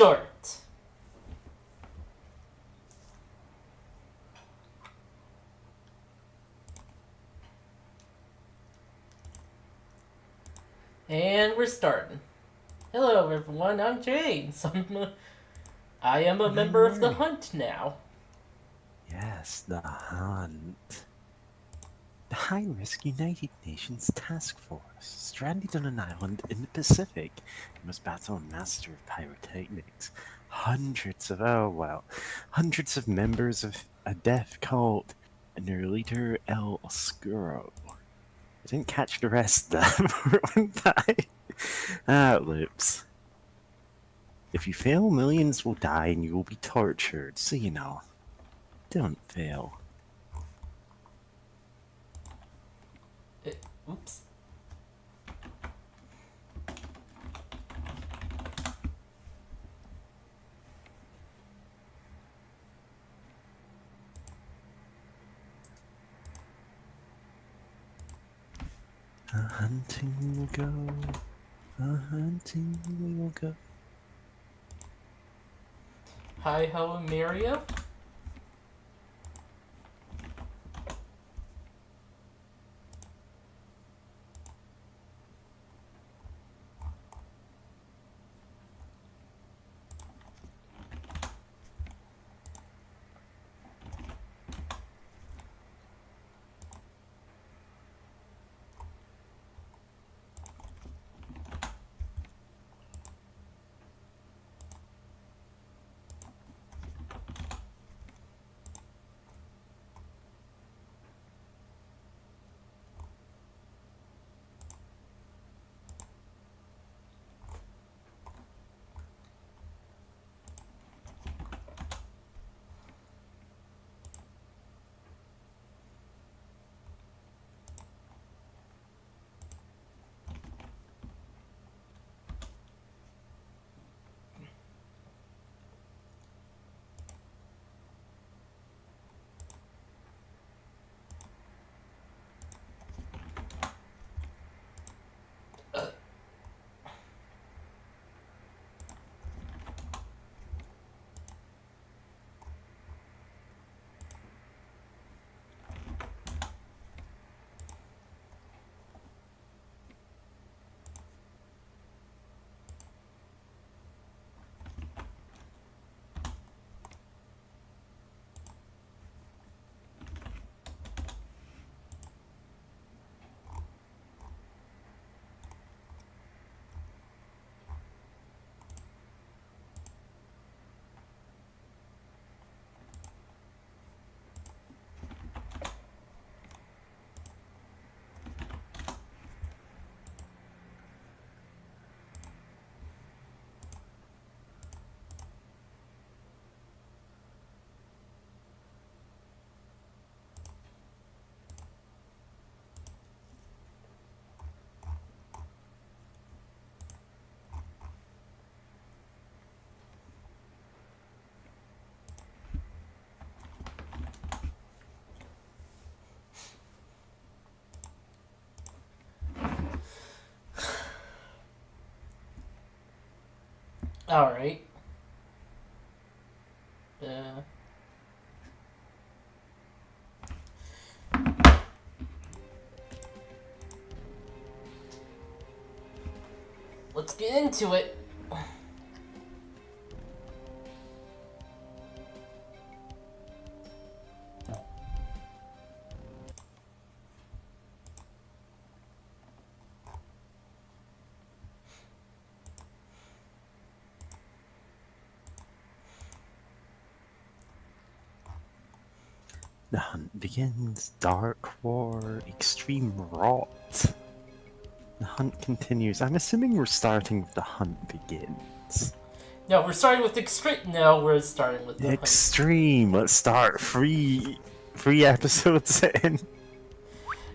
start. And we're starting. Hello, everyone. I'm James. I am a member of the Hunt now. Yes, the Hunt. The high-risk United Nations Task Force, stranded on an island in the Pacific, you must battle a master of pyrotechnics. Hundreds of members of a death cult, and their leader El Oscuro. I didn't catch the rest of that one time. Lips. If you fail, millions will die and you will be tortured, so don't fail. Oops. A-hunting we will go, a-hunting we will go. Hi ho, Mario. Alright. Let's get into it. The hunt begins. Dark War, Extreme Rot. The hunt continues. I'm assuming we're starting with the hunt begins. No, we're starting with extreme. No, we're starting with the Hunt. Extreme. Let's start. Three episodes in.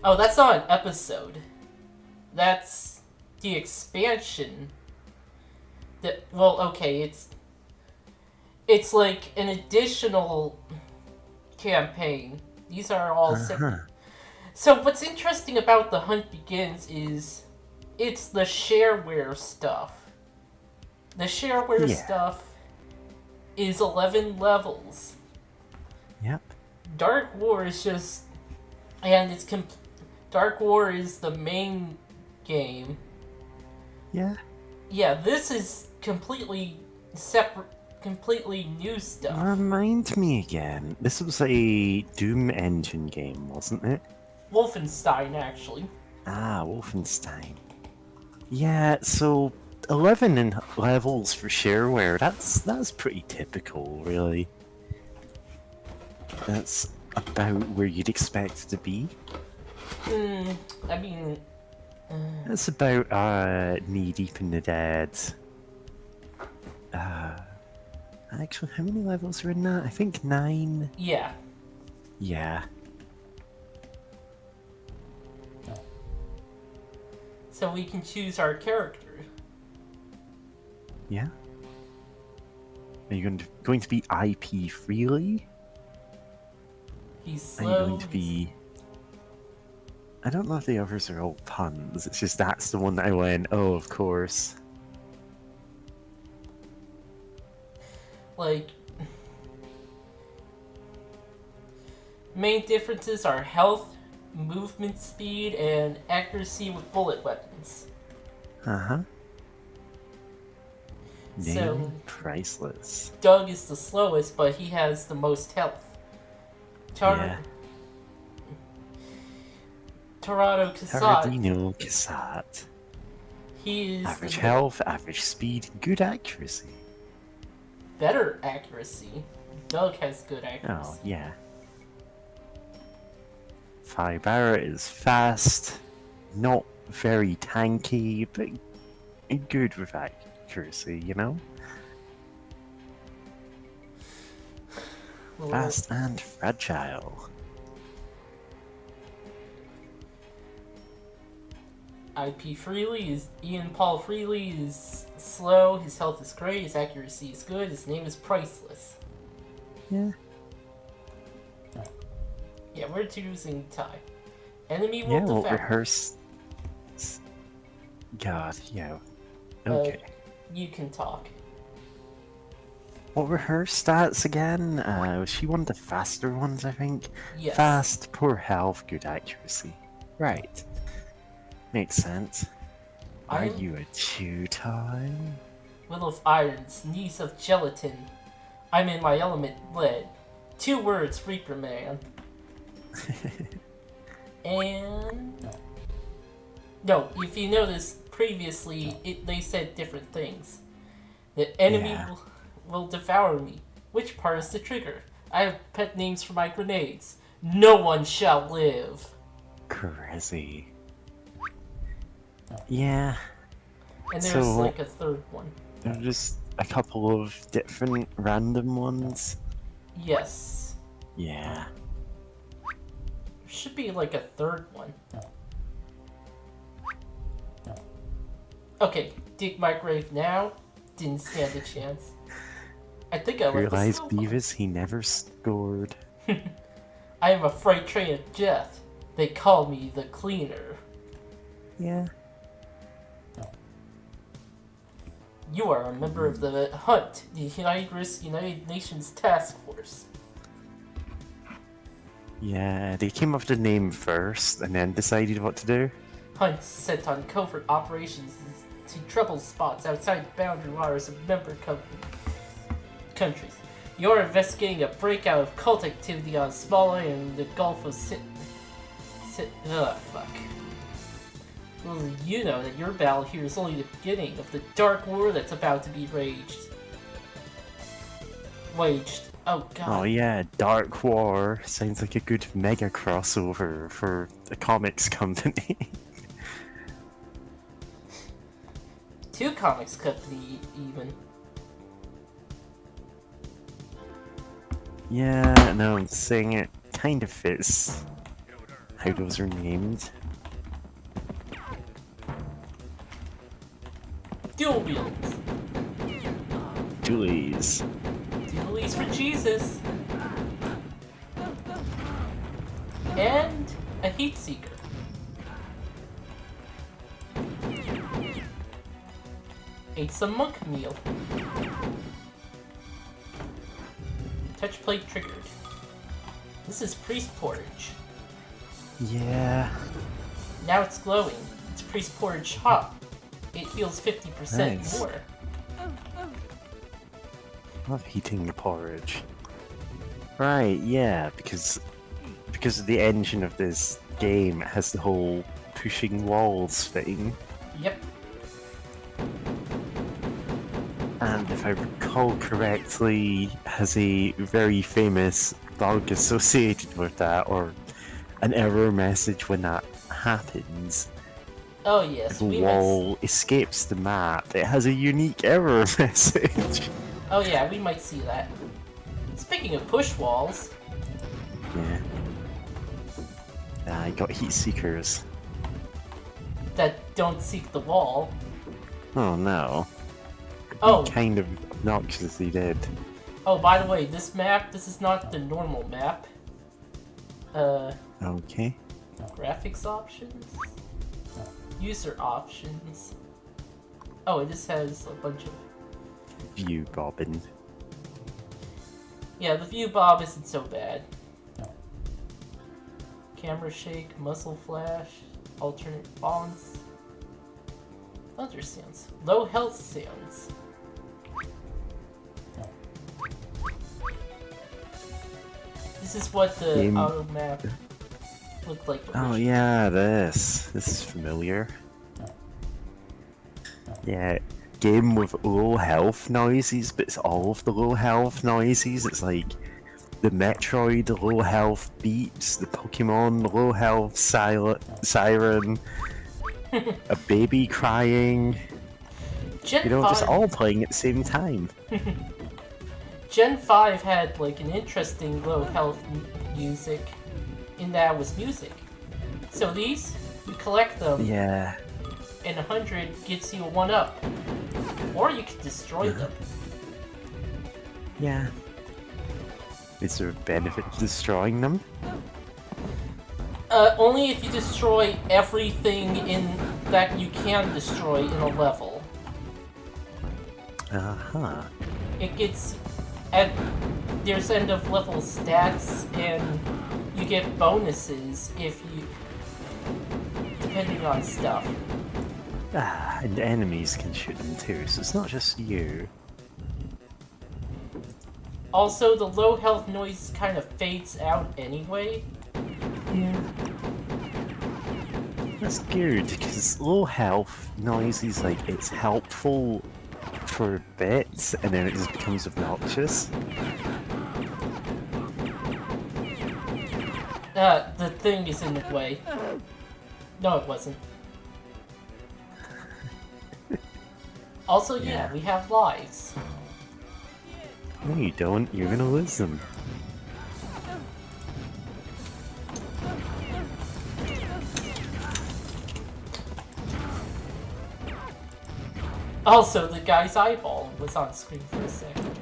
Oh, that's not an episode. That's the expansion. Well, okay, it's like an additional campaign. These are all separate. So what's interesting about The Hunt Begins is it's the shareware stuff. The shareware stuff is 11 levels. Yep. Dark War is just, and it's Dark War is the main game. Yeah. Yeah, this is completely separate, completely new stuff. Remind me again. This was a Doom engine game, wasn't it? Wolfenstein, actually. Ah, Wolfenstein. Yeah, so 11 in levels for shareware. That's pretty typical, really. That's about where you'd expect it to be. I mean, That's about knee deep in the dead. Actually, how many levels are in that? I think 9. yeah. Yeah. So we can choose our character. Yeah. Are you going to be IP freely? He's Are you slow. going to be? I don't know if the others are all puns. It's just that's the one that I went. Oh, of course. Like, main differences are health, movement speed, and accuracy with bullet weapons. Uh-huh. So, Name priceless. Doug is the slowest, but he has the most health. Yeah. Torado Casat, Tardino Casat. he is Average the health, average speed, good accuracy. better accuracy. Doug has good accuracy. Oh, yeah. Firebara is fast, not very tanky, but good with accuracy, you know? Well, Fast and fragile. IP Freely is Ian Paul Freely is slow, his health is great, his accuracy is good, his name is priceless. Yeah. Yeah, we're choosing Ty. Enemy will Yeah, we'll devour. rehearse. God, yeah. Okay. You can talk. What were her stats again? Was she one of the faster ones, I think? Yes. Fast, poor health, good accuracy. Right. Makes sense. Are I'm you a two-time? Will of Irons, niece of Gelatin. I'm in my element, lead. 2 words, Reaper Man. And... No, if you noticed, previously, they said different things. The enemy Yeah. will devour me. Which part is the trigger? I have pet names for my grenades. No one shall live. Crazy. Yeah, And there's So- like a third one. there are just a couple of different random ones. Yes. Yeah. There should be like a third one. Okay, dig my grave now. Didn't stand a chance. I think I left the Realize snow Beavis, he never scored. I am a freight train of death. They call me the cleaner. Yeah. You are a member of the Hunt, the United Nations Task Force. Yeah, they came up with the name first and then decided what to do. Hunt sent on covert operations to trouble spots outside the boundary waters of member countries. You're investigating a breakout of cult activity on a small island in the Gulf of fuck. Well, you know that your battle here is only the beginning of the dark war that's about to be waged. Oh god. Oh yeah, Dark War sounds like a good mega crossover for a comics company. 2 comics company even. Yeah, no, I'm saying it kind of fits how those are named. Dual wields. Dualies. Dualies for Jesus. And a heat seeker. Ate some monk meal. Touch plate triggered. This is priest porridge. Yeah. Now it's glowing. It's priest porridge hot. It heals 50% Nice. more. Love heating the porridge. Right, yeah, because the engine of this game has the whole pushing walls thing. Yep. And if I recall correctly, has a very famous bug associated with that, or an error message when that happens. Oh If yes, a we wall escapes the map, it has a unique error message. Oh yeah, we might see that. Speaking of push walls, Yeah. I got heat seekers. that don't seek the wall. Oh no. Oh, Kind of obnoxiously did. oh, by the way, this map, this is not the normal map. Okay. Graphics options? User options. Oh, it just has a bunch of... View bobbin. Yeah, the view bob isn't so bad. Camera shake, muzzle flash, alternate fonts. Other sounds. Low health sounds. This is what the Game- auto map looked like. Oh originally. yeah, this is familiar. Yeah, game with low health noises, but it's all of the low health noises. It's like the Metroid low health beats, the Pokemon low health siren, a baby crying. Gen You know, 5, just all playing at the same time. Gen 5 had like an interesting low health music in that it was music. So these, you collect them, Yeah. and 100 gets you a 1-up. Or you can destroy them. Yeah. Is there a benefit to destroying them? Only if you destroy everything in that you can destroy in a level. Uh-huh. It gets there's end of level stats, and you get bonuses if you depending on stuff. Ah, and enemies can shoot them too, so it's not just you. Also, the low health noise kind of fades out anyway. That's good, because low health noises, like, it's helpful for a bit, and then it just becomes obnoxious. The thing is in the way. No, it wasn't. Also, yeah, we have lives. No, you don't. You're gonna lose them. Also, the guy's eyeball was on screen for a second.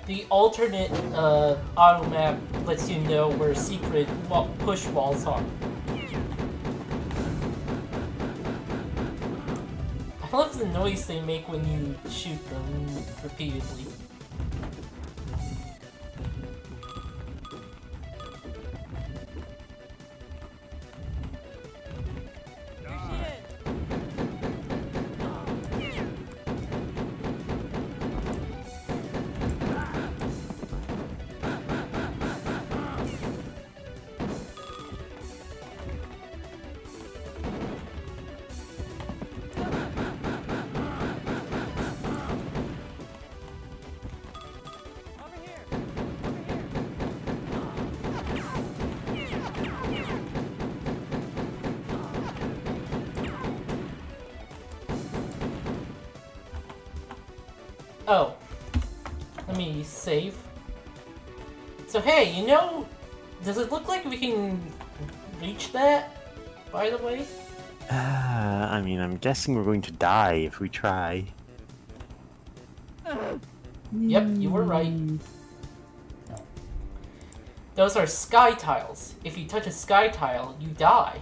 The alternate auto map lets you know where secret push walls are. I love the noise they make when you shoot them repeatedly. Oh, me save. So hey, you know, does it look like we can reach that, by the way? I mean, I'm guessing we're going to die if we try. Yep, you were right. Those are sky tiles. If you touch a sky tile, you die.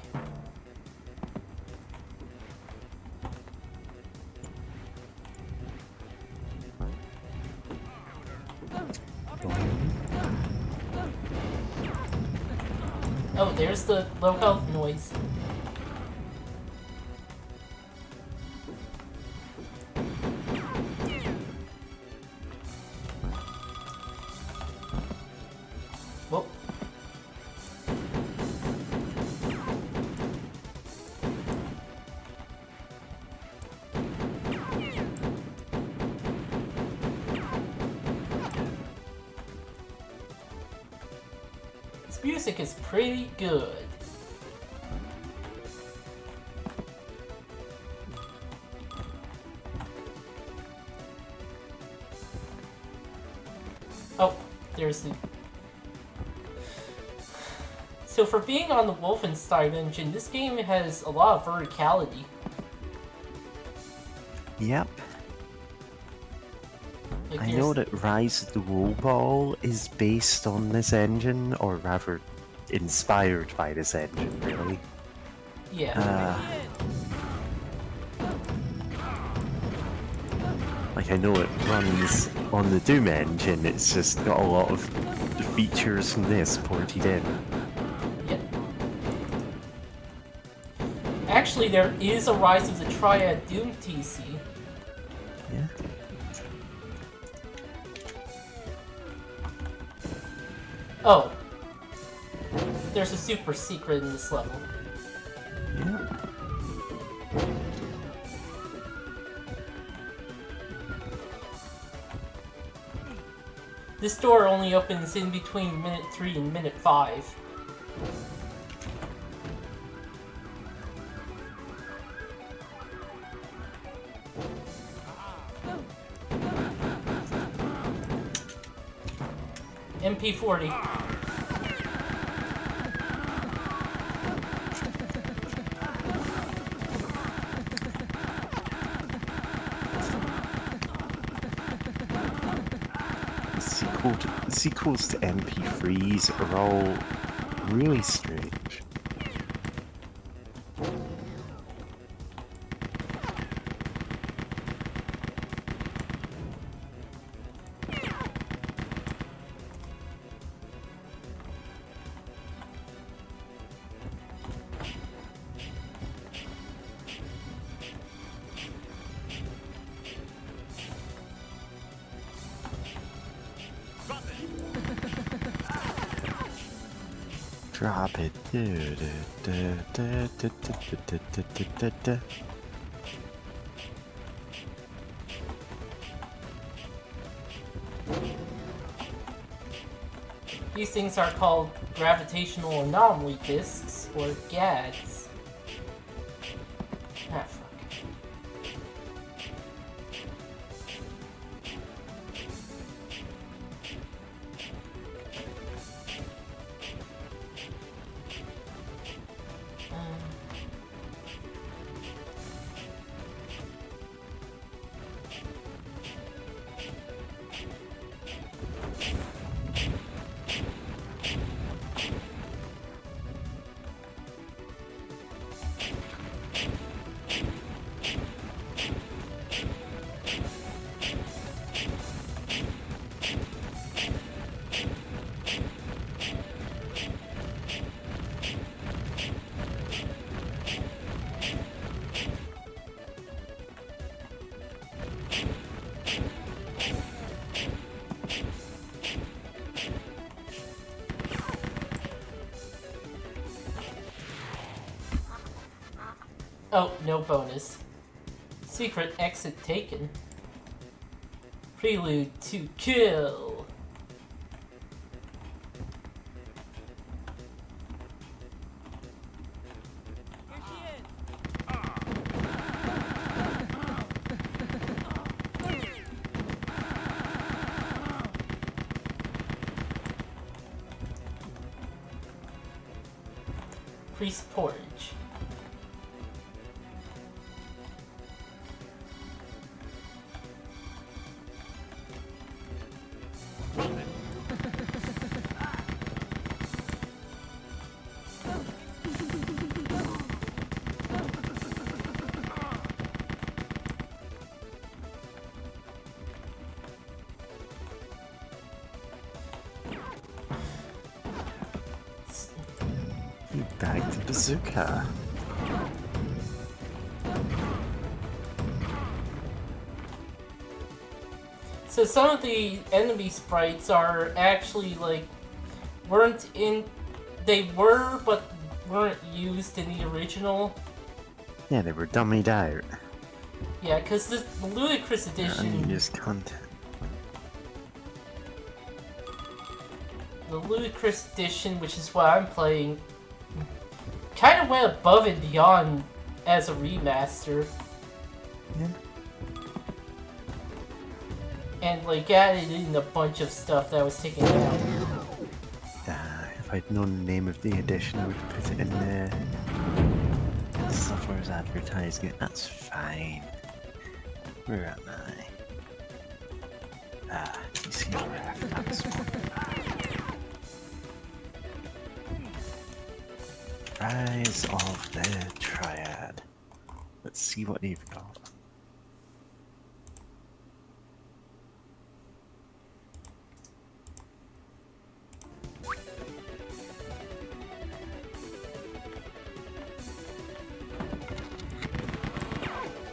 Oh, there's the low health noise. Whoa. This music is pretty good. Oh, there's the... So for being on the Wolfenstein engine, this game has a lot of verticality. Yep. Like, I know that Rise of the Robot is based on this engine, or rather, inspired by this engine, really. Yeah. Like, I know it runs on the Doom engine, it's just got a lot of the features from this ported in. Yeah. Actually, there is a Rise of the Triad Doom TC. Yeah. Oh. There's a super secret in this level. Yeah. This door only opens in between minute 3 and minute 5. MP40. The sequels to MP3s are all really strange. Drop it. These things are called gravitational anomaly disks, or GADs. Ah, fuck. Oh, no bonus. Secret exit taken. Prelude to kill. increased porridge. You bagged the bazooka. So some of the enemy sprites are actually like they were but weren't used in the original. Yeah, they were dummied out. Yeah, because the Ludicrous edition. Unused content. The Ludicrous edition, which is what I'm playing, kind of went above and beyond as a remaster. Yeah. And like added in a bunch of stuff that was taken out. If I'd known the name of the edition, I would have put it in the software's advertising. That's fine. Where am I? You see where that's one. Rise of the Triad. Let's see what they've got.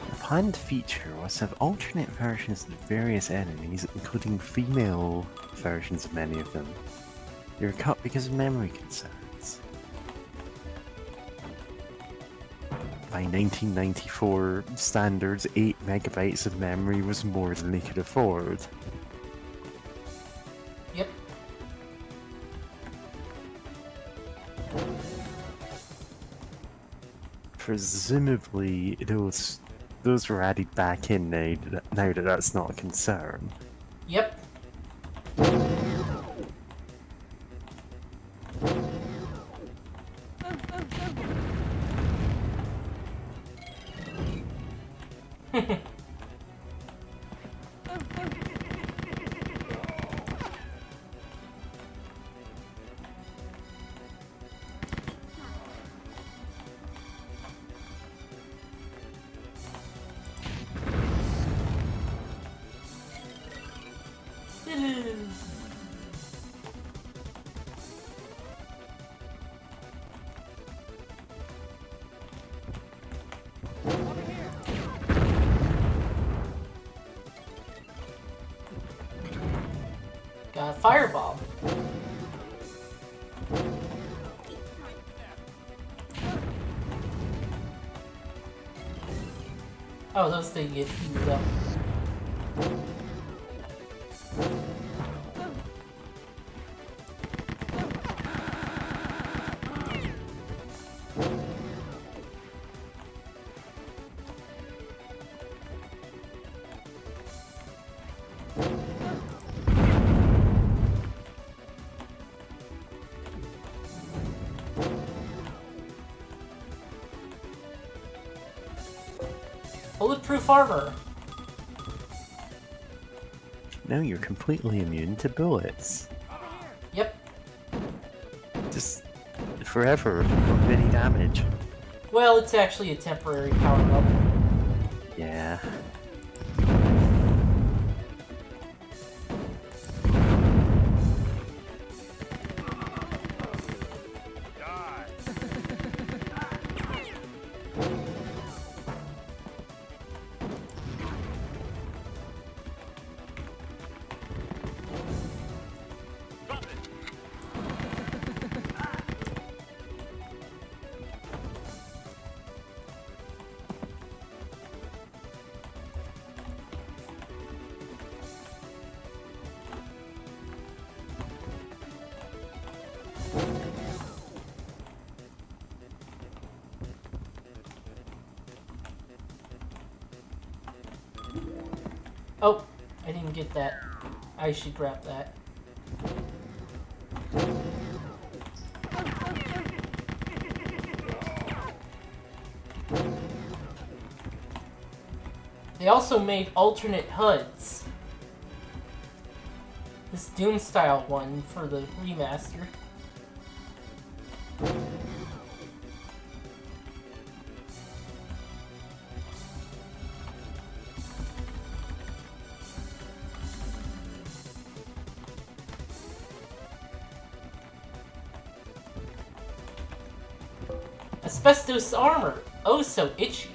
The planned feature was to have alternate versions of various enemies, including female versions of many of them. They were cut because of memory concerns. By 1994 standards, 8 megabytes of memory was more than they could afford. Yep. Presumably, those were added back in now that that's not a concern. Yep. Got a fireball. Oh, those things get heated up. Bulletproof armor. Now you're completely immune to bullets. Yep. Just forever, without any damage. Well, it's actually a temporary power-up. Yeah. Oh, I didn't get that. I should grab that. They also made alternate HUDs. This Doom style one for the remaster. Asbestos armor, oh so itchy.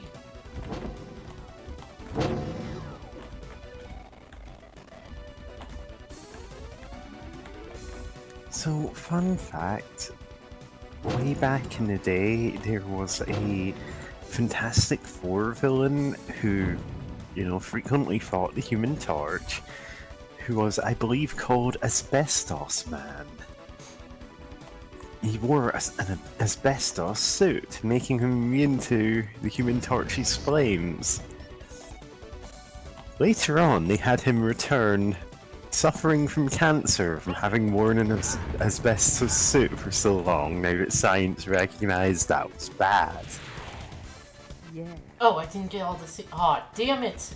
So, fun fact, way back in the day, there was a Fantastic Four villain who, frequently fought the Human Torch, who was, I believe, called Asbestos Man. He wore an asbestos suit, making him immune to the Human Torch's flames. Later on, they had him return, suffering from cancer from having worn an asbestos suit for so long, now that science recognized that was bad. Yeah. Oh, I didn't get all the Aw, damn it!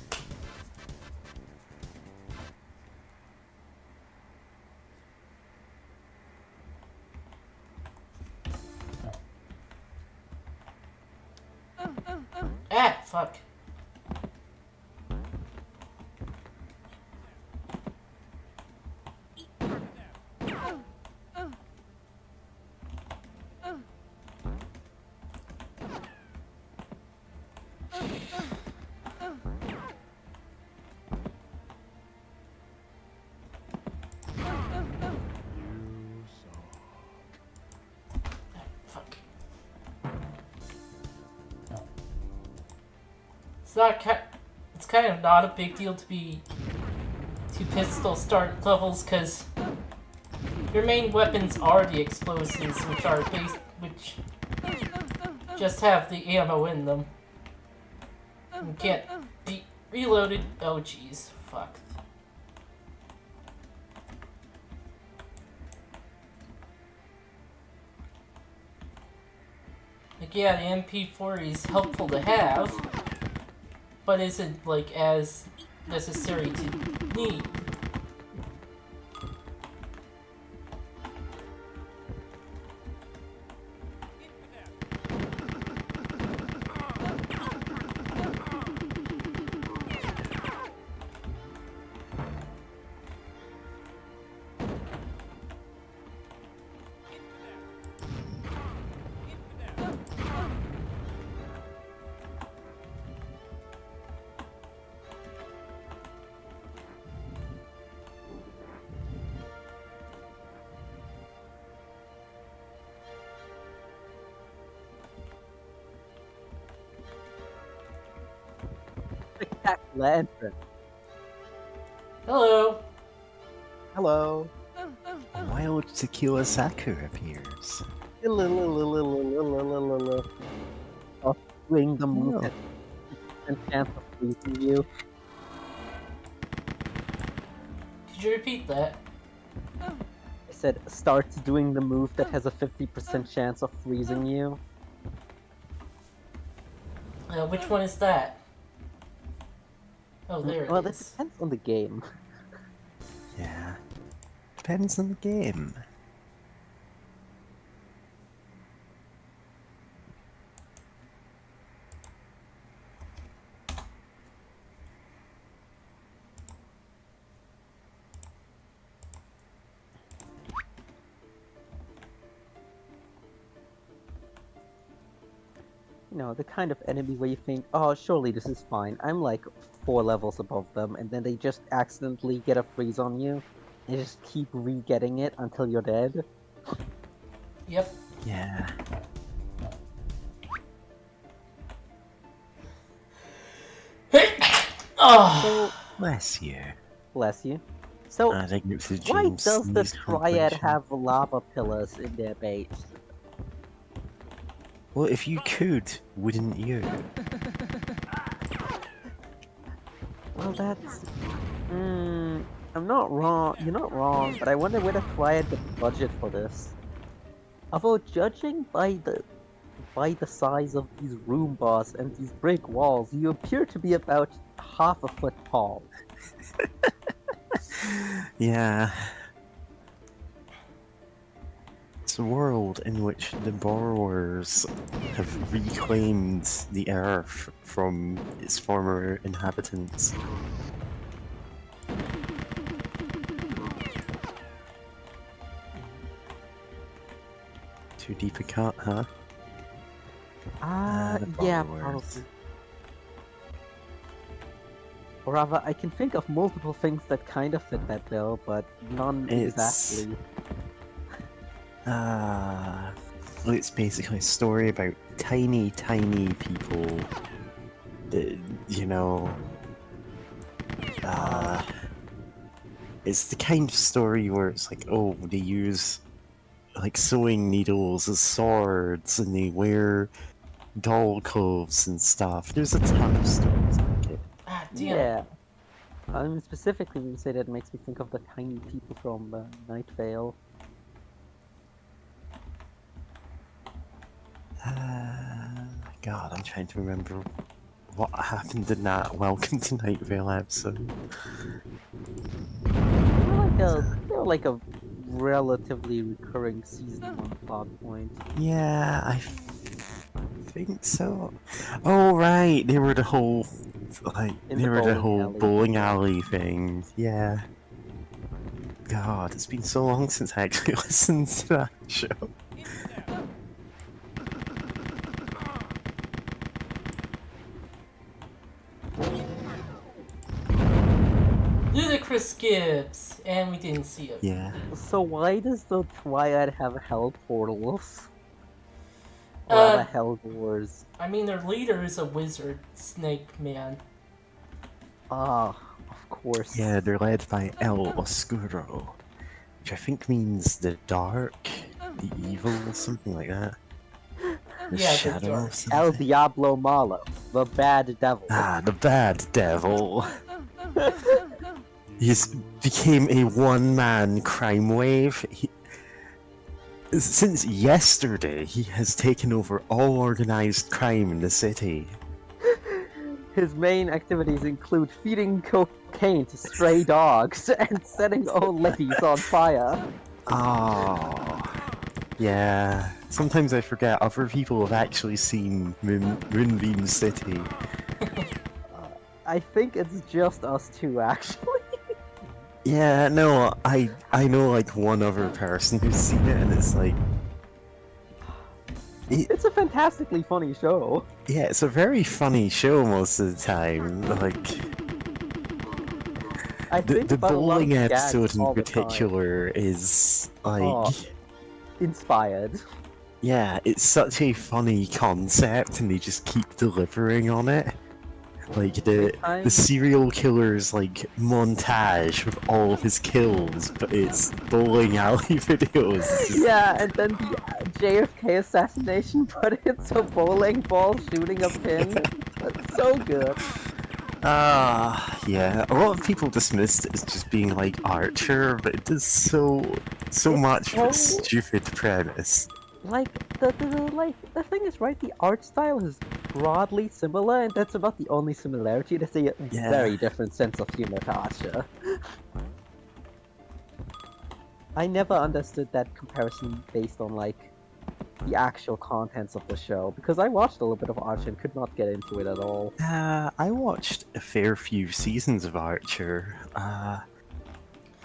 Ah, fuck. Fuck. It's kind of not a big deal to be 2 pistol start levels, because your main weapons are the explosives, which just have the ammo in them. And can't be reloaded. Oh jeez, fuck. Like, yeah, the MP40 is helpful to have, but isn't, like, as necessary to need. Spectacular entrance. Hello. Hello. A wild tequila Saku appears. Of doing the move Oh. that and chance of losing you. Could you repeat that? I said start doing the move that has a 50% chance of freezing you. Which one is that? Oh, there Well, it that is. depends on the game. Yeah. Depends on the game. You know, the kind of enemy where you think, oh, surely this is fine. I'm like 4 levels above them, and then they just accidentally get a freeze on you, and just keep re-getting it until you're dead. Yep. Yeah. Oh, Bless you. Bless you. So, I think it's a why James does the sneeze Triad compilation. have lava pillars in their base? Well, if you could, wouldn't you? Well, that's... I'm not wrong. You're not wrong, but I wonder where the Triad got the budget for this. Although, judging by the despite the size of these Roombas and these brick walls, you appear to be about half a foot tall. Yeah. It's a world in which the borrowers have reclaimed the earth from its former inhabitants. Too deep a cut, huh? The Yeah, borrowers. probably. Or rather, I can think of multiple things that kind of fit that bill, but none It's- exactly. It's basically a story about tiny, tiny people that, you know, it's the kind of story where it's like, oh, they use like sewing needles as swords and they wear doll clothes and stuff. There's a ton of stories like it. Ah, damn it. Yeah. I mean, specifically, when you say that, it makes me think of the tiny people from Night Vale. God, I'm trying to remember what happened in that Welcome to Night Vale episode. They're like a relatively recurring season 1 plot point. Yeah, I think so. Oh right, they were the whole In the bowling alley. bowling alley thing. Yeah. God, it's been so long since I actually listened to that show. Ludicrous Gibbs! And we didn't see him. Yeah. So why does the Triad have hell portals? Or rather, hell doors? I mean, their leader is a wizard, Snake Man. Ah, of course. Yeah, they're led by El Oscuro, which I think means the dark, the evil, something like that. The Yeah, the shadow dark. or something. El Diablo Malo, the bad devil. Ah, the bad devil. He's became a one-man crime wave. Since yesterday, he has taken over all organized crime in the city. His main activities include feeding cocaine to stray dogs and setting old ladies on fire. Oh, yeah. Sometimes I forget other people have actually seen Moonbeam City. I think it's just us two, actually. Yeah, no, I know like one other person who's seen it, and it's like, It's a fantastically funny show. yeah, it's a very funny show most of the time. Like I think the about a lot of bowling gags episode in all the time. particular is like, Oh. Inspired. yeah, it's such a funny concept, and they just keep delivering on it. Like the serial killer's like montage with all of his kills, but it's bowling alley videos. It's just- Yeah, and then the JFK assassination, but it's a bowling ball shooting a pin. That's so good. Yeah. A lot of people dismissed it as just being like Archer, but it does so It's much for a so- stupid premise. Like the thing is, right? The art style is broadly similar, and that's about the only similarity. There's a Yeah. very different sense of humor to Archer. I never understood that comparison based on like the actual contents of the show, because I watched a little bit of Archer and could not get into it at all. I watched a fair few seasons of Archer.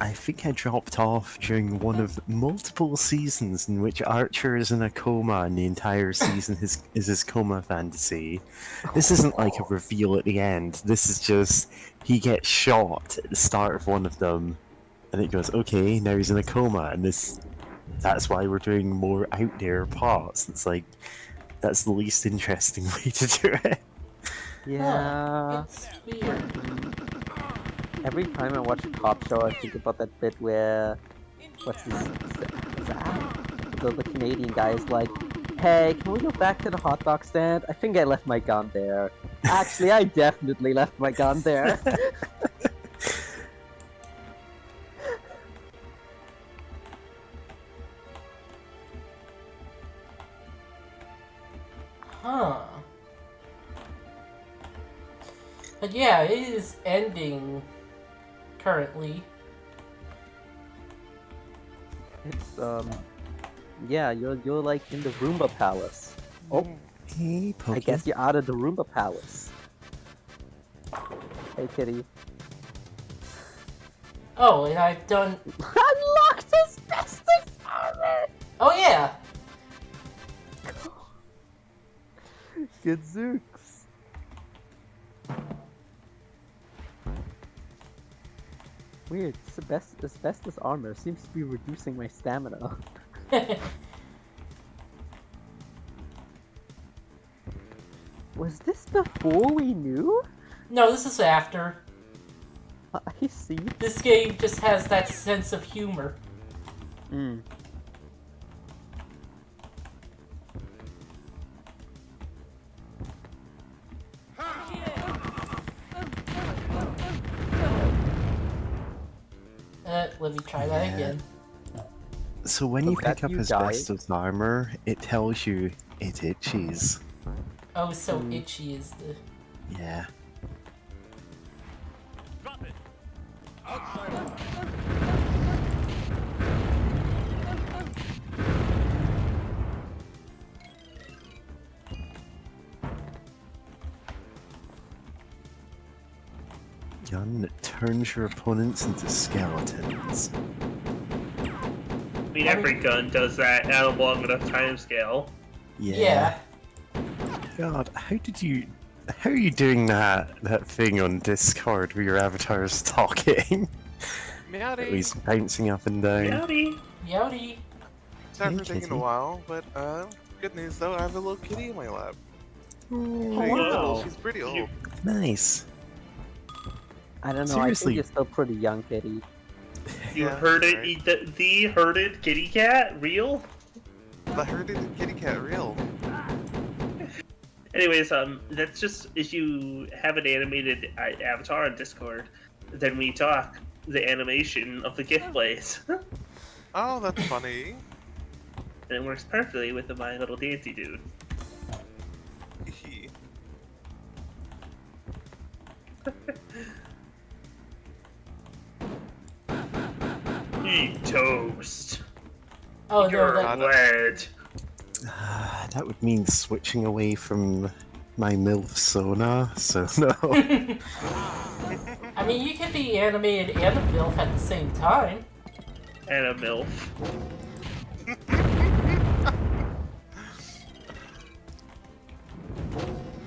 I think I dropped off during one of multiple seasons in which Archer is in a coma and the entire season is his coma fantasy. This isn't like a reveal at the end. This is just he gets shot at the start of one of them, and it goes, okay, now he's in a coma, and that's why we're doing more out there parts. It's like that's the least interesting way to do it. Yeah. It's weird. Every time I watch a cop show, I think about that bit where, what's his, the Canadian guy is like, hey, can we go back to the hot dog stand? I think I left my gun there. Actually, I definitely left my gun there. But yeah, it is ending currently. It's yeah, you're like in the Roomba Palace. Oh, Hey, Pokey. I guess you're out of the Roomba Palace. Hey, kitty. Oh, and I've done. Unlocked asbestos armor. Oh yeah. Gadzooks. Weird. Asbestos armor seems to be reducing my stamina. Was this before we knew? No, this is after. I see. This game just has that sense of humor. Hmm. Let me try that Yeah. again. So when you Was that pick up you, asbestos armor, it tells you it itches. Oh, so itchy is the. Yeah. Gun that turns your opponents into skeletons. I mean, every gun does that at a long enough time scale. Yeah. God, how are you doing that thing on Discord where your avatar is talking? At least bouncing up and down. Howdy! Yowdy. Sorry for Hey, taking kitty. a while, but good news though, I have a little kitty in my lap. Oh, wow. She's pretty old. nice. I don't know. I Seriously. think you're still pretty young, kitty. You Yeah, heard it, right. the herded kitty cat? Real? The herded kitty cat real. Anyways, that's just, if you have an animated avatar on Discord, then we talk the animation of the gift plays. And Oh, that's funny. it works perfectly with the My Little Dancey Dude. Eat toast. Oh You're no, that. wed. That would mean switching away from my MILF Sona, so no. I mean, you can be animated and a MILF at the same time. And a MILF.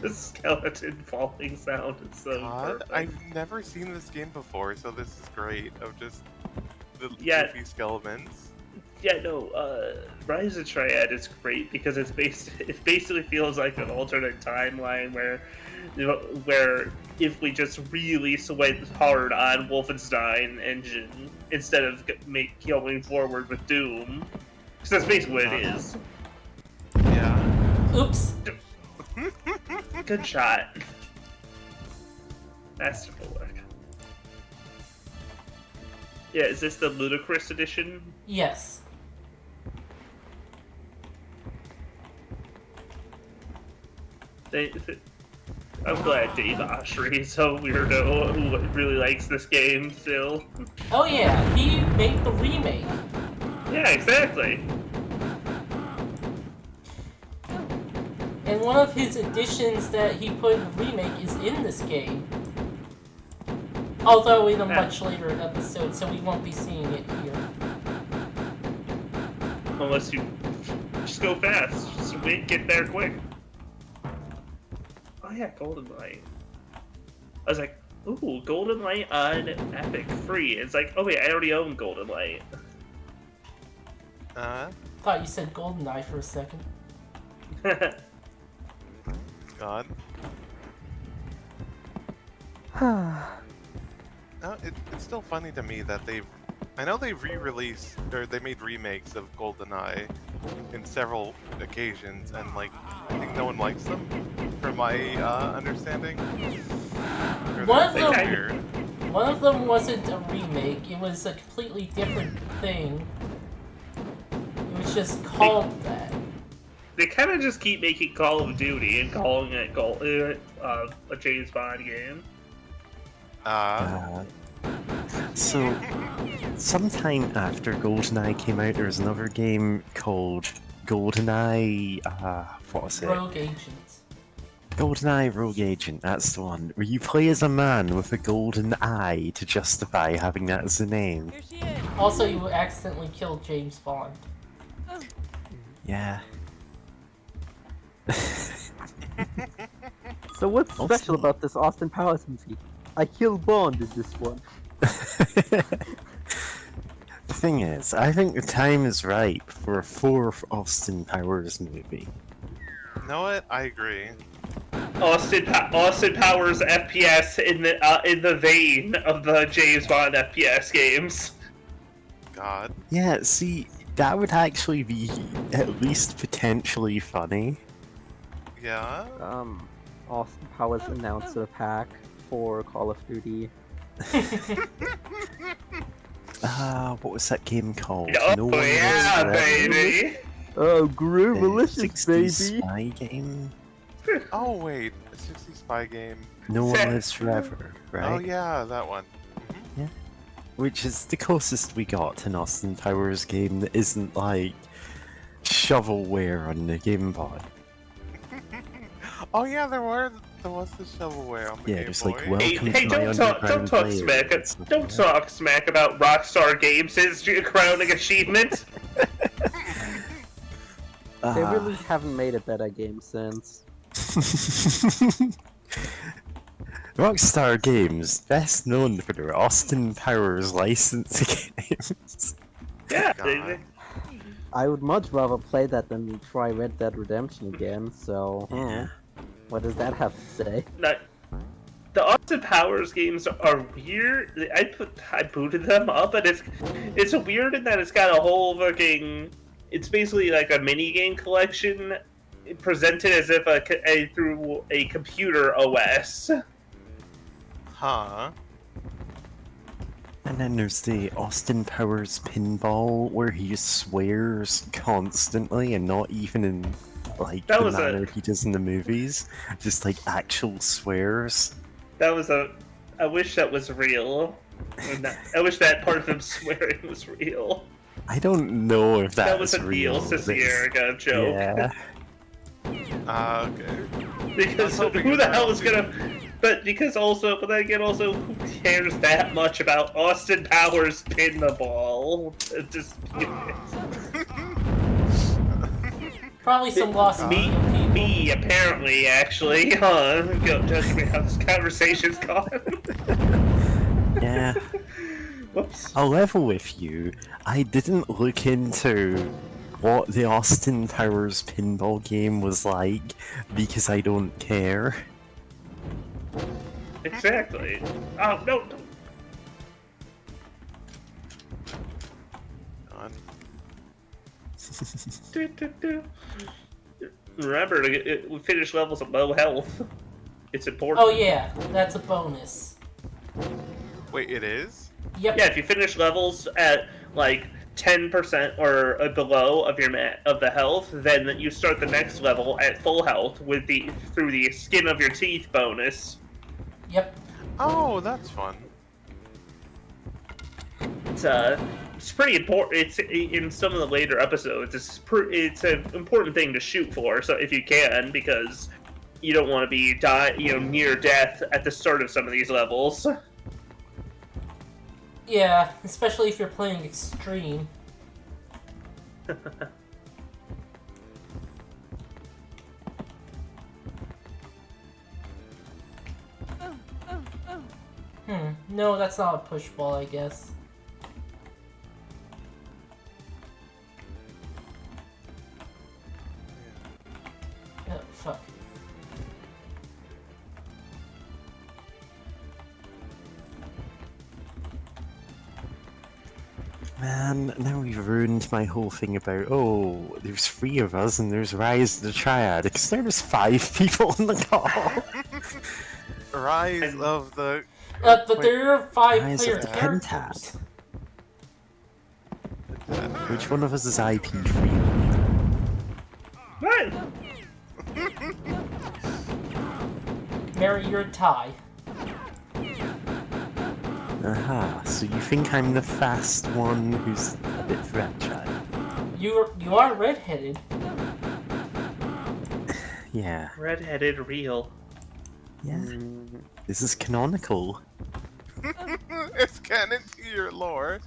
The skeleton falling sound is so God, perfect. I've never seen this game before, so this is great. Of just the Yeah. goofy skeletons. Yeah, no, Rise of Triad is great because it basically feels like an alternate timeline where, where if we just really went hard on Wolfenstein engine instead of going forward with Doom, because that's basically what it is. Yeah. Oops. Good shot. Masterful work. Yeah, is this the Ludicrous edition? Yes. I'm glad Dave Oshry is so weirdo who really likes this game still. Oh yeah, he made the remake. Yeah, exactly. And one of his additions that he put in the remake is in this game. Although in a much later episode, so we won't be seeing it here. Unless you just go fast. Just get there quick. Oh yeah, Golden Light. I was like, ooh, Golden Light on Epic free. It's like, oh wait, I already own Golden Light. Thought you said GoldenEye for a second. God. No, it's still funny to me that I know they've re-released, or they made remakes of GoldenEye in several occasions, and like, I think no one likes them, from my understanding. Or One of they're them- weird. One of them wasn't a remake, it was a completely different thing. It was just called that. They kind of just keep making Call of Duty and calling it a James Bond game. Uh, so, sometime after GoldenEye came out, there was another game called GoldenEye. What was it? Rogue Agent. GoldenEye Rogue Agent, that's the one. Where you play as a man with a golden eye to justify having that as the name. Also, you accidentally killed James Bond. Yeah. So what's Also- special about this Austin Powers movie? I killed Bond in this one. The thing is, I think the time is ripe for a fourth Austin Powers movie. You know what? I agree. Austin Powers FPS in the vein of the James Bond FPS games. God. Yeah, see, that would actually be at least potentially funny. Yeah. Austin Powers announcer pack for Call of Duty. What was that game called? Oh No One Lives yeah, Forever? baby! Oh, The Groovalicious, 60s baby! spy game? Oh wait, a 60 spy game. No One Set- Lives Forever, right? Oh yeah, that one. Which is the closest we got to an Austin Powers game that isn't like shovelware on the Game Boy. Oh yeah, there was the shovelware on the Yeah, Game just Boy. like, well- Hey, Welcome hey, to my don't talk underground smack. lair. It's Don't okay. talk smack about Rockstar Games' crowning achievement. They really haven't made a better game since. Rockstar Games, best known for their Austin Powers licensed games. Yeah, God. I would much rather play that than try Red Dead Redemption again, so... Yeah. What does that have to say? the Austin Powers games are weird. I booted them up, and it's weird in that it's got a whole fucking. It's basically like a mini game collection presented as if through a computer OS. Huh. And then there's the Austin Powers pinball where he just swears constantly and not even in like That the was a- manner he does in the movies, just like actual swears. That was a. I wish that was real. I wish that part of him swearing was real. I don't know if That was a real. Neil Cicierega joke. Yeah. Okay. Because I was hoping who the that hell would is be- gonna? But then again, also, who cares that much about Austin Powers pin the ball? Dispute it. Probably some lost media people. Me, apparently, actually, huh? Go judge me how this conversation's gone. Yeah. Whoops. I'll level with you. I didn't look into what the Austin Powers pinball game was like because I don't care. Exactly. Oh no. God. Do. Remember we finish levels at low health. It's important. Oh yeah, that's a bonus. Wait, it is? Yep. Yeah, if you finish levels at like 10% or below of your of the health, then you start the next level at full health with through the skin of your teeth bonus. Yep. Oh, that's fun. It's pretty important. It's in some of the later episodes. It's an important thing to shoot for. So if you can, because you don't want to be near death at the start of some of these levels. Yeah, especially if you're playing extreme. No, that's not a push ball, I guess. Oh, fuck. Man, now we've ruined my whole thing about, oh, there's 3 of us and there's Rise of the Triad, because there's 5 people on the call. Rise of the. But Wait, there are 5 Rise player of the characters. Pentat. Which one of us is IP free? Right. Mary, you're a tie. Aha, so you think I'm the fast one who's a bit fragile? You are redheaded. Yeah, Redheaded real. yeah. Mm, This is canonical. It's canon to your lore.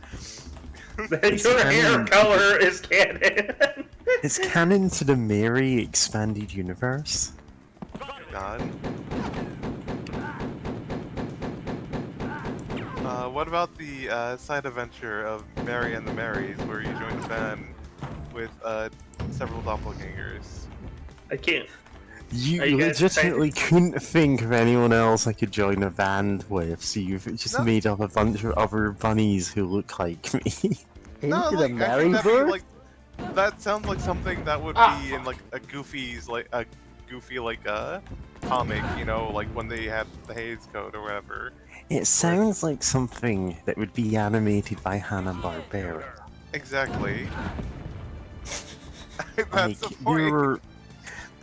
Your hair canon. color is canon. It's canon to the Mary expanded universe. God. What about the side adventure of Mary and the Marys, where you join a band with several doppelgangers? I can't. You Are you guys legitimately couldn't think of anyone else I could join a band with, so you've just No. made up a bunch of other bunnies who look like me. No, into like, the I think that'd be, Marybird? like, that sounds like something that would Ah, be in like a Goofy's comic, you know, like when they had the Hays Code or whatever. It sounds like something that would be animated by Hanna-Barbera. Exactly. That's Like, the there point. were...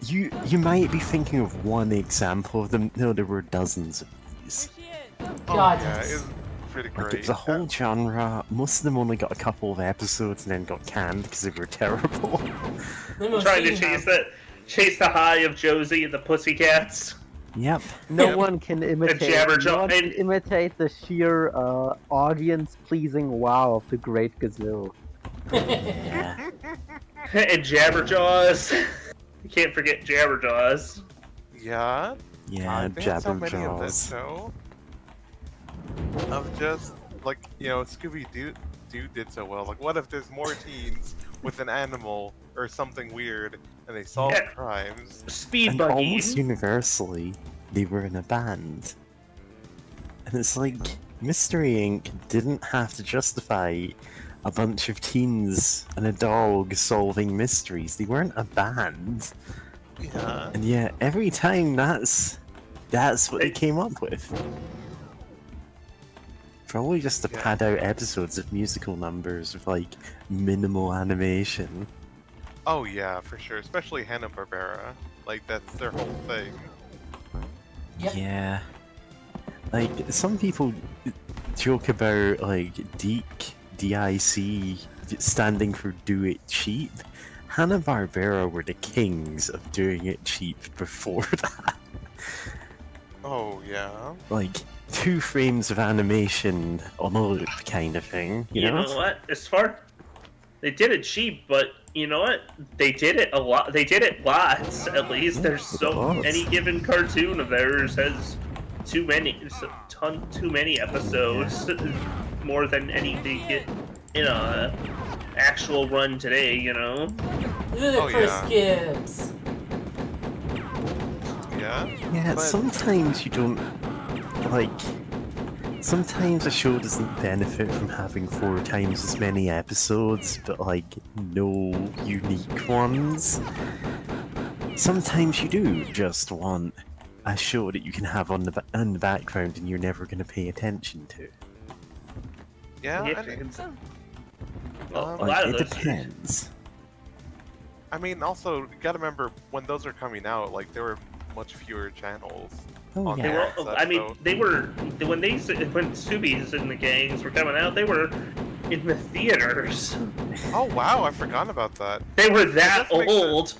You might be thinking of one example of them. No, there were dozens of these. Oh, God, yeah, it's- it's pretty Like, great. it was a whole genre. Most of them only got a couple of episodes and then got canned because they were terrible. Trying to chase the high of Josie and the Pussycats. Yep. No Yeah. one can imitate. Jabberjaw- No one can and- imitate the sheer audience-pleasing wow of the Great Gazoo. Yeah. And Jabberjaws. You can't forget Jabberjaws. Yeah. Yeah, they had so many of that Jabberjaws. show. Of just like, you know, Scooby Doo did so well. Like, what if there's more teens with an animal or something weird and they solve Yeah. crimes? Speed And Buggy. almost universally, they were in a band. And it's like, Mystery Inc. didn't have to justify a bunch of teens and a dog solving mysteries. They weren't a band. Yeah. And yet, every time that's what they came up with. Probably just to Yeah. pad out episodes of musical numbers with like minimal animation. Oh yeah, for sure. Especially Hanna-Barbera. Like, that's their whole thing. Yep. Yeah. Like, some people joke about like DIC standing for Do It Cheap. Hanna-Barbera were the kings of doing it cheap before that. Oh yeah. Like, 2 frames of animation on a loop kind of thing, you know? what? They did it cheap, but you know what? They did it a lot. They did it lots. At least there's so Lots. any given cartoon of theirs has too many episodes, more than any they get in a actual run today. You know. Ludicrous yeah. Gibbs. Yeah. Yeah, But- sometimes you don't like. Sometimes a show doesn't benefit from having 4 times as many episodes, but like no unique ones. Sometimes you do just want a show that you can have on the background and you're never going to pay attention to. Yeah. Yeah, I mean, Well, a Like, lot Like, of it those. depends. I mean, also you gotta remember when those are coming out, like there were much fewer channels. Oh on They yeah. there. were, I mean, they were when Scoobies and the gangs were coming out. They were in the theaters. Oh wow, I forgot about that. They were that That does make old.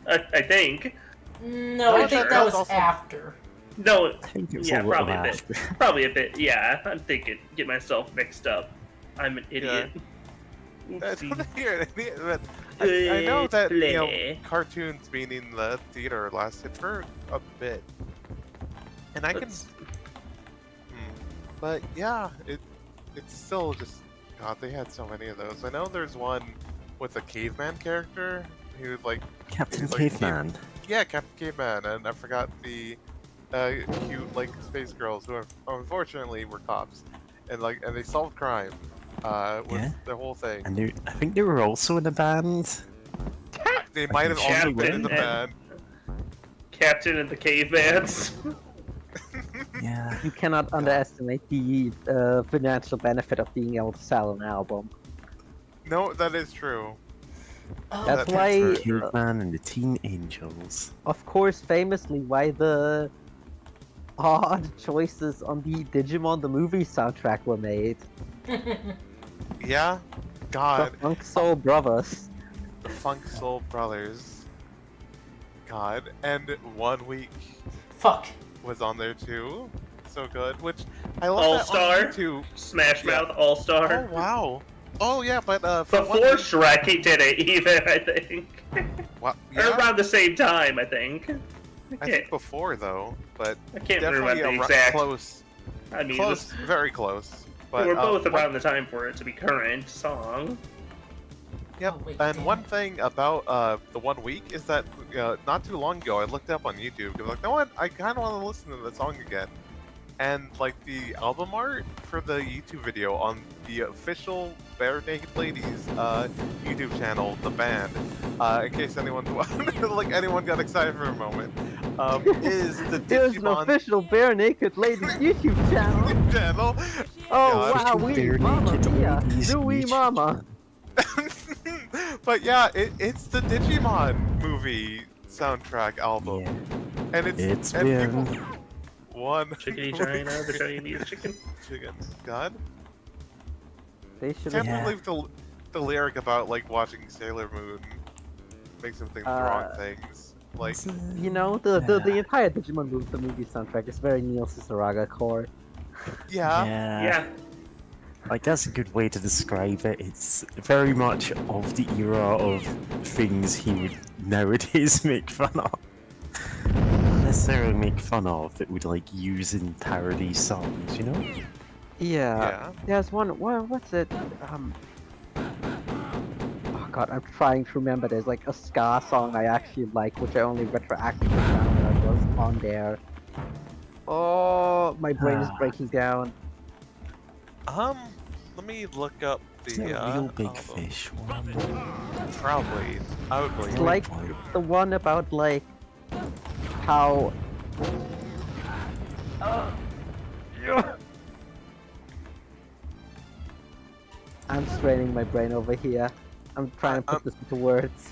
I think. No, I Pretty think sure that was also- after. No, I think it was yeah, a little probably a bit. after. Probably a bit. Yeah, I'm thinking. Get myself mixed up. I'm an idiot. That's Oopsie. what I hear. But I know that Play. cartoons being in the theater lasted for a bit, and I can. Let's- But yeah, it's still just God. They had so many of those. I know there's one with a caveman character who like Captain Like, Caveman. yeah, Captain Caveman, and I forgot the cute like space girls who unfortunately were cops, and they solved crime. Was Yeah. the whole thing. And I think they were also in a band. They might have also been in the band. Captain Captain and the Cavemans. Yeah. You cannot underestimate the financial benefit of being able to sell an album. No, that is true. Oh, That's That's why, for sure. Caveman and the Teen Angels. of course, famously, why the odd choices on the Digimon the movie soundtrack were made. Yeah, The God, Funk Soul Brothers. the Funk Soul Brothers. God, and 1 week Fuck. was on there too. So good. Which I love All that Star, on YouTube. Smash Yeah. Mouth All Star. Oh wow. Oh yeah, but for Before 1 week, Shrek, he did it even, I think. wow, Or yeah, around the same time, I think. I think before though, but I can't definitely remember the exact. close, I mean, close, very close. But they were both one- around the time for it to be current song. Yep. Oh, wait, And damn one it. thing about the 1 week is that not too long ago I looked up on YouTube. I was like, no what? I kind of want to listen to the song again. And like the album art for the YouTube video on the official Bare Naked Ladies YouTube channel, the band, in case anyone like anyone got excited for a moment, is the There's an Digimon official Bare Naked Ladies YouTube channel. channel. Oh God. wow, Official we Bare mama Naked mia, Ladies do we YouTube mama? But yeah, it's the Digimon movie soundtrack album, Yeah, and it's and been. people- one Chickadee China, the Chinese chicken. chicken. God, They should can't have. Yeah. believe the lyric about like watching Sailor Moon makes him think the wrong things. Like, You know, the entire Digimon movie, the movie soundtrack is very Neil Ciceraga core. yeah, Yeah. Like, that's a good way to describe it. It's very much of the era of things he would nowadays make fun of. Not necessarily make fun of, that would, like, use in parody songs, you know? Yeah. There's one. What's it? Oh god, I'm trying to remember. There's like a ska song I actually like, which I only retroactively found out was on there. Oh, my brain is breaking down. Let me look up Is the it a real big album. fish one? Probably, I would believe. It's like the one about like how. I'm straining my brain over here. I'm trying to put this into words.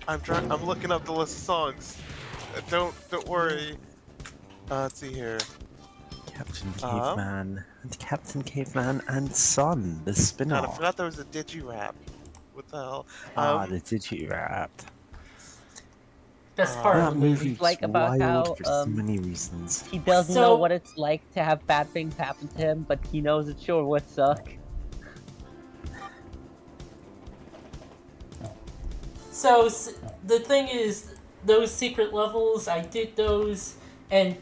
I'm looking up the list of songs. Don't worry. Let's see here. Captain Caveman, and Captain Caveman and Son, the spin-off. God, I forgot there was a Digi-Rap. What the hell? The Digi-Rap. Best part That of the movie. movie's like about wild how, for so many reasons. He doesn't So- know what it's like to have bad things happen to him, but he knows it sure would suck. So the thing is, those secret levels, I did those, and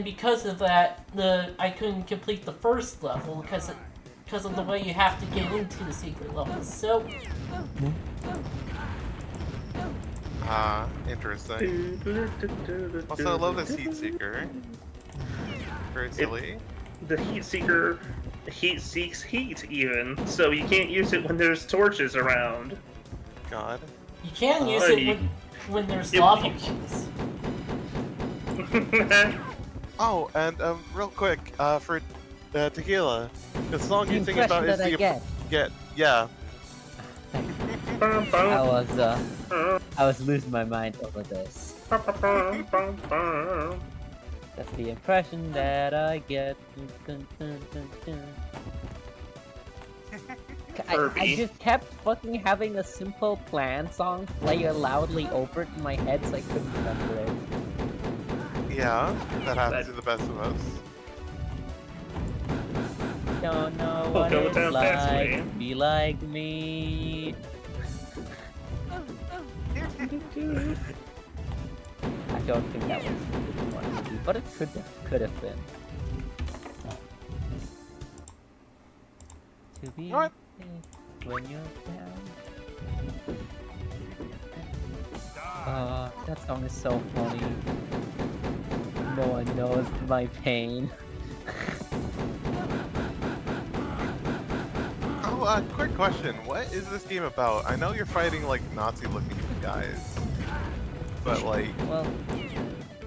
because of that, I couldn't complete the first level because of the way you have to get into the secret levels. So Interesting. Also, I love this Heat Seeker. Very silly. The Heat Seeker heat seeks heat, even, so you can't use it when there's torches around. God. you can use Hey. it when there's If lava you- pools. Oh, and real quick, for Tequila, the song The you think about impression is that I get. yeah. I was losing my mind over this. That's the impression that I get. I Kirby. just kept fucking having a simple plan song play loudly over it in my head, so I couldn't remember it. Yeah, that happens to the best of us. Don't know Oh, what go it's down fast, like man. to be like me. I don't think that was one movie, but it could have been. To be What? when you're down. That song is so funny. No one knows my pain. Oh, quick question. What is this game about? I know you're fighting, like, Nazi-looking guys. But, like... Well,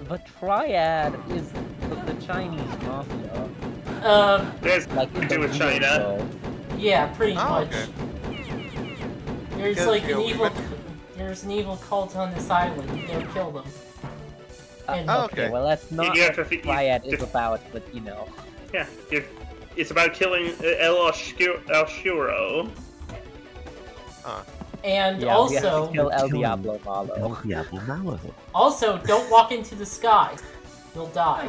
but Triad is the Chinese mafia. There's Like in do the with real China. world. Yeah, pretty Oh, much. okay. There's Because, like you know, an we evil. mentioned- There's an evil cult on this island. You gotta kill them. And okay. Well, that's not You have what to fe- Triad you- is about, but you know. Yeah, it's about killing El Shuro. and Yeah, we have to also, kill El Killing Diablo Malo. El Diablo Malo. also, don't walk into the sky. You'll die.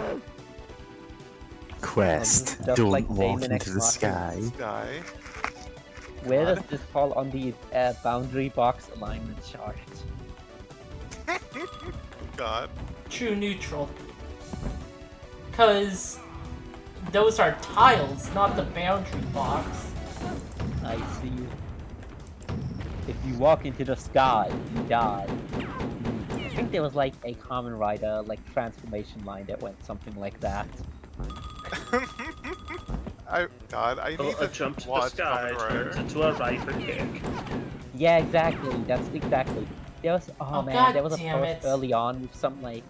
Quest, Just don't like walk Damon into the X sky. Guy. Where God. does this fall on the boundary box alignment chart? God. True neutral. Because those are tiles, not the boundary box. I see. If you walk into the sky, you die. I think there was like a Common Rider like transformation line that went something like that. I need A to jump to the watch sky Kamen turns Rider. into a viper kick. Yeah, exactly. That's exactly. There was Oh, man, there was a God damn post it. early on with some like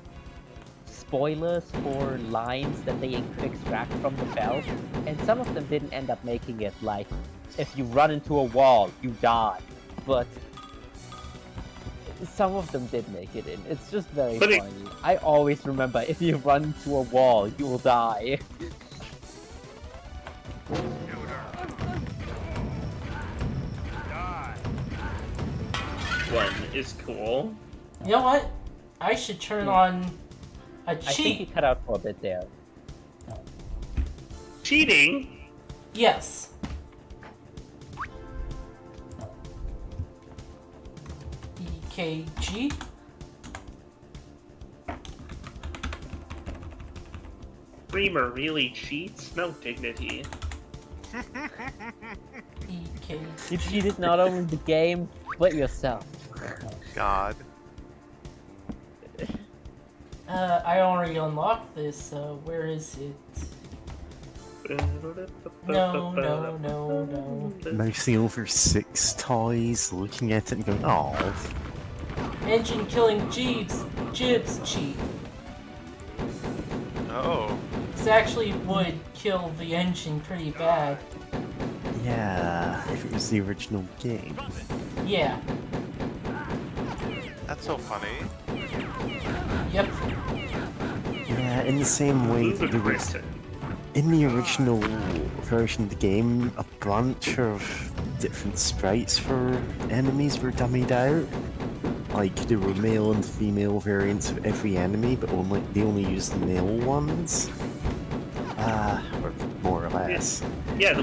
spoilers for lines that they could extract from the belt, and some of them didn't end up making it. Like, if you run into a wall, you die. But some of them did make it in. It's just very But it- funny. I always remember if you run into a wall, you will die. One is cool. You know what? I should turn on a I think you cheat. cut out for a bit there. Cheating? Yes. EKG. Reamer really cheats? No dignity. EKG. You cheated not only the game, but yourself. God. I already unlocked this, where is it? No, no, no, no. Mousing over 6 toys, looking at it and going, oh, Engine killing jibs cheat. Oh. This actually would kill the engine pretty bad. yeah, if it was the original game. Yeah. That's so funny. Yep. Yeah, in the same way that there was, in the original version of the game, a bunch of different sprites for enemies were dummied out. Like, there were male and female variants of every enemy, but they only used the male ones. Or more or less. Yeah, the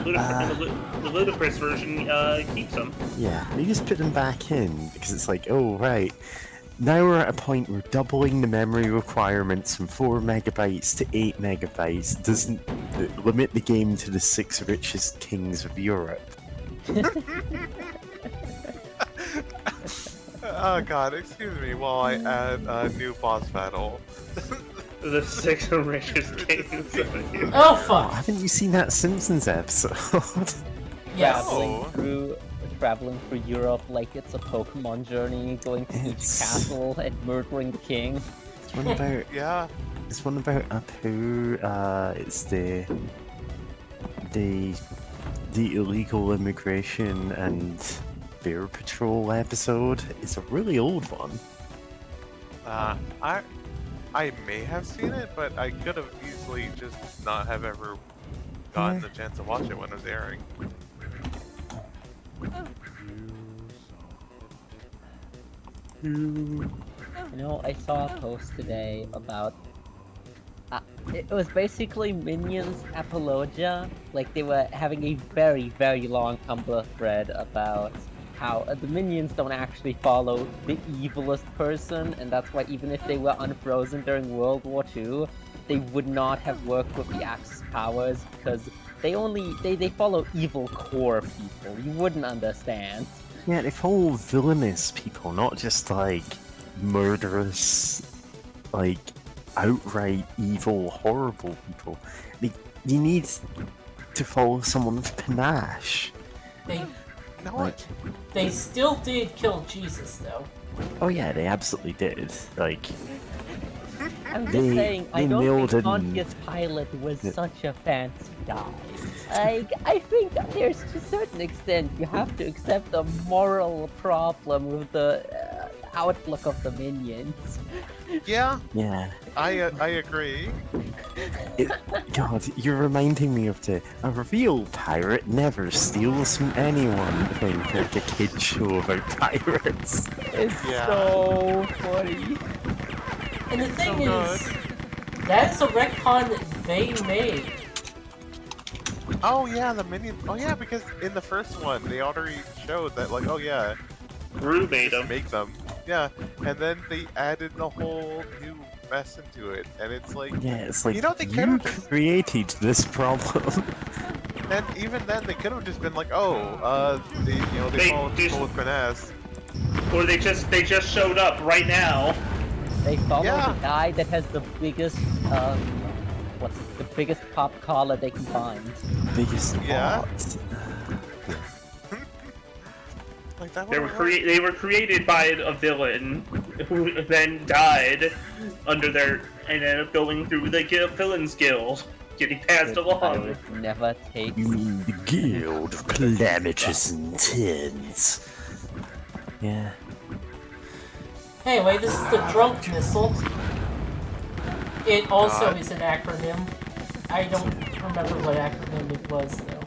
ludicrous version keeps them. Yeah, they just put them back in, because it's like, oh, right. Now we're at a point where doubling the memory requirements from 4 megabytes to 8 megabytes doesn't limit the game to the 6 richest kings of Europe. Oh God, excuse me while I add a new boss battle. The 6 richest kings of the Oh Oh, fuck. haven't you seen that Simpsons episode? Yes. Oh. Traveling through Europe like it's a Pokemon journey, going to each It's- castle and murdering the king. It's one about Yeah. it's one about Apu. It's the illegal immigration and bear patrol episode. It's a really old one. I may have seen it, but I could have easily just not have ever gotten the chance to watch it when it was airing. You know, I saw a post today about. It was basically Minions Apologia. Like, they were having a very, very long Tumblr thread about how the Minions don't actually follow the evilest person, and that's why even if they were unfrozen during World War II, they would not have worked with the Axis powers because they follow evil core people. You wouldn't understand. Yeah, they follow villainous people, not just like murderous, like outright evil, horrible people. You need to follow someone with panache. They No, Like, they still did kill Jesus though. oh yeah, they absolutely did. Like, I'm just They- saying, I they don't nailed think it Pontius Pilate was Yeah. such a fancy guy. Like, I think there's to a certain extent you have to accept the moral problem with the outlook of the minions. Yeah, Yeah. I agree. God, you're reminding me of a real pirate never steals from anyone thing, like a kid show about pirates. It's Yeah. so funny. And the thing so is, that is a retcon that they made. Oh yeah, the minion. Oh yeah, because in the first one they already showed that, like, oh yeah, Rue made just them. make them. Yeah, and then they added the whole new mess into it, and it's like, Yeah, it's like You know, they you could've just- created this problem. and even then they could have just been like, oh, they They followed just- people with finesse. Or they just showed up right now. They follow Yeah. the guy that has the biggest, what's the biggest pop collar they can find. Biggest Yeah. bot. Like that They would were created by a villain who then died under their and ended up going through the villains guild, getting passed Good along. pirate never takes. You mean the Guild of Calamitous Intents? Yeah. Anyway, this is the drunk missile. It also God. is an acronym. I don't remember what acronym it was though.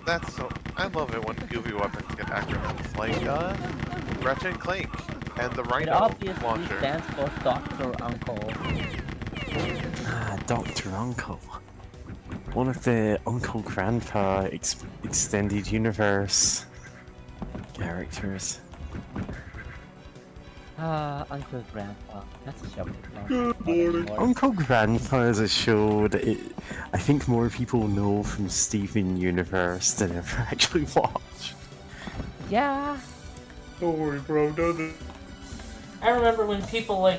That's so. I love it when goofy weapons get acronyms like Ratchet and Clank and the It Rhino obviously launcher. stands for Dr. Uncle. Ah, Dr. Uncle. One of the Uncle Grandpa Extended Universe characters. Uncle Grandpa. That's a show. Good morning. Uncle Grandpa is a show that I think more people know from Steven Universe than ever actually watched. Yeah. Don't worry, bro. Nothing. I remember when people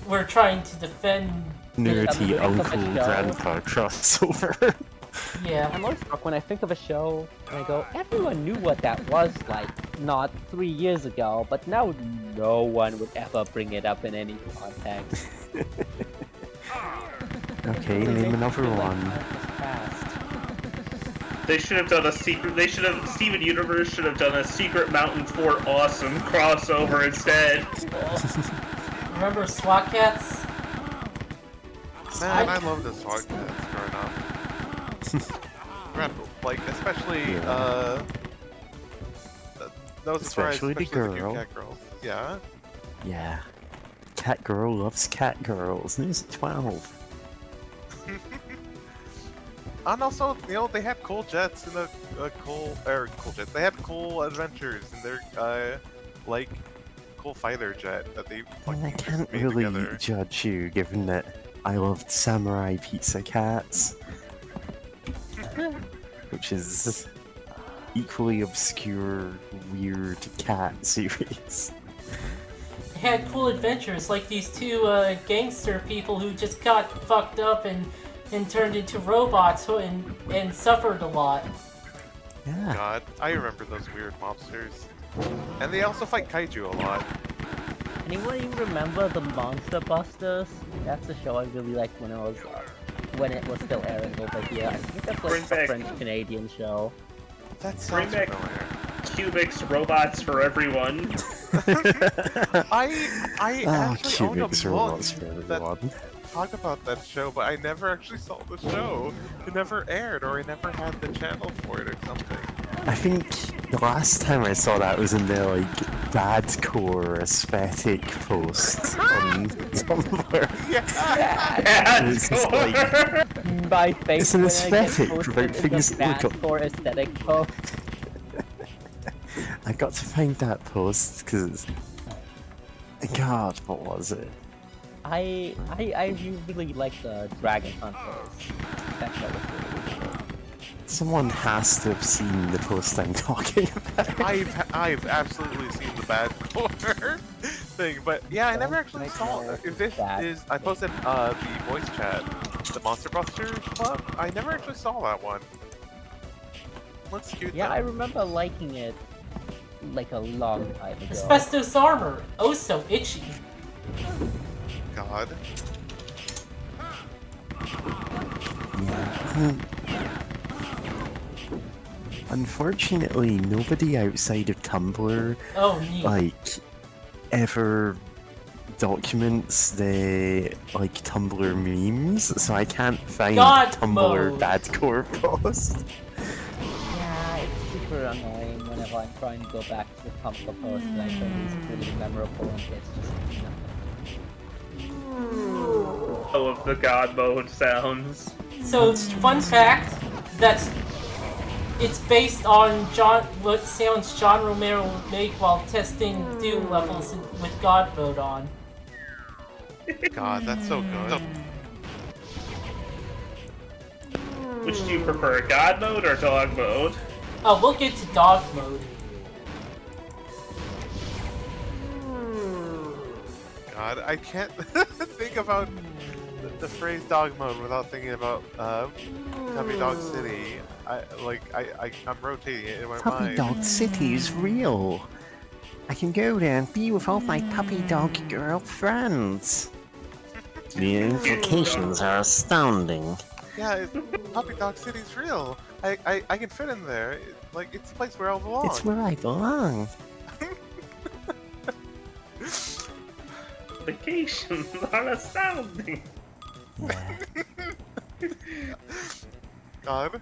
were trying to defend. Nerdy I'm Uncle thinking of a show. Grandpa crossover. Yeah. I'm always struck when I think of a show and I go, everyone knew what that was like not 3 years ago, but now no one would ever bring it up in any context. Okay, name another one. They should have done a secret. Steven Universe should have done a Secret Mountain Fort Awesome crossover instead. Remember SWAT Cats? Man, I love this podcast growing up. Like, especially, no surprise, Especially the cute girl. cat girls. Yeah. Yeah. Cat girl loves cat girls. Who's 12? And also, they had cool jets and cool jets. They had cool adventures in their, like, cool fighter jet that they And I fucking can't made really together. judge you, given that I loved Samurai Pizza Cats, which is equally obscure, weird cat series. They had cool adventures like these two gangster people who just got fucked up and turned into robots and suffered a lot. Yeah. God, I remember those weird mobsters. And they also fight kaiju a lot. Anyone remember the Monster Busters? That's a show I really liked when it was still airing over here. I think that's Bring like back- a French-Canadian show. That Bring sounds back- familiar. Cubics robots for everyone. I Oh, actually owned Cubics a robots book for that everyone. talked about that show, but I never actually saw the show. It never aired, or I never had the channel for it or something. I think the last time I saw that was in the bad core aesthetic post on Tumblr. Yeah, It's just like- My face It's an when aesthetic, I get right? posted Things is a that look bad for aesthetic post. I got to find that post because, God, what was it? I really like the Dragon Hunters. That show was really cool. Someone has to have seen the post I'm talking about. I've absolutely seen the bad core thing, but yeah, I never actually saw it. If this Bad. is, I posted the voice chat, the Monster Busters Club. I never actually saw that one. Looks cute. Yeah, though. I remember liking it like a long time ago. Asbestos armor, oh so itchy. God. Unfortunately, nobody outside of Tumblr Oh, neat. ever documents the Tumblr memes, so I can't find God Tumblr mode. dadcore post. Yeah, it's super annoying whenever I'm trying to go back to the Tumblr post and I think it's really memorable and it's just nothing. Oh, of the god mode sounds. So, fun fact, that's it's based on what sounds John Romero would make while testing Doom levels with God mode on. God, that's so good. Which do you prefer, god mode or dog mode? Oh, we'll get to dog mode. God, I can't think about the phrase dog mode without thinking about Puppy Dog City. I'm rotating it in my Puppy mind. Dog City is real. I can go there and be with all my puppy dog girlfriends. The implications are astounding. Yeah, Puppy Dog City's real. I can fit in there. It's the place where I belong. It's where I belong. Vacations are astounding. Yeah. God.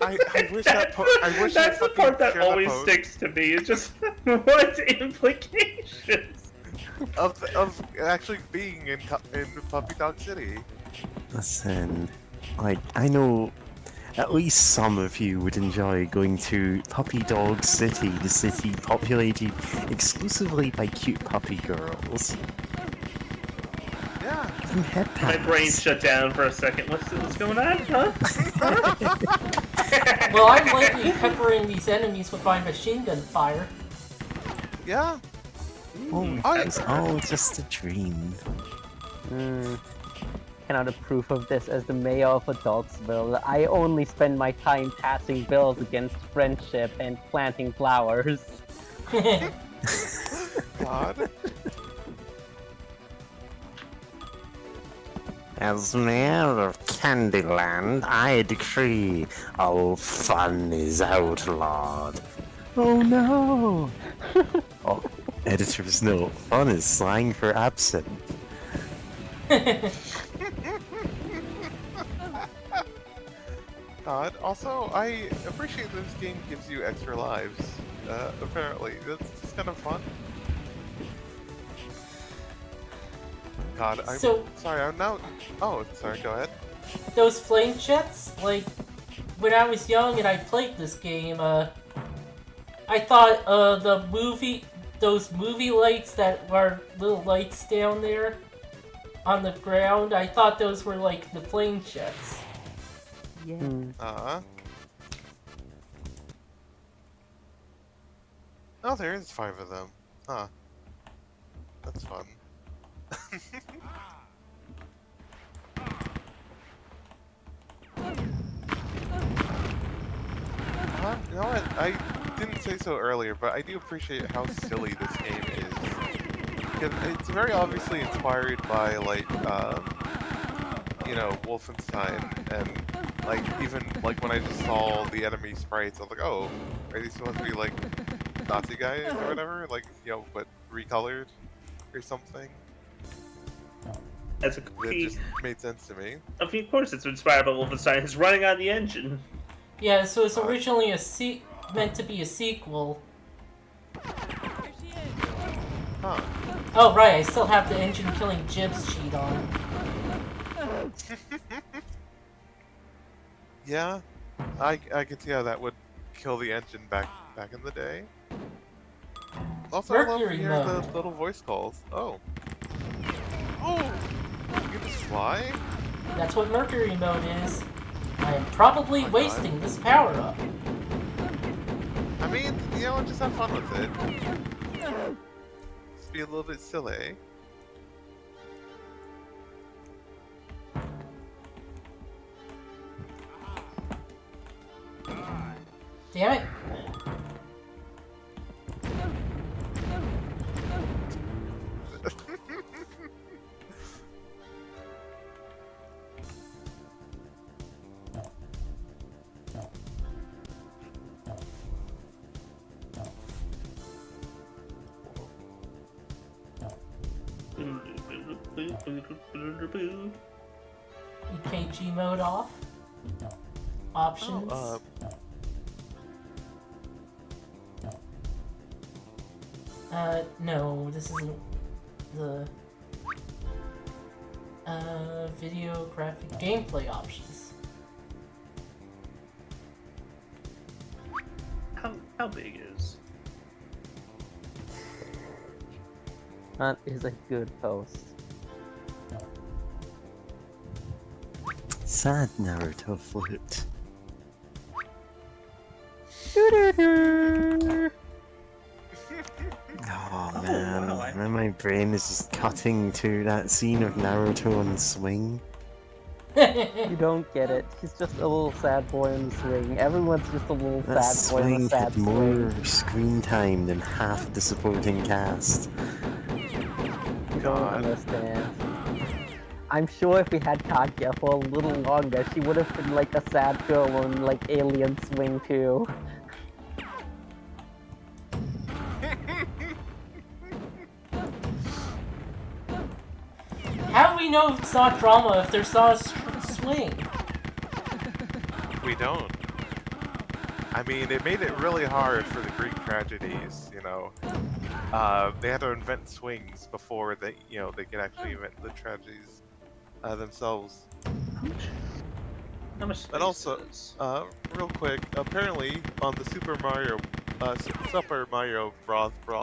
I wish that I wish That's the I part that shared always post sticks to me. It's just what implications? of actually being in Puppy Dog City. Listen, I know at least some of you would enjoy going to Puppy Dog City, the city populated exclusively by cute puppy girls. Yeah. Give them head My brain pats. shut down for a second. What's going on? Huh? Well, I'm likely peppering these enemies with my machine gun fire. Yeah. Oh, it's all just a dream. Cannot approve of this as the mayor of Adultsville. I only spend my time passing bills against friendship and planting flowers. God. As mayor of Candyland, I decree all fun is outlawed. Oh no! Oh, editor's note, fun is slang for absent. God. Also, I appreciate this game gives you extra lives. Apparently, that's just kind of fun. God, I'm sorry. I'm now. Oh, sorry. Go ahead. Those flame jets, when I was young and I played this game, I thought those movie lights that were little lights down there on the ground, I thought those were like the flame jets. Uh-huh. Oh, there is 5 of them. Huh. That's fun. You know what? I didn't say so earlier, but I do appreciate how silly this game is. Because it's very obviously inspired by, Wolfenstein, and, even, when I just saw the enemy sprites, I was like, oh, are these supposed to be, Nazi guys or whatever? But recolored or something? As a That just made sense to me. of course, it's inspired by Wolfenstein. It's running on the engine. Yeah, so it's originally meant to be a sequel. Huh. Oh right, I still have the engine killing Jibs cheat on. Yeah, I can see how that would kill the engine back in the day. Also, I love Mercury hearing the mode. little voice calls. Oh, you can just fly? That's what Mercury mode is. I am probably my wasting this power up. I mean, just have fun with it. Just be a little bit silly. Damn it. EKG mode off. Options. No, this isn't the video graphic gameplay options. How big is? That is a good post. Sad Naruto flute. Oh man, wow, now my brain is just cutting to that scene of Naruto on the swing. You don't get it. He's just a little sad boy on the swing. Everyone's just a little That sad boy on swing a sad had more swing. screen time than half the supporting cast. You don't understand. I'm sure if we had Kaguya for a little longer, she would have been like a sad girl on like Alien Swing too. How do we know it's not drama if there's not a swing? We don't. I mean, it made it really hard for the Greek tragedies, you know. They had to invent swings before they, you know, they could actually invent the tragedies themselves. How much space And also, is? real quick, apparently on the Super Mario Bros.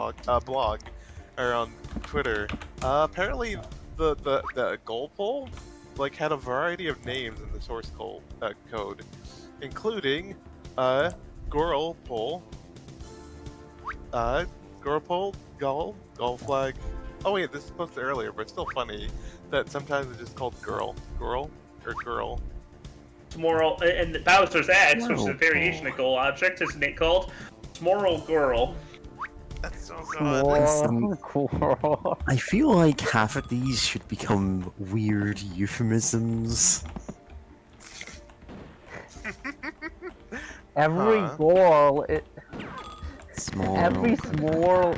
Blog, or on Twitter, apparently the goal pole like had a variety of names in the source code, including Goral pole, Gull flag. Oh wait, this is posted earlier, but it's still funny that sometimes it's just called girl, or girl. Tomorrow, and Bowser's Axe, which is a Wow. variation of goal object, isn't it called Tomorrow Girl? That's so good. Oh, cool. I feel like half of these should become weird euphemisms. Every Huh. goal, Small. every small.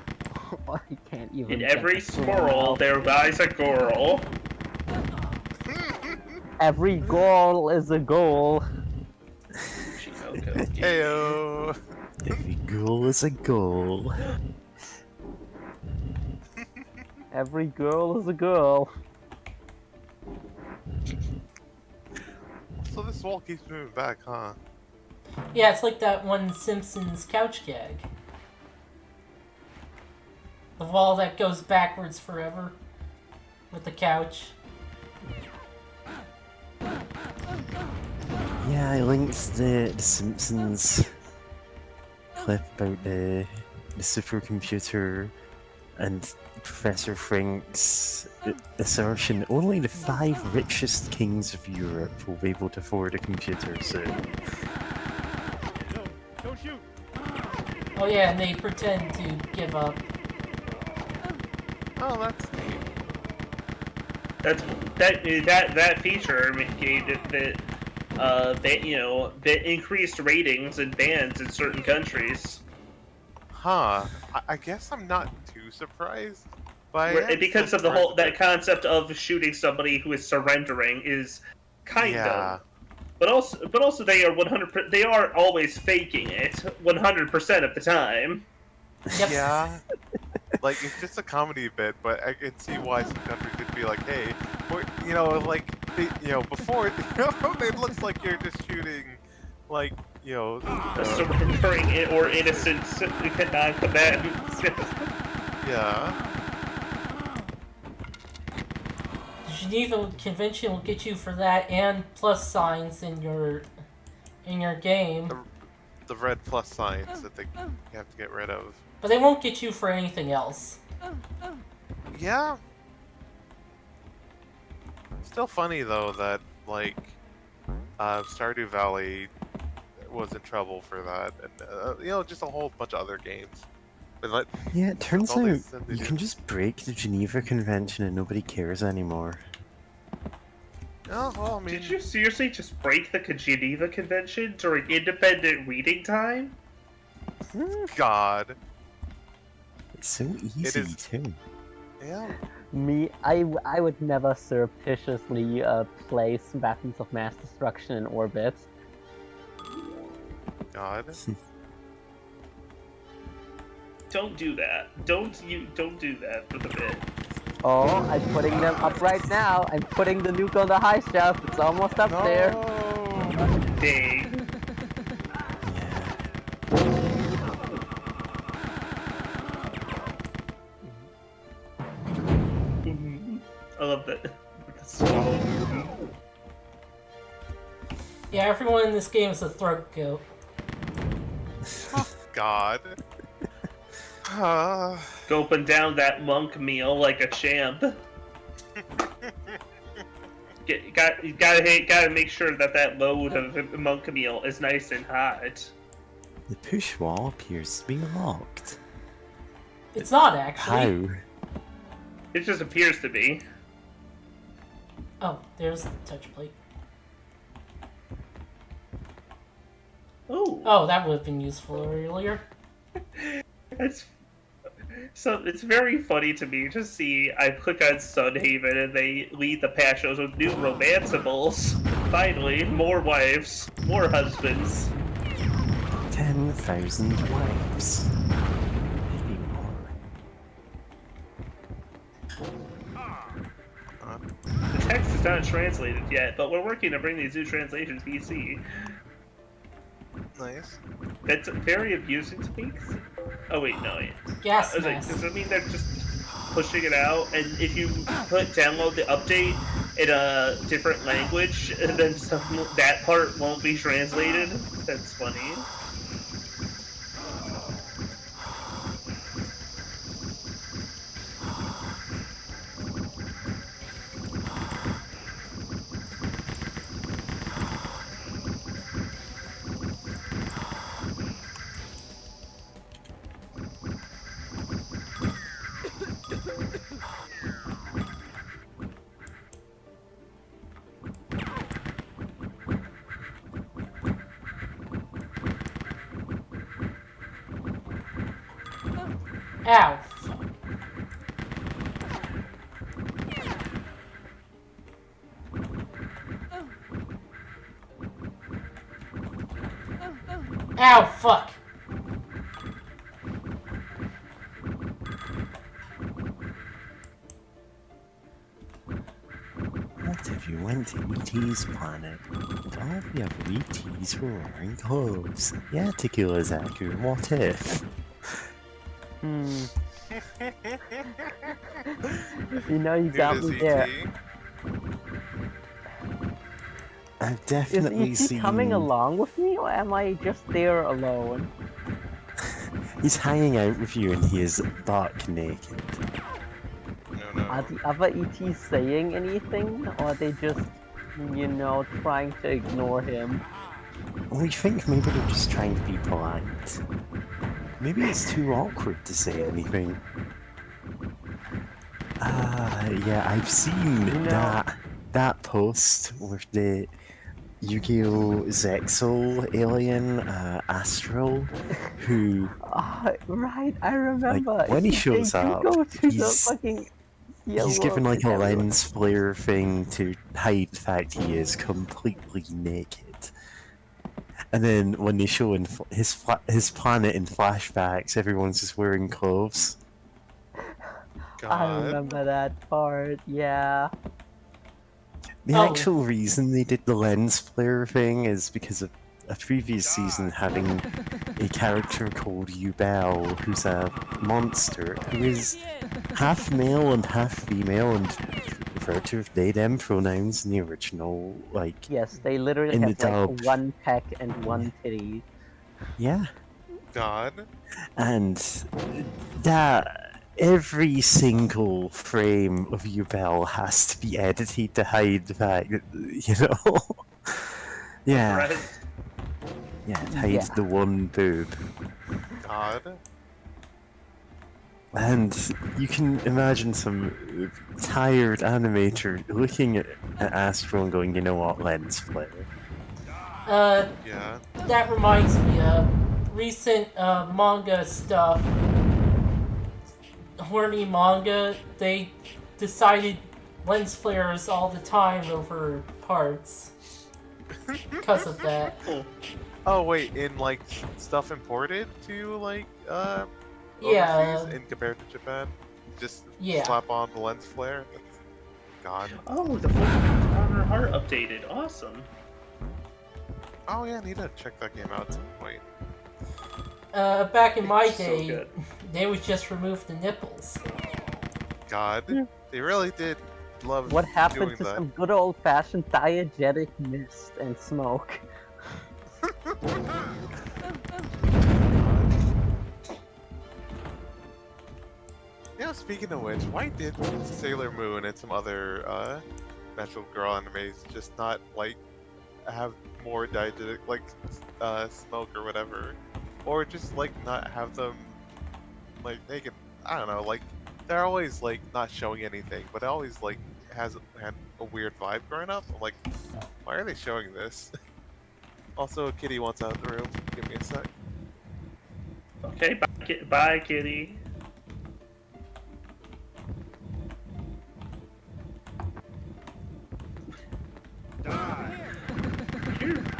I can't even. In get every this word swirl, out. there lies a girl. Every goal is a goal. Heyo. Every goal is a goal. Every girl is a girl. So this wall keeps moving back, huh? Yeah, it's like that one Simpsons couch gag. The wall that goes backwards forever with the couch. Yeah, I linked the Simpsons clip about the supercomputer and Professor Frank's assertion only the 5 richest kings of Europe will be able to afford a computer soon. Oh yeah, and they pretend to give up. Oh, that's neat. That feature made that increased ratings and bans in certain countries. Huh. I guess I'm not too surprised. But I am Because still of the surprised whole that concept of shooting somebody who is surrendering is kind Yeah. of, but also they are 100. They are always faking it 100% of the time. Yep. Yeah. Like, it's just a comedy bit, but I can see why some countries could be like, hey, you know, like, before, it looks like you're just shooting, like, Surrendering or innocent non-combatants. yeah. The Geneva Convention will get you for that and plus signs in your game. The red plus signs that they have to get rid of. But they won't get you for anything else. Yeah. Still funny though that like Stardew Valley was in trouble for that, and just a whole bunch of other games. But, like, Yeah, it turns all out these things they you do. can just break the Geneva Convention and nobody cares anymore. Oh well, I mean, Did you seriously just break the Geneva Convention during independent reading time? God, It's so easy is- too. yeah. I would never surreptitiously place weapons of mass destruction in orbit. God. Don't do that. Don't do that for the bit. Oh, I'm putting them up right now. I'm putting the nuke on the high shelf. It's almost up there. Dang. I love that. The swallow. Yeah, everyone in this game is a throat goat. God. Gulping down that monk meal like a champ. Gotta make sure that load of monk meal is nice and hot. The push wall appears to be locked. It's not actually. How? It just appears to be. Oh, there's the touch plate. Oh. Oh, that would have been useful earlier. It's very funny to me to see I click on Sunhaven and they lead the pashos with new romanceables. Finally, more wives, more husbands. 10,000 wives. Maybe more. The text is not translated yet, but we're working to bring these new translations PC. Nice. That's very amusing to me. Oh wait, no. Gas I was like, mask. does that mean they're just pushing it out? And if you download the update in a different language, then that part won't be translated? That's funny. Ow. Fuck. Ow, fuck. What if you went to E.T.'s planet? And all the other E.T.'s were wearing gloves. Yeah, Tequila Zaku, what if? You know, you got me there. I've Is definitely E.T. seen... coming along with me, or am I just there alone? He's hanging out with you and he is buck naked. No. Are the other ETs saying anything, or are they just, you know, trying to ignore him? We think maybe they're just trying to be polite. Maybe it's too awkward to say anything. Yeah, I've seen You know- that post with the Yu-Gi-Oh! Zexal alien, Astral, who, Right, I remember. like, when he They shows do up, go to the he's fucking he's given like a lens flare thing to hide the fact he is completely naked. And then when they show his planet in flashbacks, everyone's just wearing clothes. God. I remember that part, yeah. The Oh. actual reason they did the lens flare thing is because of a previous season having a character called Yubel, who's a monster, who is half male and half female and referred to with they them pronouns in the original, like, Yes, they literally In the have like dub. one peck and one titty. yeah. God. And that every single frame of Yubel has to be edited to hide the fact that, you know, yeah, Right? yeah, it hides Yeah. the one boob. God. And you can imagine some tired animator looking at Astro and going, you know what, lens flare. Yeah. That reminds me of recent manga stuff. Horny manga, they decided lens flares all the time over parts because of that. Oh, Oh wait, in like stuff imported to like Yeah. overseas in compared to Japan, just Yeah. slap on the lens flare. That's... God. oh, the full Honor Heart updated. Awesome. Oh yeah, I need to check that game out at some point. Back in my It's so day, good. they would just remove the nipples. God, they really did love What happened doing to that. some good old-fashioned diegetic mist and smoke? Yeah, speaking of which, why did Sailor Moon and some other Natural Girl animes just not like have more diegetic like smoke or whatever, or just like not have them like naked? I don't know, like they're always like not showing anything, but it always like had a weird vibe growing up. I'm like, why are they showing this? Also, Kitty wants out of the room. Give me a sec. Okay, bye, Kitty.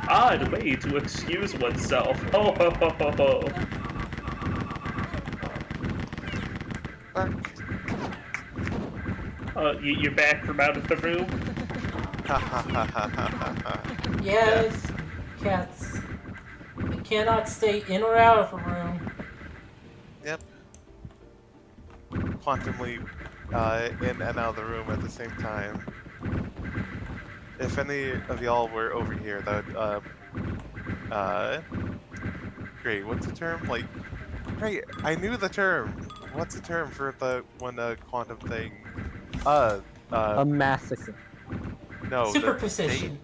Odd way to excuse oneself. Ho ho ho ho ho. Back. You're back from out of the room? Ha ha ha ha ha ha. Yes, cats. They cannot stay in or out of a room. Yep. Quantumly in and out of the room at the same time. If any of y'all were over here, that would, great, what's the term? Like, great, I knew the term! What's the term for the when a quantum thing, A massacre. no, Superposition.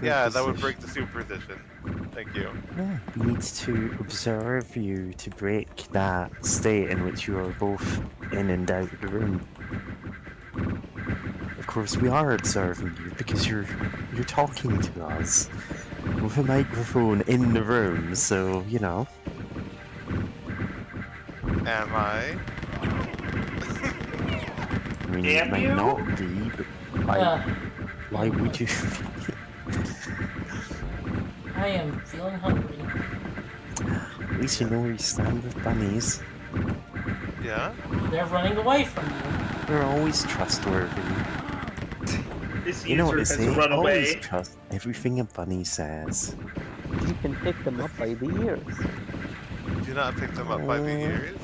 Yeah, that would break the superposition. Thank you. Yeah, we need to observe you to break that state in which you are both in and out of the room. Of course, we are observing you because you're talking to us with a microphone in the room, so you know. Am I? I mean, Damn it might you. not be, but why would you? I am feeling hungry. At least you know where you stand with bunnies. Yeah? They're running away from you. They're always trustworthy. This You know what user they has say? run Always away. trust everything a bunny says. You can pick them up by the ears. Do not pick them up by the ears.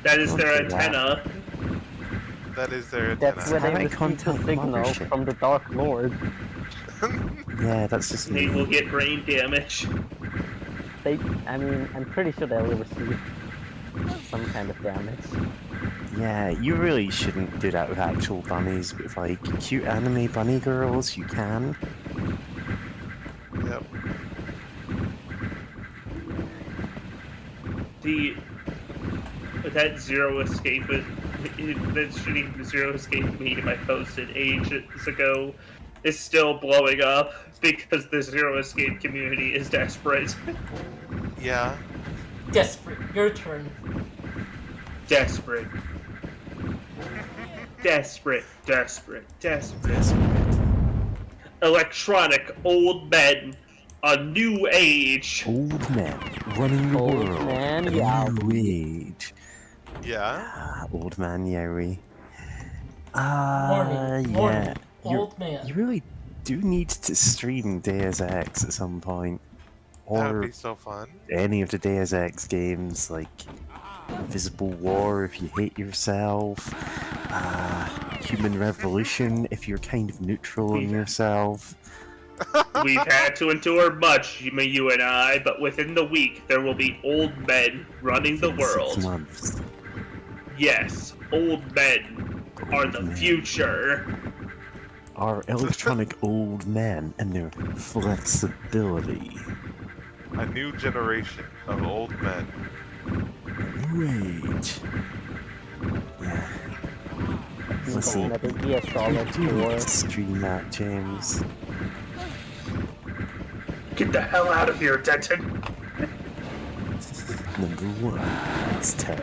That is their Don't do that. antenna. That is their That's where antenna. they Eye receive the contact signal mothership. from the Dark Lord. Yeah, that's just They will me. get brain damage. I mean, I'm pretty sure they'll receive some kind of damage. Yeah, you really shouldn't do that with actual bunnies, but with like cute anime bunny girls, you can. Yep. That Zero Escape, that shooting Zero Escape meme I posted ages ago is still blowing up because the Zero Escape community is desperate. Yeah. Desperate. Your turn. Desperate. Desperate. Desperate. Desperate. Electronic old men, a new age. Old men running the Old world. man a Yowie. new age. Yeah? Ah, old man Yowie. Warning. Yeah. Warning. You Old man. really do need to stream Deus Ex at some point. That would Or be so fun. any of the Deus Ex games, like Invisible War if you hate yourself, Human Revolution if you're kind of neutral on yourself. We've had to endure much, you and I, but within the week there will be old men running the In world. 6 months. Yes, old men are the men. future. Are electronic old men and their flexibility. A new generation of old men. New age. Yeah. Listen, Metal Gear you Solid do need 4. to stream that, James. Get the hell out of here, Denton. Number 1, it's tech.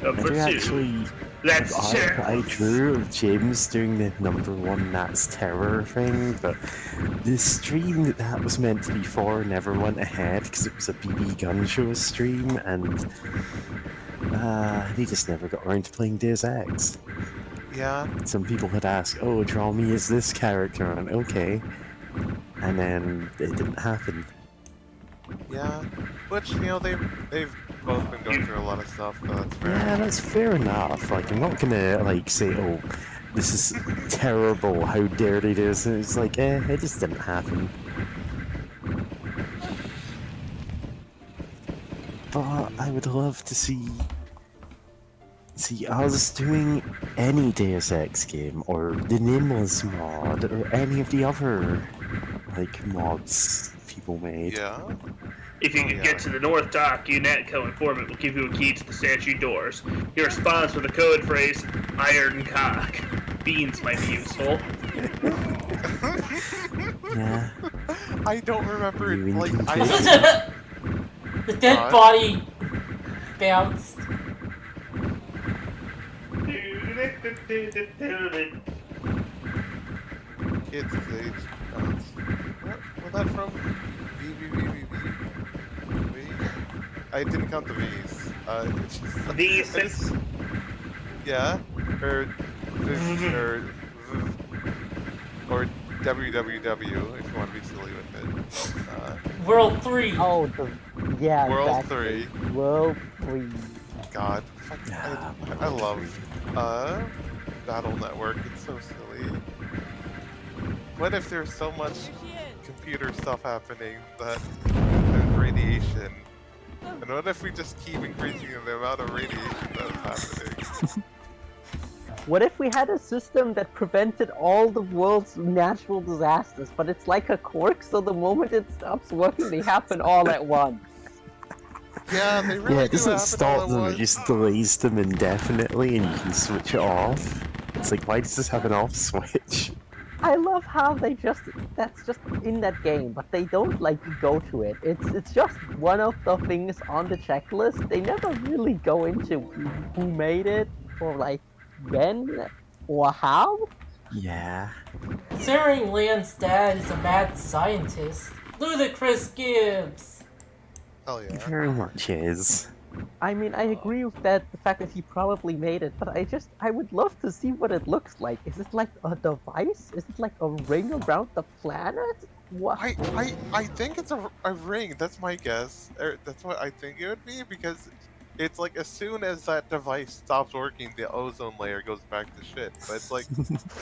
Number I do 2. actually That's I true. drew of James doing the #1 That's Terror thing, but the stream that was meant to be for never went ahead because it was a BB Gun Show stream, and they just never got around to playing Deus Ex. Yeah, Some people had asked, "Oh, draw me as this character," and okay, and then it didn't happen. yeah. Which they've both been going through a lot of stuff, so that's fair. Yeah, that's fair enough. Like, I'm not gonna like say, "Oh, this is terrible. How dare they do this?" And it's like, it just didn't happen. But I would love to see us doing any Deus Ex game, or the Nameless mod, or any of the other like mods people made. Yeah. If you can get to the North Dock, your Netco informant will give you a key to the statue doors. He responds with the code phrase, "Iron Cock." Beans might be useful. Yeah. I don't remember it. You Like, incomplete. The dead body bounced. Kids age bounce. What was that from? V. I didn't count the V's. It's just, V6. yeah, or www if you want to be silly with it. World 3. Oh, yeah, World exactly. 3. World 3. God, fuck, I love Battle Network. It's so silly. What if there's so much computer stuff happening that there's radiation? And what if we just keep increasing the amount of radiation that's happening? What if we had a system that prevented all the world's natural disasters, but it's like a cork, so the moment it stops working, they happen all at once? Yeah, they really Yeah, it do doesn't happen all stop at them, it once. just delays them indefinitely and you can switch it off. It's like, why does this have an off switch? I love how that's just in that game, but they don't like go to it. It's just one of the things on the checklist. They never really go into who made it, or like when, or how. Yeah. Considering Leon's dad is a mad scientist. Ludicrous Gibbs! Hell yeah. Very much is. I mean, I agree with that, the fact that he probably made it, but I would love to see what it looks like. Is it like a device? Is it like a ring around the planet? What? I think it's a ring. That's my guess. Or that's what I think it would be, because it's like as soon as that device stops working, the ozone layer goes back to shit. But it's like,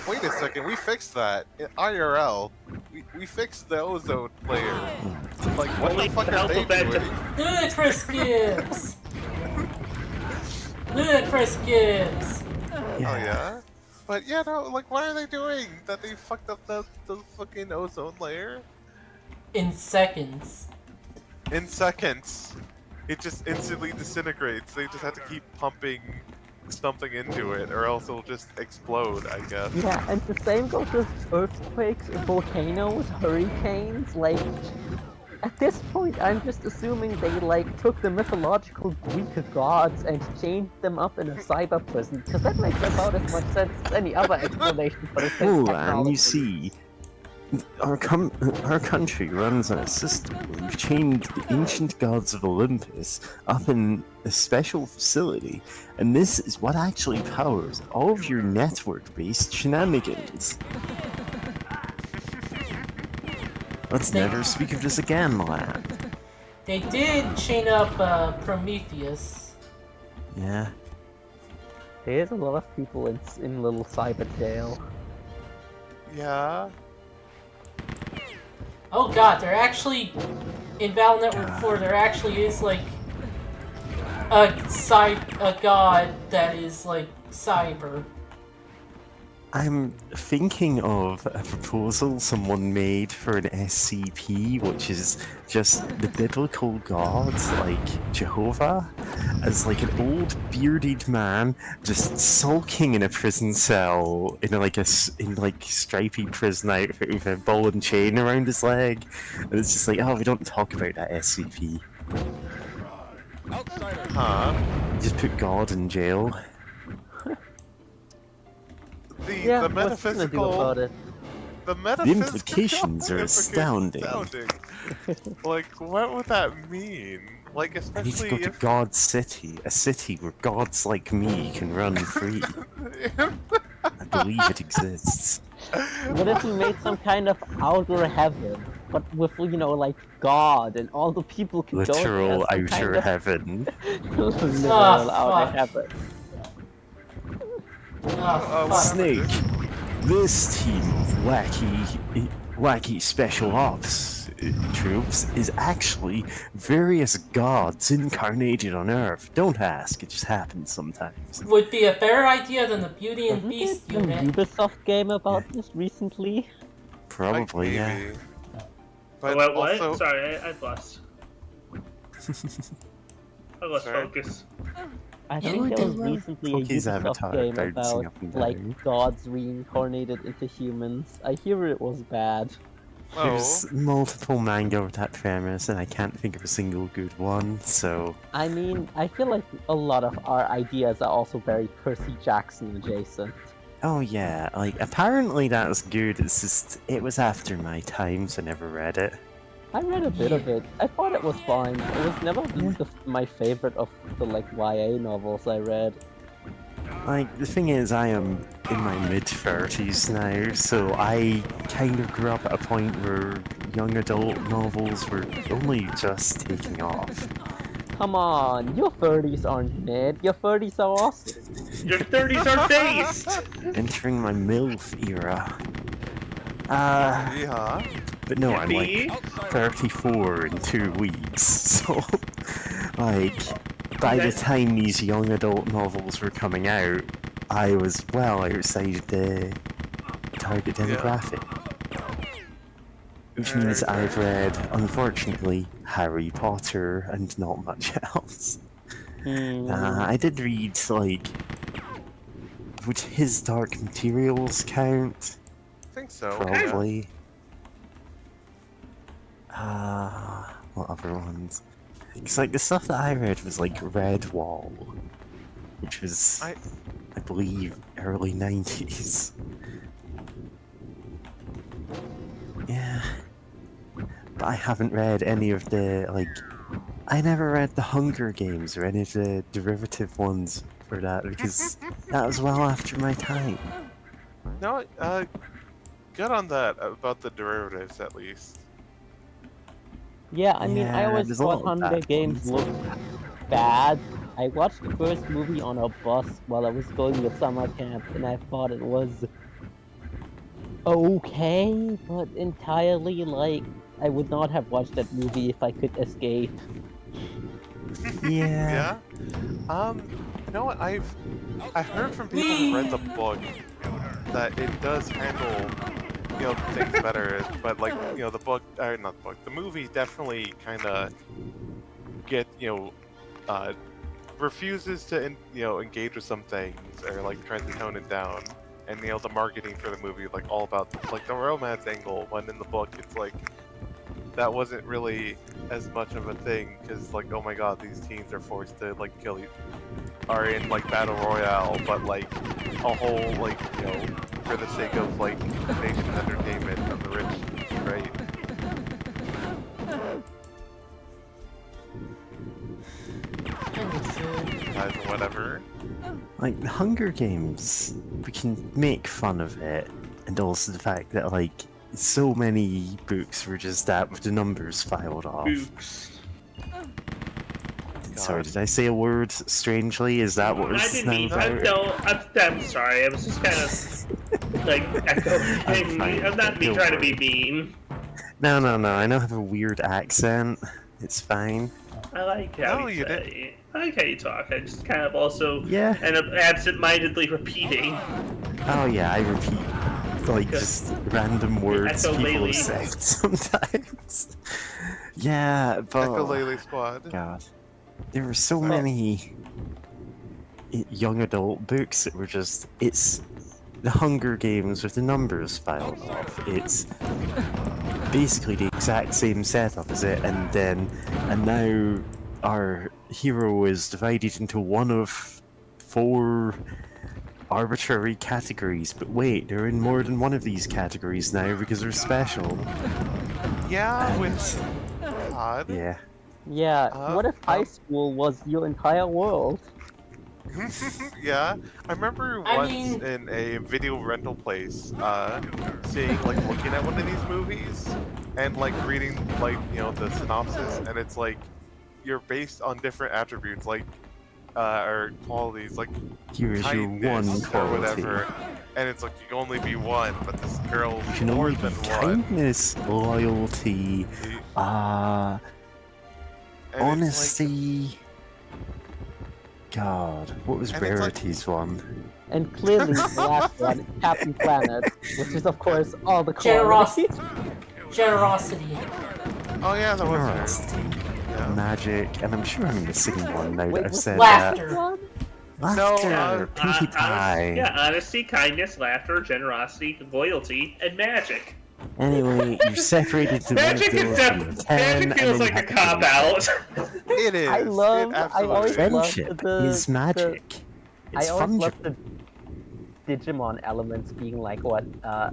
wait a second, we fixed that in IRL. We fixed the ozone layer. Like, what Only the fuck the are they alphabet doing? Ludicrous Gibbs! Ludicrous Gibbs! Oh yeah. But yeah, no, like, what are they doing? That they fucked up the fucking ozone layer? In seconds. In seconds. It just instantly disintegrates. They just have to keep pumping something into it, or else it'll just explode, I guess. Yeah, and the same goes with earthquakes, volcanoes, hurricanes. Like, at this point, I'm just assuming they like took the mythological Greek gods and chained them up in a cyber prison, because that makes about as much sense as any other explanation for the same Oh, technology. and you see, our country runs on a system where we've chained the ancient gods of Olympus up in a special facility, and this is what actually powers all of your network-based shenanigans. Let's never speak of this again, lad. They did chain up Prometheus. Yeah. There's a lot of people in little cyber jail. Yeah. Oh god, there actually, in Battle Network 4, there actually is like a god that is like cyber. I'm thinking of a proposal someone made for an SCP, which is just the biblical gods, like Jehovah, as like an old bearded man just sulking in a prison cell in like stripy prison outfit with a ball and chain around his leg, and it's just like, oh, we don't talk about that SCP. Huh? Just put God in jail. Yeah, the what's he gonna do metaphysical about it? the metaphysical implications are astounding. Like, what would that mean? Like, I need to especially go to if God's city, a city where gods like me can run free. I believe it exists. What if we made some kind of outer heaven, but with like God and all the people could go there? Literal Some outer kind of heaven. literal outer fuck. heaven. Oh, what fuck. happened? Snake, this team of wacky special ops troops is actually various gods incarnated on Earth. Don't ask, it just happens sometimes. Would be a better idea than the Beauty and Wasn't Beast there a unit. Ubisoft game about this recently? Like, Probably, yeah. maybe. But What? also, Sorry, I've lost. I lost Sorry? focus. I Yeah, think we there was do, recently a Poke's Ubisoft avatar game bouncing about up and like down. gods reincarnated into humans. I hear it was bad. oh, There's multiple manga with that premise, and I can't think of a single good one, so... I mean, I feel like a lot of our ideas are also very Percy Jackson adjacent. Oh yeah, like, apparently that's good, it's just, it was after my time, so I never read it. I read a bit of it. I thought it was fine. It was never my favorite of the YA novels I read. Like, the thing is, I am in my mid-30s now, so I kind of grew up at a point where young adult novels were only just taking off. Come on, your 30s aren't mid. Your 30s are awesome. Your 30s are based! Entering my MILF era. yeah. But no, I'm Yippee. like 34 in 2 weeks, so like by the time these young adult novels were coming out, I was well outside the target demographic. Which means I've read, unfortunately, Harry Potter and not much else. I did read, like, would his Dark Materials count? I think so. Probably. What other ones? Because, like, the stuff that I read was, like, Redwall, which was, I believe, early 90s. Yeah. But I haven't read any of the, like, I never read the Hunger Games or any of the derivative ones for that, because that was well after my time. No, good on that about the derivatives at least. Yeah, I mean, I Yeah, always there's a thought lot of Hunger bad Games ones. looked bad. I watched the first movie on a bus while I was going to summer camp, and I thought it was okay, but entirely, like, I would not have watched that movie if I could escape. Yeah. You know what? I heard from people who read the book that it does handle things better, but like the book, or not the book, the movie definitely kind of refuses to engage with some things, or like tries to tone it down. And the marketing for the movie, like all about like the romance angle, when in the book it's like that wasn't really as much of a thing, because like, oh my god, these teens are forced to like are in like battle royale, but like a whole like for the sake of like nation's entertainment of the rich, right? Whatever. Like, the Hunger Games, we can make fun of it, and also the fact that, like, so many books were just that with the numbers filed off. Oops. Sorry, did I say a word strangely? Is that what I this is didn't now mean. about? I'm sorry. I was just kind of like echoing. I'm not Don't trying to worry. be mean. No, I don't have a weird accent. It's fine. I like how No, you you say. I like how you talk. I just kind of also Yeah. end up absent-mindedly repeating. Oh yeah, I repeat, like, just random words Echo people Lely. have said sometimes. Yeah, but... Echolele Squad. God. There were so many young adult books that were just, it's the Hunger Games with the numbers filed off. It's basically the exact same setup as it, and now our hero is divided into one of 4 arbitrary categories, but wait, they're in more than one of these categories now because they're special. Yeah, with God. Yeah. Yeah, what if high um, school was your entire world? Yeah, I remember I once mean- in a video rental place, seeing like looking at one of these movies and like reading like the synopsis, and it's like you're based on different attributes like or qualities like Here's your kindness one or quality. whatever, and it's like you can only be one, but this girl's You can more only be than one. kindness, loyalty, And it's honesty. God, what was And it's like- Rarity's one? And clearly the last one is Captain Planet, which is of course all the Generosity. qualities. Generosity. like, oh yeah, that was her. Generosity, Yeah. magic, and I'm sure I'm missing one now Wait, that I've what's said Laughter. that. No, Laughter, Pinkie Pie. Yeah, honesty, kindness, laughter, generosity, loyalty, and magic. Anyway, you're separated to Magic one is of those 10, magic feels and then like a you have cop out. It is. I love- It I absolutely always is. love Friendship the- is magic. It's I always fungible. love the Digimon elements being like what Data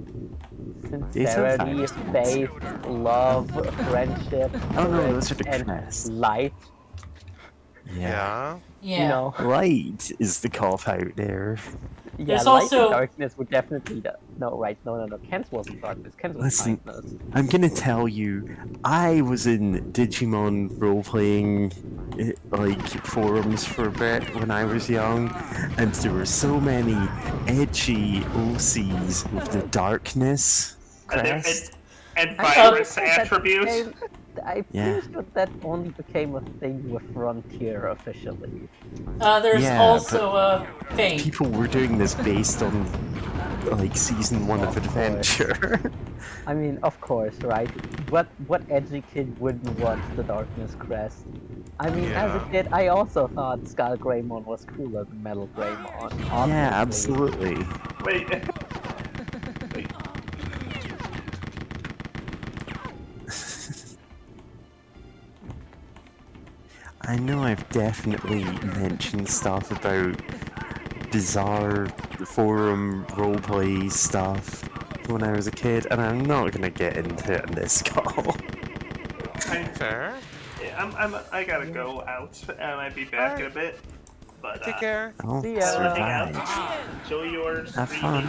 sincerity, facts. faith, love, friendship, Oh no, courage, those are the and crests. light. Yeah. Yeah. Yeah. You know, Light is the cop out there. yeah, There's light also- and darkness would definitely no. Ken's wasn't darkness. Ken's was Listen, kindness. I'm gonna tell you, I was in Digimon role-playing like forums for a bit when I was young, and there were so many edgy OCs with the darkness crest. And I virus thought that attributes. became- I Yeah. feel that that only became a thing with Frontier officially. There's Yeah, also Fate. People were doing this based on like season 1 of Of course. Adventure. I mean, of course, right? What edgy kid wouldn't want the Darkness Crest? I mean, as a Yeah. kid, I also thought Skull Greymon was cooler than Metal Greymon. Yeah, obviously. absolutely. Wait. I know I've definitely mentioned stuff about bizarre forum roleplay stuff when I was a kid, and I'm not gonna get into it in this call. Fair. I gotta go out, and I might be back in a bit. But Take care. I'll See ya. survive. enjoy your Have fun.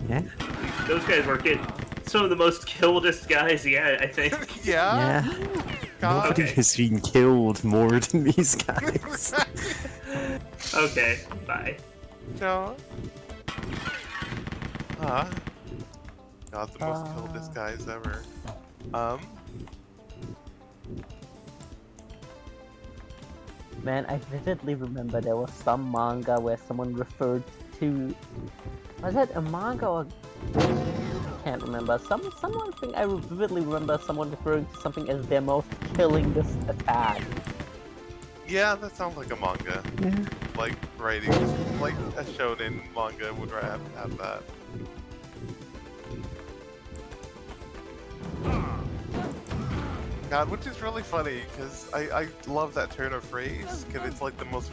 Yeah? Those guys were getting some of the most killedest guys yet, I think. Yeah. Yeah. God. Nobody Okay. has been killed more than these guys. Okay, bye. No. God, the most killed guys ever. Man, I vividly remember there was some manga where someone referred to. Was it a manga or? I can't remember. Someone thing I vividly remember someone referring to something as their most killingest attack. Yeah, that sounds like a manga. Yeah. Like writing, like a shonen manga would have that. God, which is really funny because I love that turn of phrase because it's like the most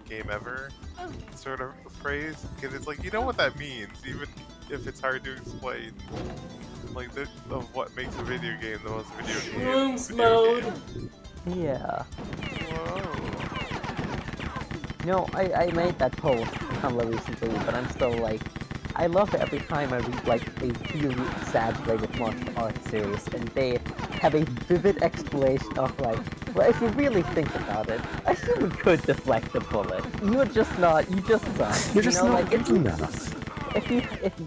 game ever sort of phrase because it's like you know what that means even if it's hard to explain. Like of what makes a video game the most video game. Rooms video mode. game. Yeah. Whoa. No, I made that post Tumblr recently, but I'm still like, I love it every time I read like a really exaggerated martial arts series, and they have a vivid explanation of like, well, if you really think about it, a human could deflect a bullet. You're just not. You just suck. You're just you know, not like good if you, enough. if you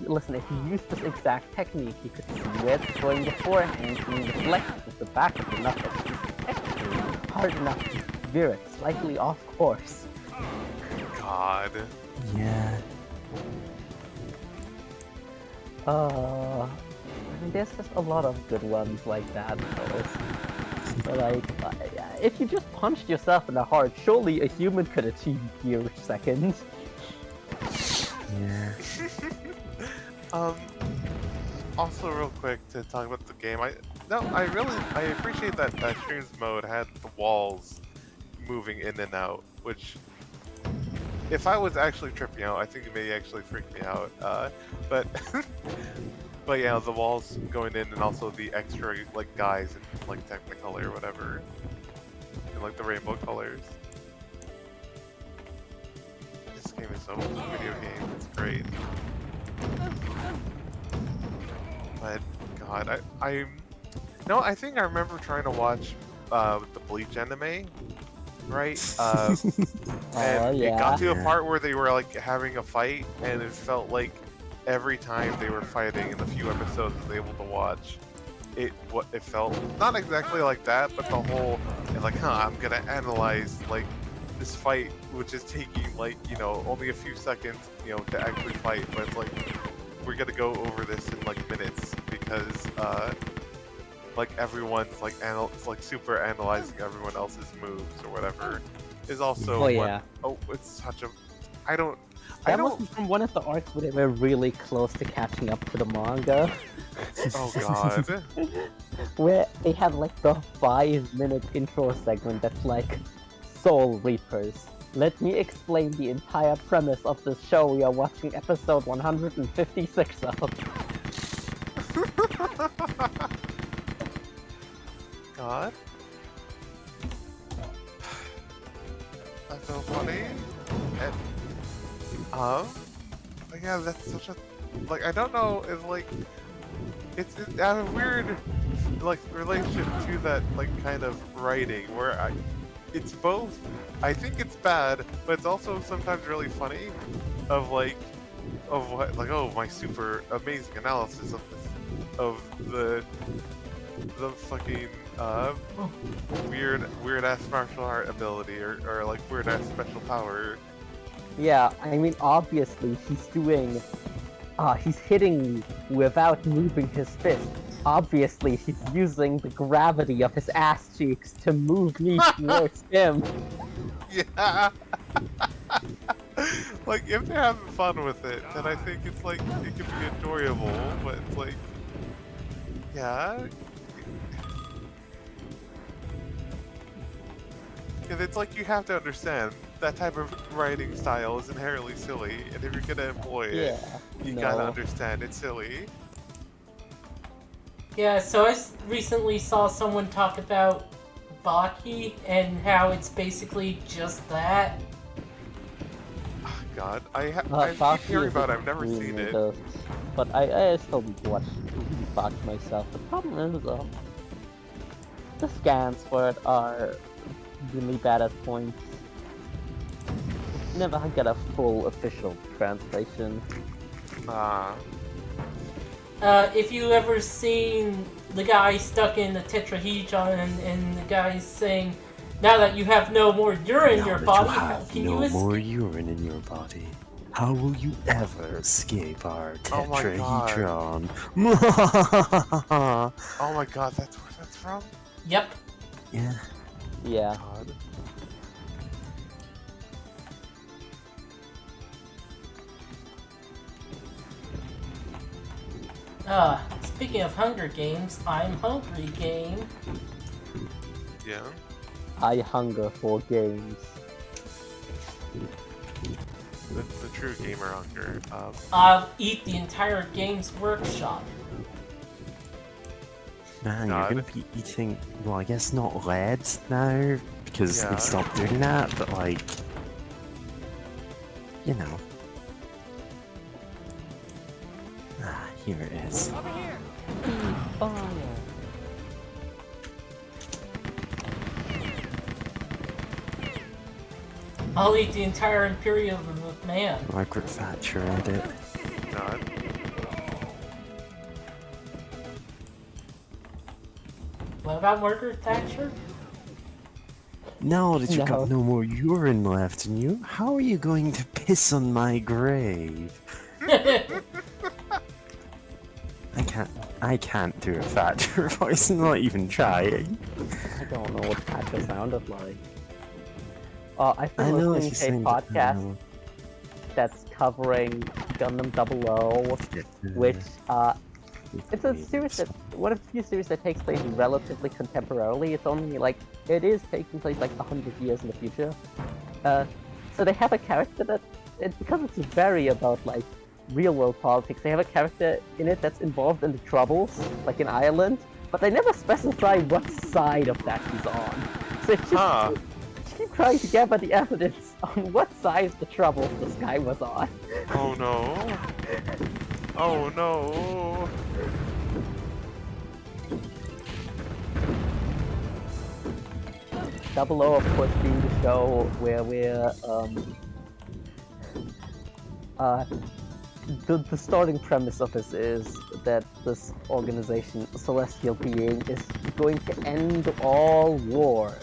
listen, if you use this exact technique, you could see it throwing the forehand being deflected with the back of the knuckle. Technically, hard enough to veer it slightly off course. God. Yeah. I mean, there's just a lot of good ones like that. So, like, if you just punched yourself in the heart, surely a human could achieve gear seconds. Yeah. Also, real quick to talk about the game, I appreciate that streams mode had the walls moving in and out, which if I was actually tripping out, I think it may actually freak me out. But but yeah, the walls going in and also the extra like guys in like Technicolor or whatever, and like the rainbow colors. This game is so video game. It's great. But God, I think I remember trying to watch the Bleach anime, right? And it got to a part where they were like having a fight, and it felt like every time they were fighting in the few episodes I was able to watch, it felt not exactly like that, but the whole like, I'm gonna analyze like this fight, which is taking like only a few seconds to actually fight, but it's like we're gonna go over this in like minutes because like everyone's like super analyzing everyone else's moves or whatever is also it's such a That was from one of the arcs where they were really close to catching up to the manga. Oh god. Where they had like the 5-minute intro segment that's like Soul Reapers. Let me explain the entire premise of this show we are watching episode 156 of. God. That's so funny. And yeah, that's such a like I don't know if like it's a weird like relationship to that like kind of writing where it's both. I think it's bad, but it's also sometimes really funny. Of what my super amazing analysis of this, of the fucking weird ass martial art ability or like weird ass special power. Yeah, I mean obviously he's hitting me without moving his fist. Obviously he's using the gravity of his ass cheeks to move me towards him. Yeah. Like if they're having fun with it, then I think it's like it can be enjoyable, but it's like yeah. Because it's like you have to understand that type of writing style is inherently silly, and if you're gonna employ it, you gotta understand it's silly. Yeah, so I recently saw someone talk about Baki and how it's basically just that. Oh, God, I keep hearing about it. I've never seen it. But I still need to watch Baki myself. The problem is, the scans for it are really bad at points. Never get a full official translation. If you ever seen the guy stuck in the tetrahedron and the guy saying, now that you have no more urine in your body, can you escape? No more urine in your body. How will you ever escape our tetrahedron? Oh my god, that's where that's from? Yep. Yeah. Yeah. God. Speaking of Hunger Games, I'm hungry, game. Yeah. I hunger for games. The true gamer hunger. I'll eat the entire Games Workshop. Man, you're gonna be eating, well, I guess not lead now, because they stopped doing that, but like, you know. Here it is. Over here. I'll eat the entire Imperium of Man. Margaret Thatcher at it. God. What about Margaret Thatcher? Now that you've got no more urine left in you, how are you going to piss on my grave? I can't do a Thatcher voice, not even trying. I don't know what Thatcher sounded like. I've I been know listening to a podcast that's covering Gundam 00, which it's a series that one of the few series that takes place relatively contemporarily. It's only like it is taking place like 100 years in the future. So they have a character that because it's very about like real world politics. They have a character in it that's involved in the Troubles, like in Ireland, but they never specify what side of that he's on. So it's just keep trying to gather the evidence on what side of the Troubles this guy was on. Oh no. Oh no. Double O, of course, being the show where we're the starting premise of this is that this organization, Celestial Being, is going to end all war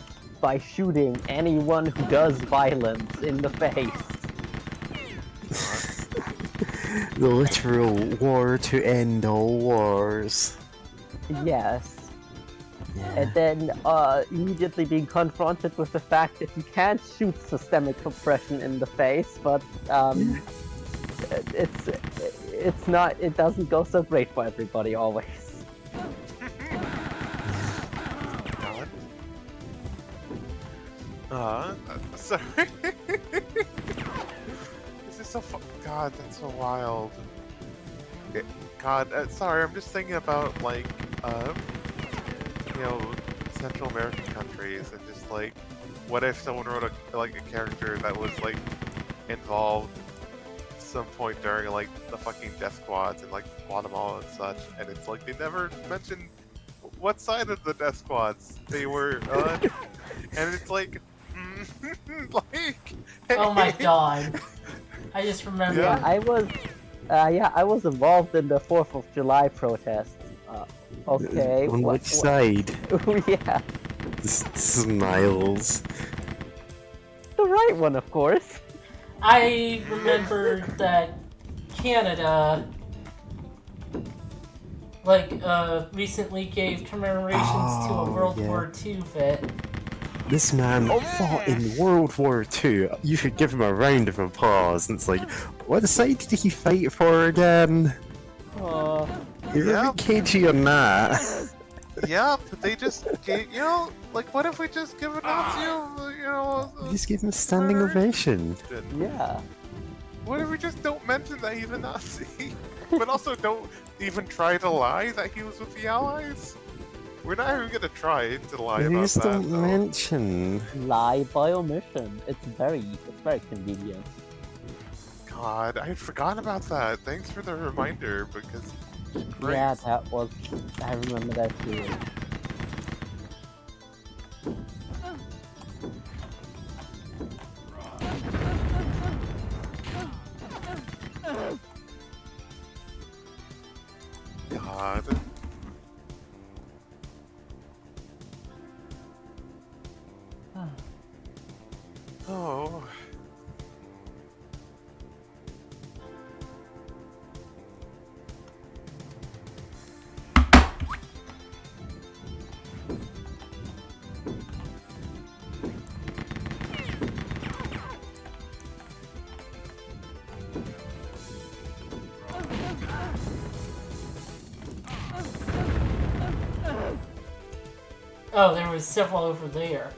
by shooting anyone who does violence in the face. The literal war to end all wars. Yes. Yeah. And then immediately being confronted with the fact that you can't shoot systemic oppression in the face, but it doesn't go so great for everybody always. God. Sorry. This is so God, that's so wild. God, sorry, I'm just thinking about, like, you know, Central American countries, and just, like, what if someone wrote a character that was, like, involved some point during, like, the fucking death squads in, like, Guatemala and such, and it's like they never mentioned what side of the death squads they were on, and it's like, like, Oh my god. I just remember. Yeah, I was involved in the 4th of July protests. Okay. On which side? Yeah, Smiles. the right one, of course. I remember that Canada, recently gave commemorations to a World yeah. War II vet. This man fought in World War II. You should give him a round of applause. And it's like, what side did he fight for again? You're a bit cagey on that. yeah, but they just gave, you know, like, what if we just give a Nazi, you know, Just give him a standing ovation. Yeah. What if we just don't mention that he's a Nazi? But also don't even try to lie that he was with the Allies? We're not even gonna try to lie You about just that, don't though. mention. Lie by omission. It's very convenient. God, I forgot about that. Thanks for the reminder, because... Great. Yeah, that was. I remember that too. God. Oh. Oh, there was several over there.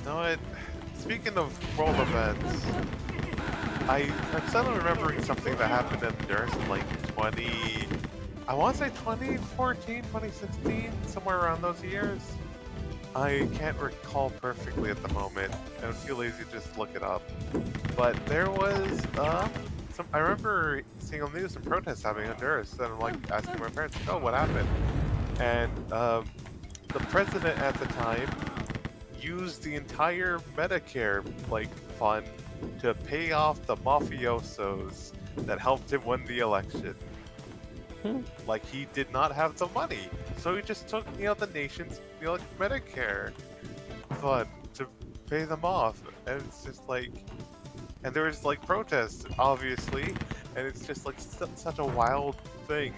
No, speaking of world events, I'm suddenly remembering something that happened in Durst in like I want to say 2014, 2016, somewhere around those years. I can't recall perfectly at the moment. I don't feel lazy to just look it up. But there was, I remember seeing on the news some protests happening in Durst, and I'm like asking my parents, oh, what happened? And the president at the time used the entire Medicare fund to pay off the mafiosos that helped him win the election. Like, he did not have the money, so he just took, the nation's, Medicare fund to pay them off, and it's just like, and there was protests, obviously, and it's just such a wild thing,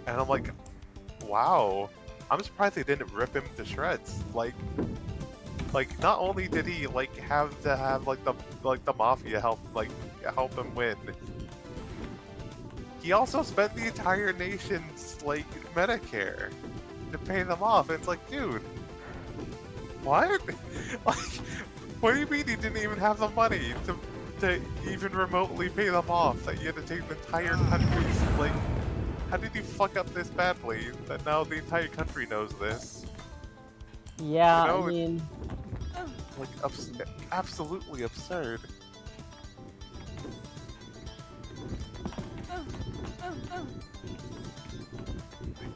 and I'm like, wow, I'm surprised they didn't rip him to shreds. Like, not only did he like have to have like the mafia help him win, he also spent the entire nation's like Medicare to pay them off. And it's like, dude, what? Like, what do you mean he didn't even have the money to even remotely pay them off? That you had to take the entire country's like. How did you fuck up this badly that now the entire country knows this? Yeah, You know, I mean, like absolutely absurd.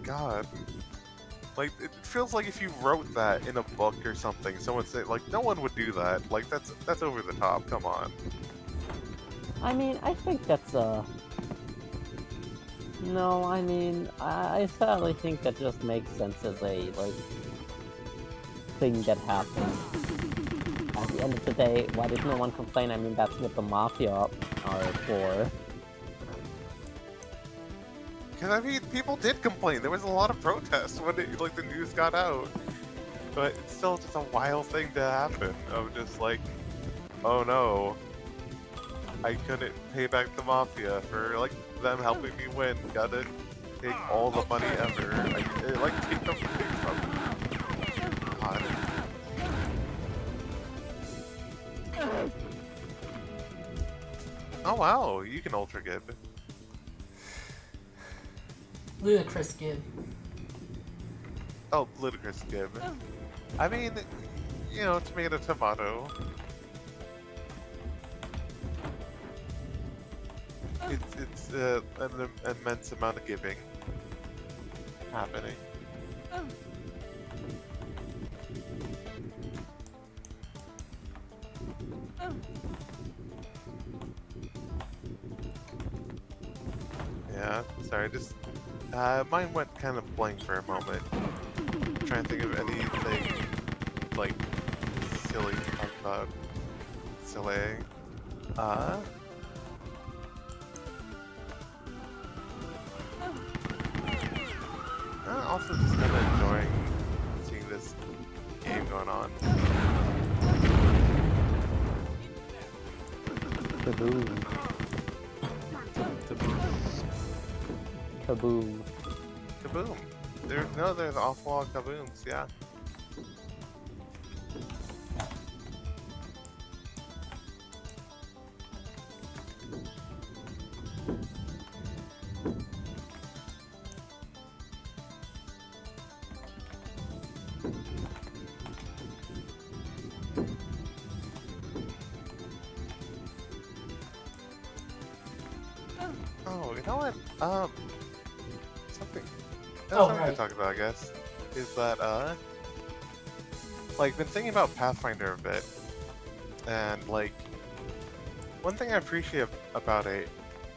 God. Like, it feels like if you wrote that in a book or something, someone would say, like, no one would do that. Like, that's over the top, come on. I think that's no, I sadly think that just makes sense as a, like, thing that happened. At the end of the day, why did no one complain? I mean, that's what the Mafia are for. Because, I mean, people did complain. There was a lot of protests when the news got out. But it's still just a wild thing to happen. Of just like, oh no, I couldn't pay back the Mafia for, like, them helping me win. Gotta take all the money ever. Take them from God. Oh wow, you can ultra gib. Ludicrous gib. Oh, ludicrous gib. I mean, you know, tomato, tomato. It's an immense amount of giving happening. Yeah, sorry, just mine went kind of blank for a moment. I'm trying to think of anything like silly to talk about. Silly. Also just kind of enjoying seeing this game going on. Kaboom. Kaboom. Kaboom! There's an awful lot of kabooms, yeah. Oh, you know what? Something Right. to talk about, I guess, is that, like, been thinking about Pathfinder a bit, and, like, one thing I appreciate about it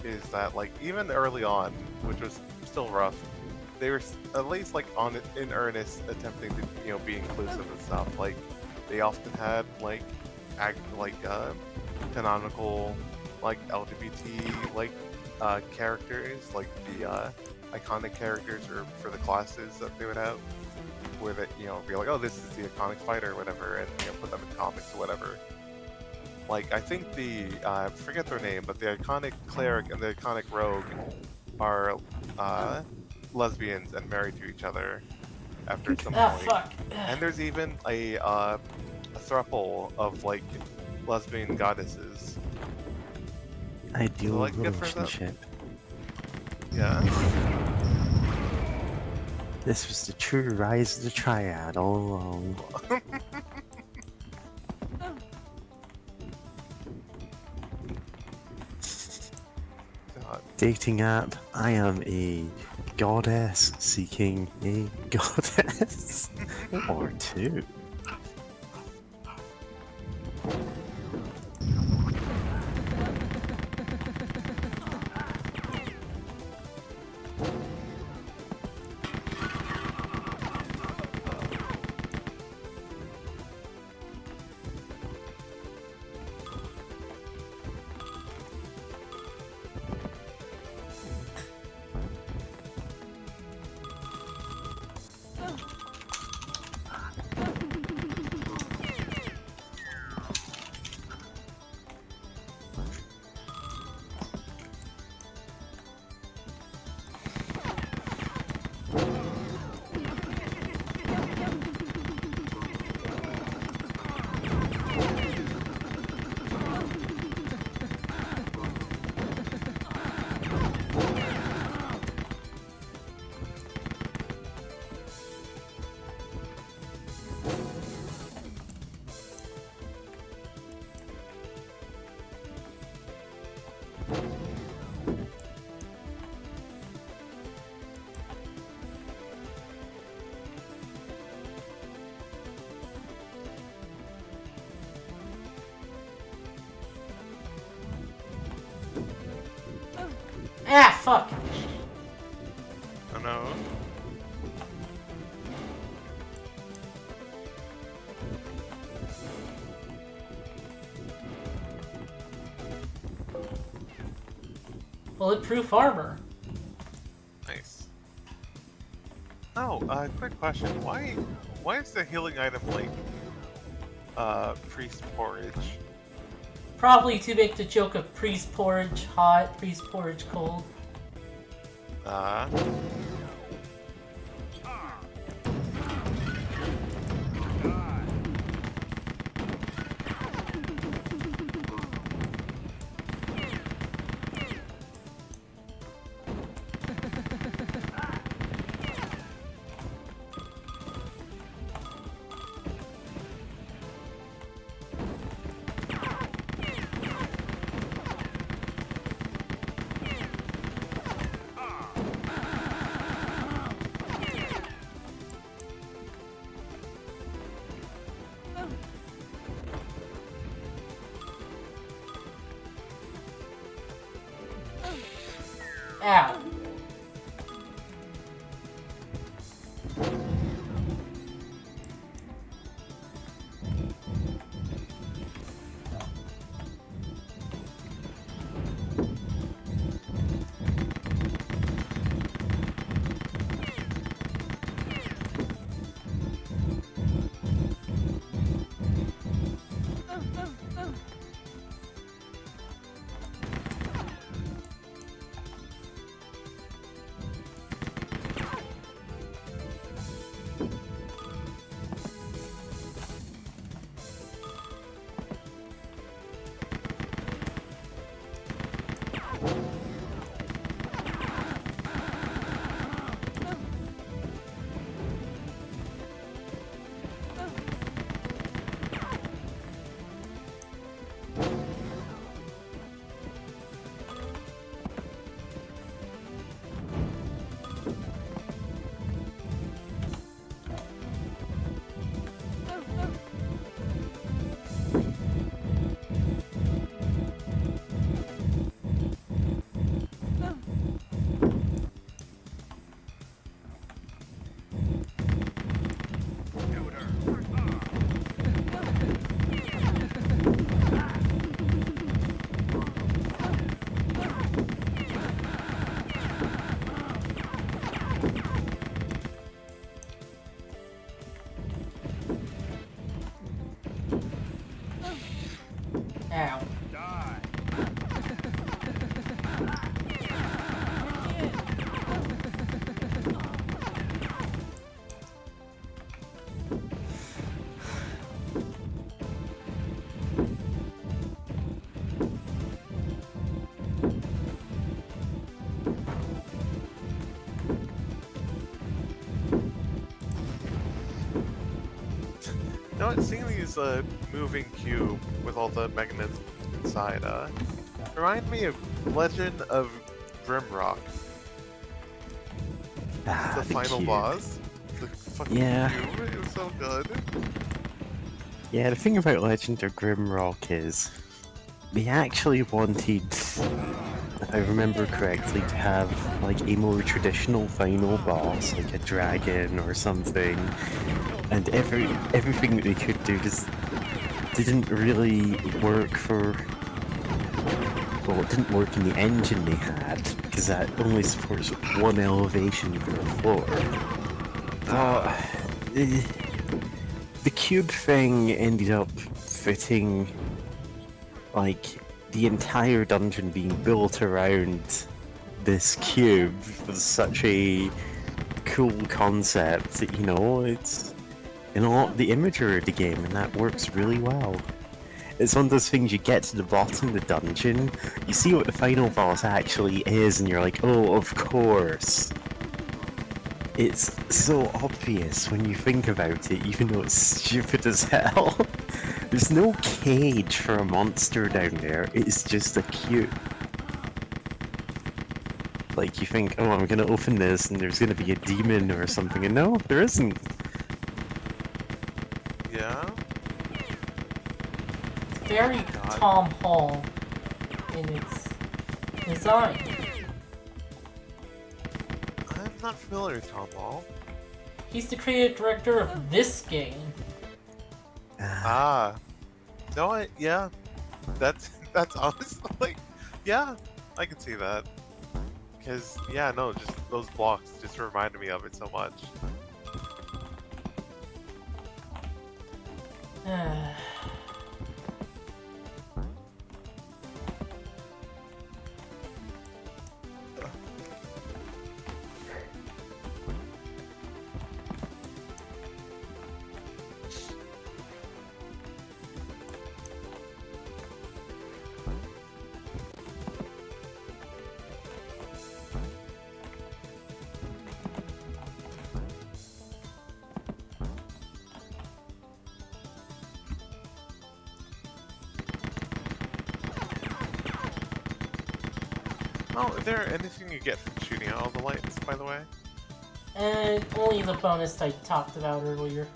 is that, like, even early on, which was still rough, they were at least, like, in earnest attempting to, you know, be inclusive and stuff. Like, they often had, like, canonical, like, LGBT, like, characters, like the iconic characters for the classes that they would have, where that, you know, be like, oh, this is the iconic fighter or whatever, and, you know, put them in comics or whatever. Like, I think the I forget their name, but the iconic cleric and the iconic rogue are lesbians and married to each other after some point. Fuck. And there's even a throuple of, like, lesbian goddesses. Ideal Like, good for them. relationship. Yeah. This was the true rise of the Triad all along. God. Dating app, I am a goddess seeking a goddess. Or two. Ah, fuck! Oh no. Bulletproof armor. Nice. Oh, quick question. Why is the healing item like priest porridge? Probably to make the joke of priest porridge hot, priest porridge cold. Uh Ow. Ow. You know what, seeing these moving cube with all the mechanisms inside, remind me of Legend of Grimrock. Ah, The final cube. boss. The fucking Yeah. cube. It was so good. Yeah, the thing about Legend of Grimrock is they actually wanted, if I remember correctly, to have like a more traditional final boss, like a dragon or something, and everything that they could do just didn't really work for. Well, it didn't work in the engine they had because that only supports one elevation per floor. But the cube thing ended up fitting like the entire dungeon being built around this cube was such a cool concept that, you know, it's in a lot of the imagery of the game, and that works really well. It's one of those things, you get to the bottom of the dungeon, you see what the final boss actually is, and you're like, oh, of course. It's so obvious when you think about it, even though it's stupid as hell. There's no cage for a monster down there, it's just a cube. Like, you think, oh, I'm gonna open this and there's gonna be a demon or something, and no, there isn't. Yeah? Very Tom Hall in its design. I'm not familiar with Tom Ball. He's the creative director of this game. Ah. No, yeah. That's honestly, yeah, I can see that. Because, yeah, no, just those blocks just reminded me of it so much. Oh, is there anything you get from shooting out all the lights, by the way? And only the bonus I talked about earlier.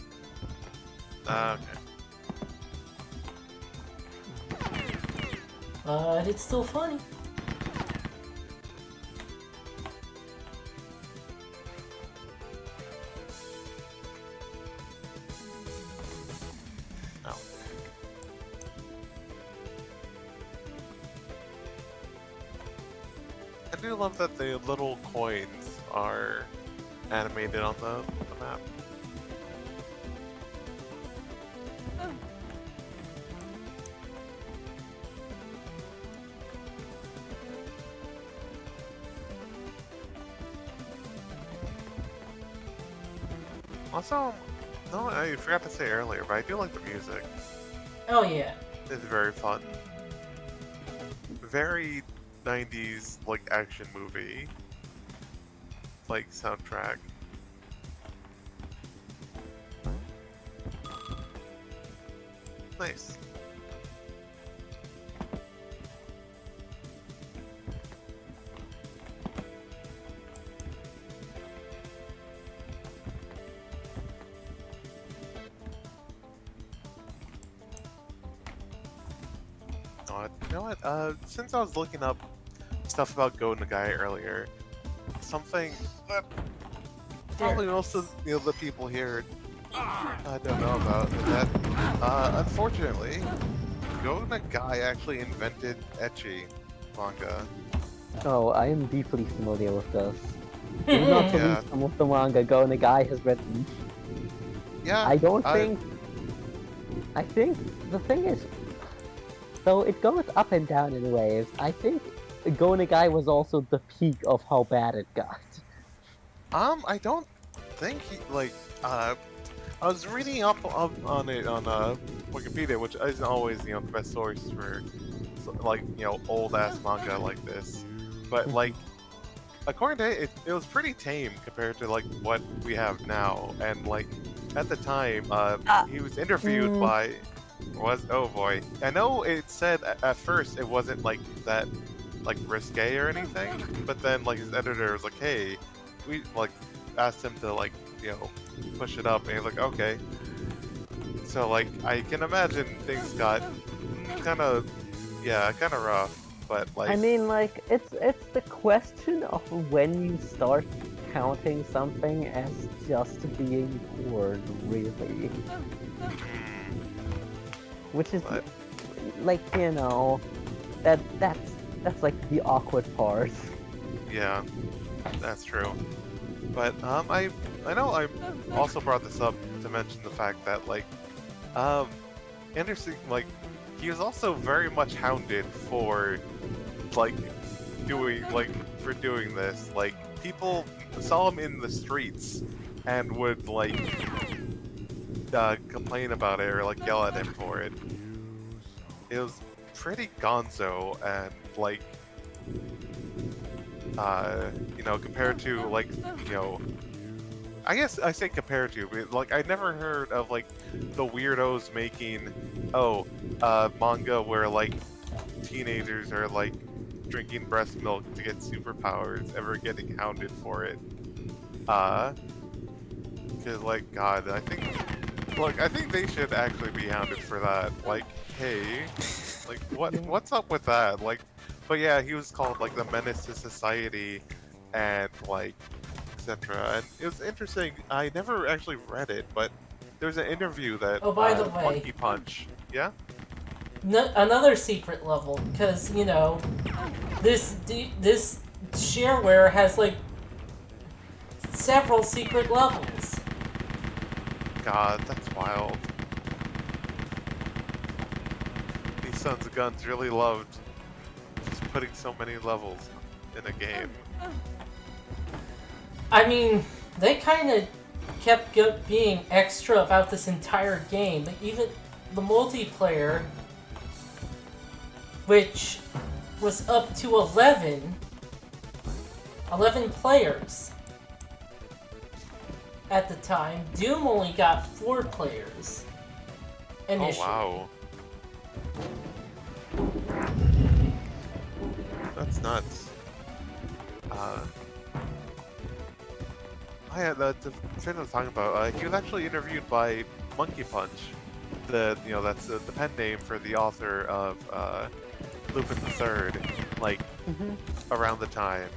Okay. But it's still funny. Oh. I do love that the little coins are animated on the map. Also, no, I forgot to say earlier, but I do like the music. Oh yeah. It's very fun. Very 90s, like, action movie. Like, soundtrack. Nice. You know what? Since I was looking up stuff about Go Nagai earlier, something that probably most of the people here don't know about is that, unfortunately, Go Nagai actually invented ecchi manga. Oh, I am deeply familiar with this. Not to Yeah. read some of the manga Go Nagai has written. Yeah, I don't think. I think the thing is, so it goes up and down in waves. I think Go Nagai was also the peak of how bad it got. I don't think he I was reading up on it on Wikipedia, which isn't always the best source for old ass manga like this, but like according to it, it was pretty tame compared to like what we have now, and like at the time, he was interviewed by oh boy, I know it said at first it wasn't like that like risque or anything, but then like his editor was like, hey, we like asked him to like push it up, and he's like, okay. So like I can imagine things got kind of rough, but like I mean, like it's the question of when you start counting something as just being porn, really. Which is But- like that's like the awkward part. Yeah, that's true. But I know I also brought this up to mention the fact that like Anderson, like, he was also very much hounded for like doing this. Like, people saw him in the streets and would like complain about it or like yell at him for it. It was pretty gonzo, and like compared to like I guess I say compared to, but like I never heard of like the weirdos making manga where like teenagers are like drinking breast milk to get superpowers ever getting hounded for it. Cause like God, I think they should actually be hounded for that. Like, hey, like what's up with that? Like, but yeah, he was called like the menace to society, and like etc. And it was interesting. I never actually read it, but there's an interview that Oh, by the way. Monkey Punch. Yeah. Another secret level, because you know, this shareware has like several secret levels. God, that's wild. These sons of guns really loved just putting so many levels in a game. I mean, they kind of kept being extra about this entire game. Like, even the multiplayer, which was up to 11 players at the time. Doom only got 4 players initially. Oh wow. That's nuts. I had the thing I was talking about. He was actually interviewed by Monkey Punch. That's the pen name for the author of Lupin III. Like around the time,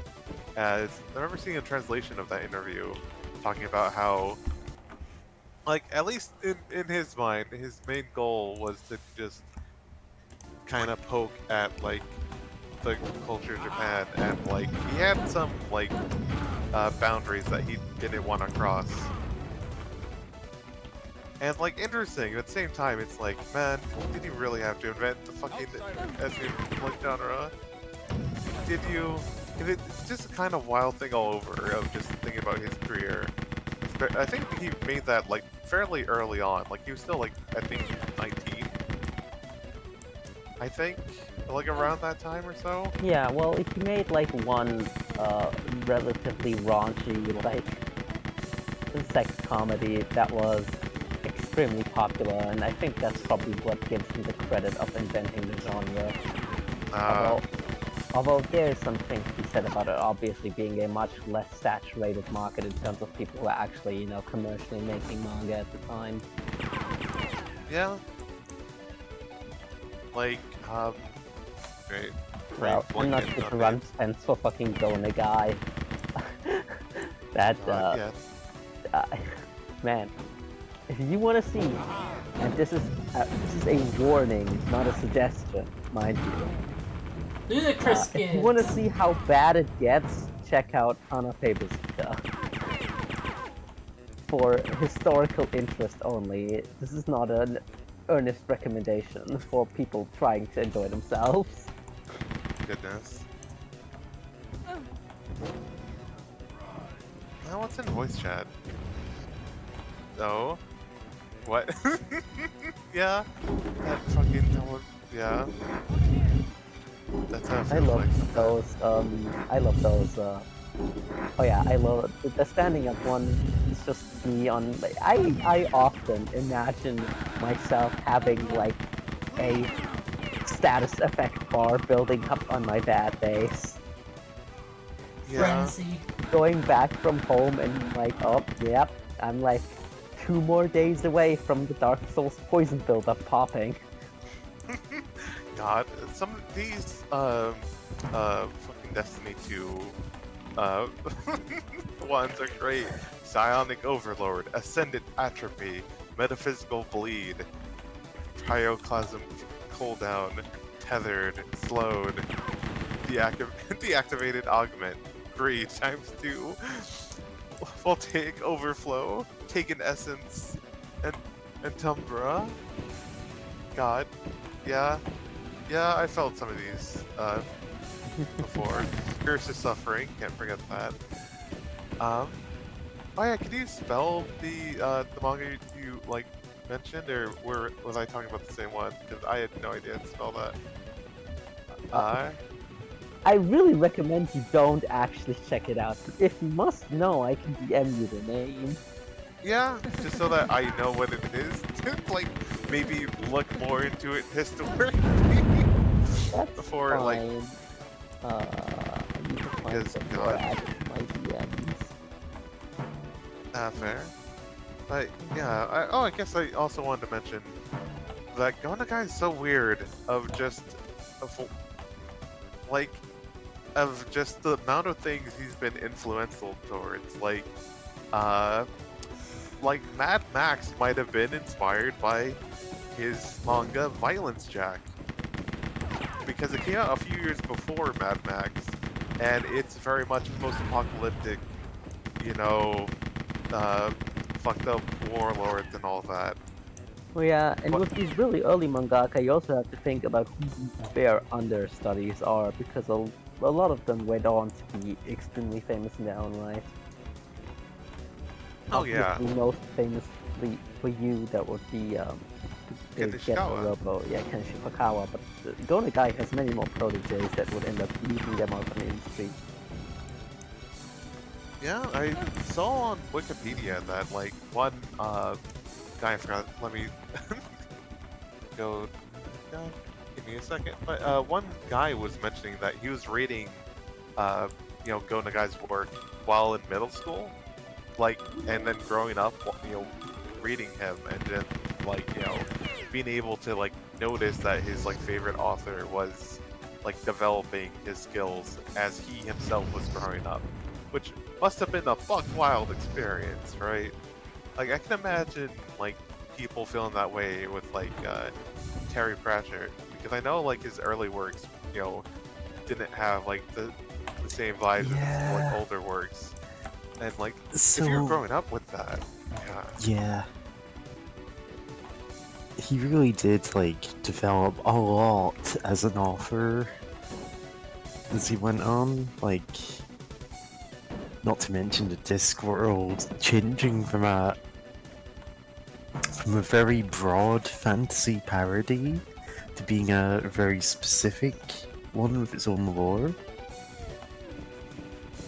as I remember seeing a translation of that interview, talking about how, like, at least in his mind, his main goal was to just kind of poke at like the culture of Japan, and like he had some like boundaries that he didn't want to cross. And like interesting, at the same time, it's like, man, did you really have to invent the fucking ethnic like genre? Did you? It's just a kind of wild thing all over of just thinking about his career. I think he made that like fairly early on. Like he was still like I think 19. I think like around that time or so. Yeah, well, if you made like one relatively raunchy like sex comedy that was extremely popular, and I think that's probably what gives him the credit of inventing the genre. Although there's some things to be said about it obviously being a much less saturated market in terms of people who are actually, you know, commercially making manga at the time. Yeah. Like, great. Well, I'm not here to run fence for fucking Gona guy. That, man, if you want to see, and this is a warning, not a suggestion, mind you. Ludicrous If you want to see how bad it gets, check out Hana Faber's Vita. For historical interest only, this is not an earnest recommendation for people trying to enjoy themselves. Goodness. Now what's in voice chat? No. What? Yeah. That fucking yeah. That's how it I feels love like those. I love those. Oh yeah, I love the standing up one. It's just me on. Like, I often imagine myself having like a status effect bar building up on my bad days. Yeah. frenzy. Going back from home and like, oh yep, I'm like 2 more days away from the Dark Souls poison buildup popping. God, some of these fucking Destiny 2 ones are great. Psionic Overlord, Ascendant Atrophy, Metaphysical Bleed, Cryoclasm Cooldown, Tethered, Slowed, Deactivated Augment, Greed ×2, Voltaic Overflow, Taken Essence, and Tumbra. God, yeah, I felt some of these before. Curse of Suffering, can't forget that. Oh yeah, could you spell the manga you like mentioned, or was I talking about the same one? Because I had no idea to spell that. I really recommend you don't actually check it out. If you must know, I can DM you the name. Yeah, just so that I know what it is. Like, maybe look more into it historically. That's Before, like... fine. I need to find Because, some God. more added my DMs. Fair. But, yeah, I guess I also wanted to mention that Gona Guy is so weird of just... like, of just the amount of things he's been influential towards. Like Mad Max might have been inspired by his manga Violence Jack, because it came out a few years before Mad Max, and it's very much post-apocalyptic, you know, fucked up warlords and all that. Well, yeah, and But- with these really early mangaka, you also have to think about who their understudies are, because a lot of them went on to be extremely famous in their own right. Oh yeah, Obviously, most famously for you, that would be Ken Nishikawa. Robo, yeah, Ken Shifakawa, but Gona Guy has many more proteges that would end up using them out in the industry. Yeah, I saw on Wikipedia that like one guy, I forgot. Let me go. Give me a second. But one guy was mentioning that he was reading, Go Nagai's work while in middle school, and then growing up, reading him and then being able to notice that his favorite author was developing his skills as he himself was growing up, which must have been a buck wild experience, right? I can imagine people feeling that way with Terry Pratchett, because I know his early works didn't have the same vibes as his older works, and if you're growing up with that, Yeah. He really did develop a lot as an author as he went on, not to mention the Discworld changing from a very broad fantasy parody to being a very specific one with its own lore.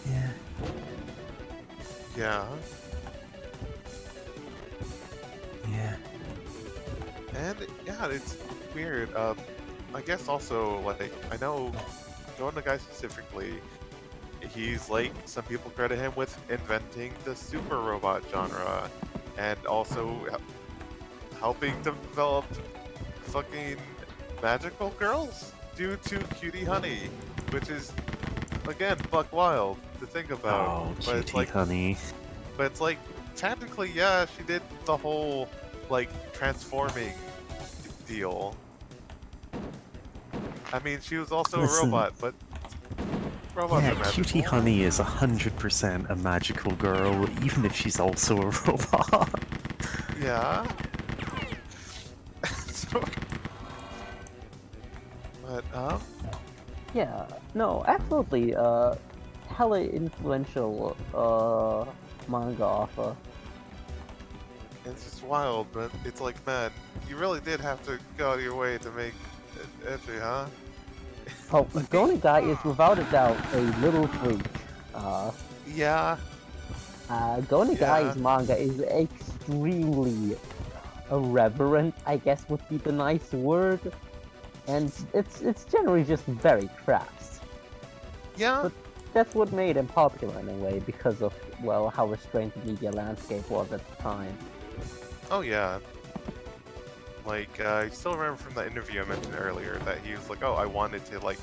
Yeah. yeah. Yeah. And yeah, it's weird. I guess also I know Go Nagai specifically, he's some people credit him with inventing the super robot genre, and also helping develop fucking magical girls due to Cutie Honey, which is again buck wild to think about. Oh, but it's cutie honey. but it's technically, yeah, she did the whole transforming deal. I mean, she was also Listen. a robot, but robots are Yeah, magical. Cutie Honey is 100% a magical girl, even if she's also a robot. Yeah. So, but Yeah, no, absolutely. Hella influential manga author. it's just wild. But it's man, you really did have to go out of your way to make it edgy, huh? Oh, Gona Guy is without a doubt a little freak. Yeah. Gona Yeah. Guy's manga is extremely irreverent, I guess would be the nice word, and it's generally just very crass. Yeah. But that's what made him popular in a way, because of, well, how restrained the media landscape was at the time. Oh yeah. I still remember from the interview I mentioned earlier that he was oh, I wanted to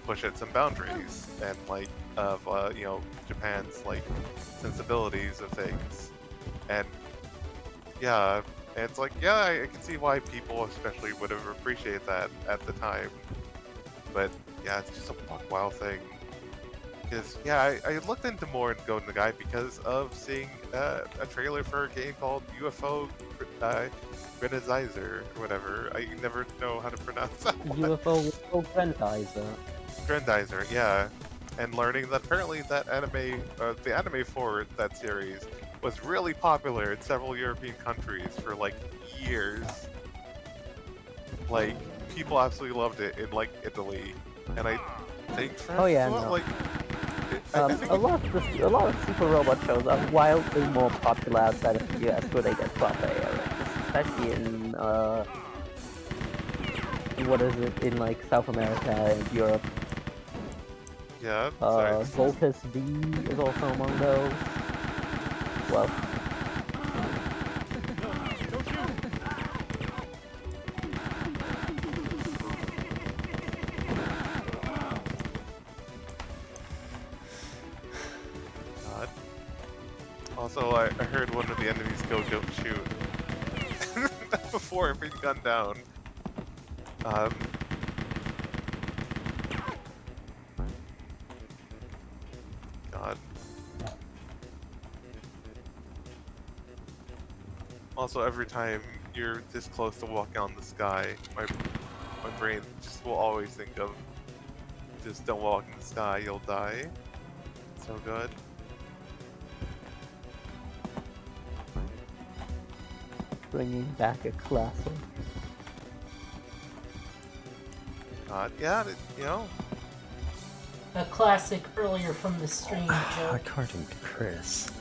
push at some boundaries and of Japan's sensibilities of things, and yeah, and it's yeah, I can see why people especially would have appreciated that at the time, but yeah, it's just a buck wild thing. Because yeah, I looked into more in Go Nagai because of seeing a trailer for a game called UFO Grenadizer or whatever. I never know how to pronounce that one. UFO Grenadizer. Grenadizer, yeah. And learning that apparently that anime, the anime for that series, was really popular in several European countries for years. People absolutely loved it in Italy, and I think France. Oh, yeah, as well, no. I think A lot of Super Robot shows are wildly more popular outside of the US, where they get proper airings, especially in what is it, in South America and Europe. yeah. Sorry. Voltus V is also among those. Well, Also, I heard one of the enemies go, "Don't shoot," before being gunned down. God. Also, every time you're this close to walking on the sky, my brain just will always think of, just don't walk in the sky, you'll die. So good. Bringing back a classic. God, yeah, you know. A classic earlier from the stream, Joe. According to Chris,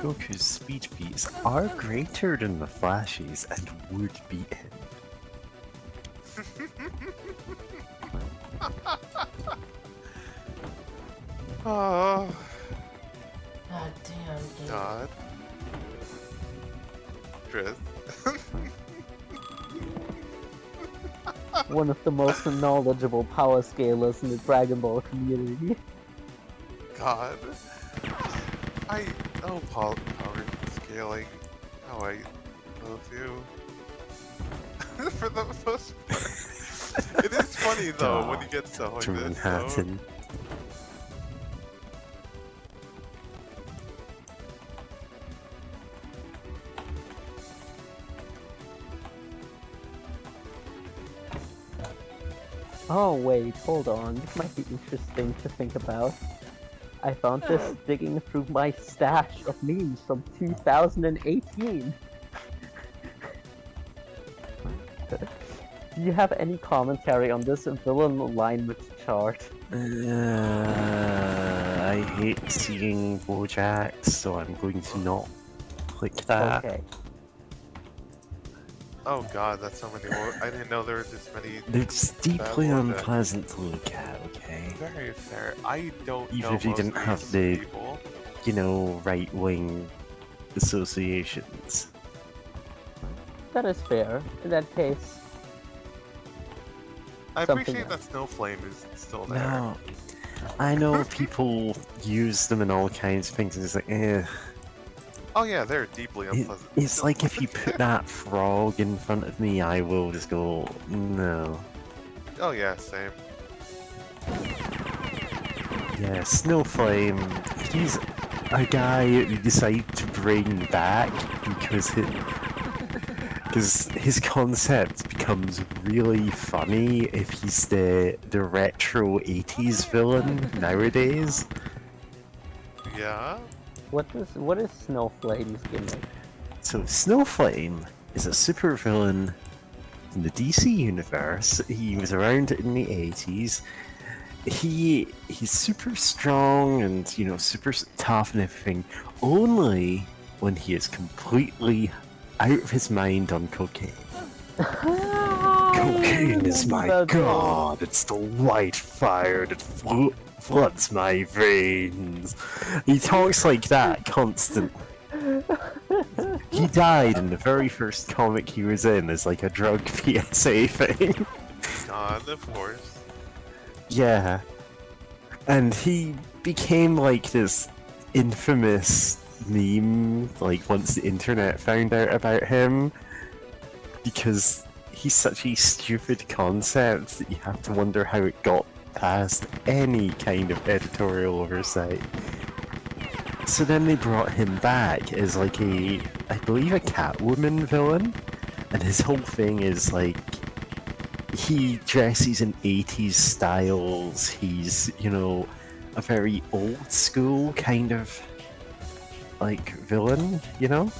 Goku's speed beats are greater than the Flash's and would beat him. Oh, God damn, Gabe. God. Chris. One of the most knowledgeable power scalers in the Dragon Ball community. God. Power scaling. How I love you. For the most part. It is funny though when you get stuff like To this. Manhattan. Oh wait, hold on. This might be interesting to think about. I found this digging through my stash of memes from 2018. Do you have any commentary on this villain alignment chart? I hate seeing Bojack, so I'm going to not click that. Okay. Oh god, that's so many more. I didn't know there were this many. It's deeply Bojack. unpleasant to look at, okay? Very fair. I don't Even know if you most didn't of have these the- people. You know, right-wing associations. That is fair. In that case, I something appreciate else. that Snowflame is still there. No. I know people use them in all kinds of things, and it's like, eh. Oh yeah, they're deeply unpleasant. It's like if you put that frog in front of me, I will just go, no. Oh yeah, same. Yeah, Snowflame, he's a guy you decide to bring back because his concept becomes really funny if he's the retro 80s villain nowadays. Yeah. what is Snowflame's gimmick? So Snowflame is a supervillain in the DC universe. He was around in the 80s. He's super strong and, you know, super tough and everything, only when he is completely out of his mind on cocaine. Cocaine is my god. It's the white fire that floods my veins. He talks like that constantly. He died in the very first comic he was in as like a drug PSA thing. God, of course. Yeah. And he became like this infamous meme, like once the internet found out about him, because he's such a stupid concept that you have to wonder how it got past any kind of editorial oversight. So then they brought him back as like I believe a Catwoman villain, and his whole thing is like, he dresses in 80s styles, he's, you know, a very old school kind of like villain, you know?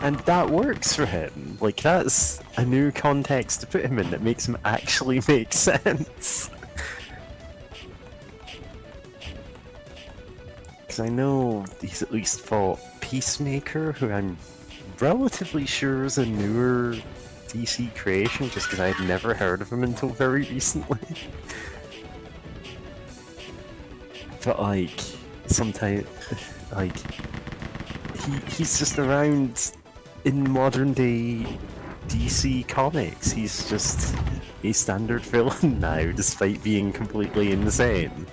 And that works for him. Like, that's a new context to put him in that makes him actually make sense. Because I know he's at least fought Peacemaker, who I'm relatively sure is a newer DC creation, just because I'd never heard of him until very recently. But like, sometimes, like, he's just around in modern day DC comics. He's just a standard villain now, despite being completely insane.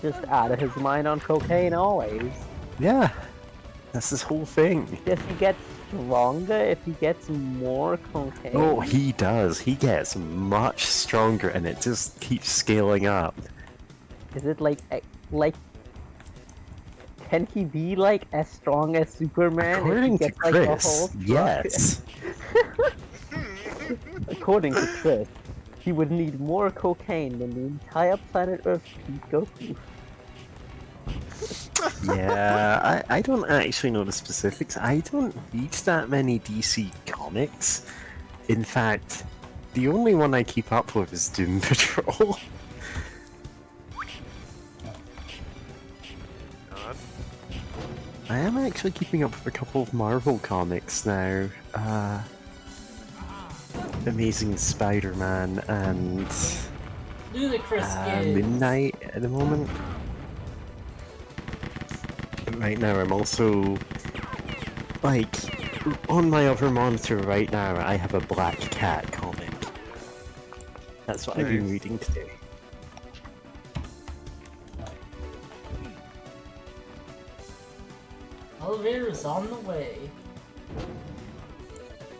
just out of his mind on cocaine always. Yeah, that's his whole thing. Does he get stronger if he gets more cocaine? Oh, he does. He gets much stronger, and it just keeps scaling up. Is it like can he be like as strong as Superman? According if he to gets, like, a Chris, whole truck? yes. According to Chris, he would need more cocaine than the entire planet Earth could go through. Yeah, I don't actually know the specifics. I don't read that many DC comics. In fact, the only one I keep up with is Doom Patrol. God. I am actually keeping up with a couple of Marvel comics now. Amazing Spider-Man and Ludicrous Kids. Midnight at the moment. Right now I'm also, like, on my other monitor right now I have a Black Cat comic. That's what I've been Nice. reading today. Elevator's on the way.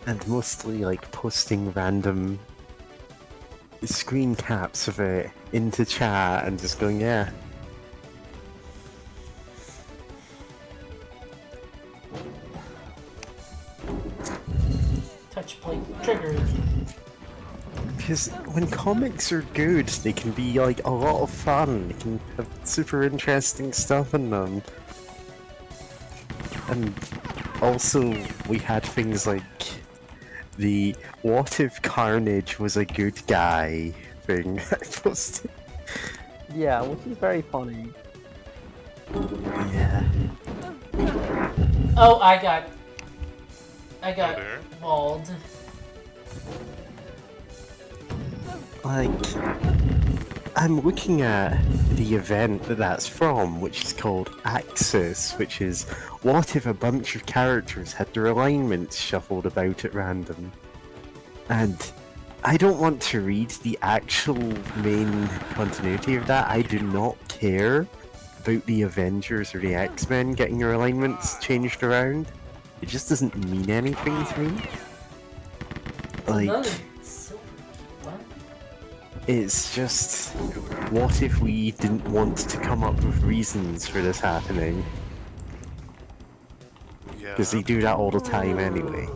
And mostly like posting random screen caps of it into chat and just going, yeah. Touch plate triggered. Because when comics are good, they can be like a lot of fun. They can have super interesting stuff in them. And also, we had things like the "What if Carnage was a good guy" thing I posted. Yeah, which is very funny. Yeah. Oh, I got there. mauled. Like, I'm looking at the event that that's from, which is called Axis, which is what if a bunch of characters had their alignments shuffled about at random. And I don't want to read the actual main continuity of that. I do not care about the Avengers or the X-Men getting their alignments changed around. It just doesn't mean anything to me. Like, Another silver. What? it's just, what if we didn't want to come up with reasons for this happening? Yeah. Because they do that all the time anyway.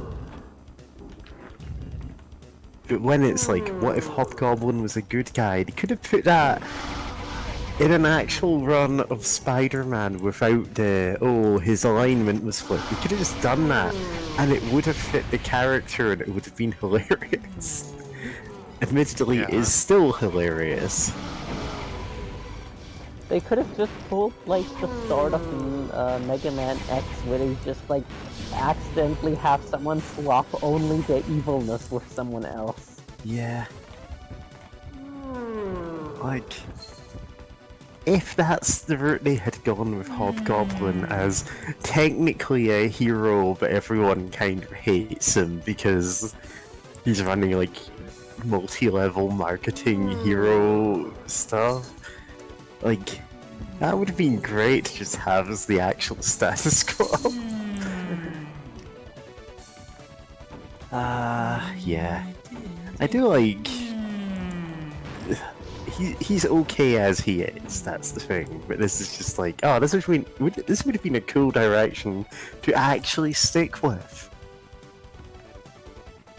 But when it's like, what if Hobgoblin was a good guy? They could have put that in an actual run of Spider-Man without the, oh, his alignment was flipped. They could have just done that, and it would have fit the character and it would have been hilarious. Admittedly, it Yeah. is still hilarious. They could have just pulled like the start of Mega Man X, where they just like accidentally have someone swap only their evilness with someone else. Yeah. Like, if that's the route they had gone with Hobgoblin as technically a hero, but everyone kind of hates him because he's running like multi-level marketing hero stuff, like, that would have been great to just have as the actual status quo. Yeah. I do like... He's okay as he is, that's the thing. But this is just like, oh, this would have been a cool direction to actually stick with.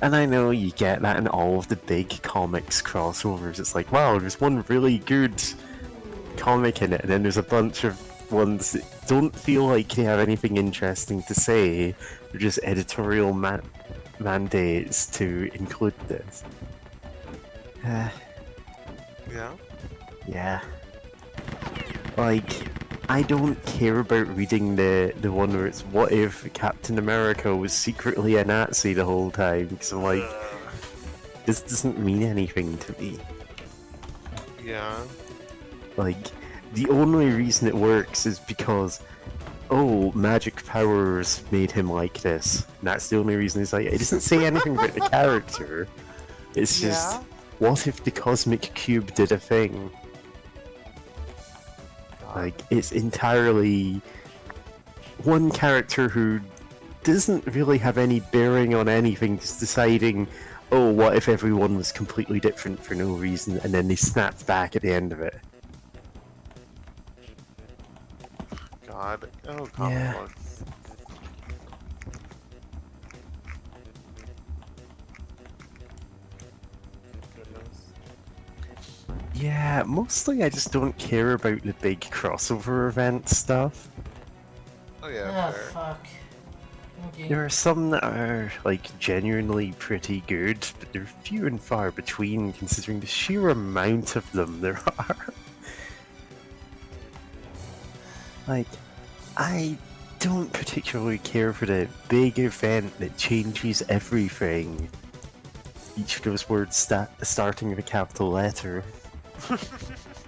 And I know you get that in all of the big comics crossovers. It's like, wow, there's one really good comic in it, and then there's a bunch of ones that don't feel like they have anything interesting to say. They're just editorial mandates to include this. Yeah. Yeah. Like, I don't care about reading the one where it's what if Captain America was secretly a Nazi the whole time, because I'm like, this doesn't mean anything to me. Yeah. Like, the only reason it works is because, oh, magic powers made him like this. And that's the only reason. It's like, it doesn't say anything about the character. It's just, what if the cosmic cube did a thing? Like, it's entirely one character who doesn't really have any bearing on anything, just deciding, oh, what if everyone was completely different for no reason, and then they snapped back at the end of it. God. Oh, comic Yeah. books. Yeah, mostly I just don't care about the big crossover event stuff. Oh yeah, Ah, fair. fuck. Okay. There are some that are, like, genuinely pretty good, but they're few and far between considering the sheer amount of them there are. Like, I don't particularly care for the big event that changes everything. Each of those words starting with a capital letter.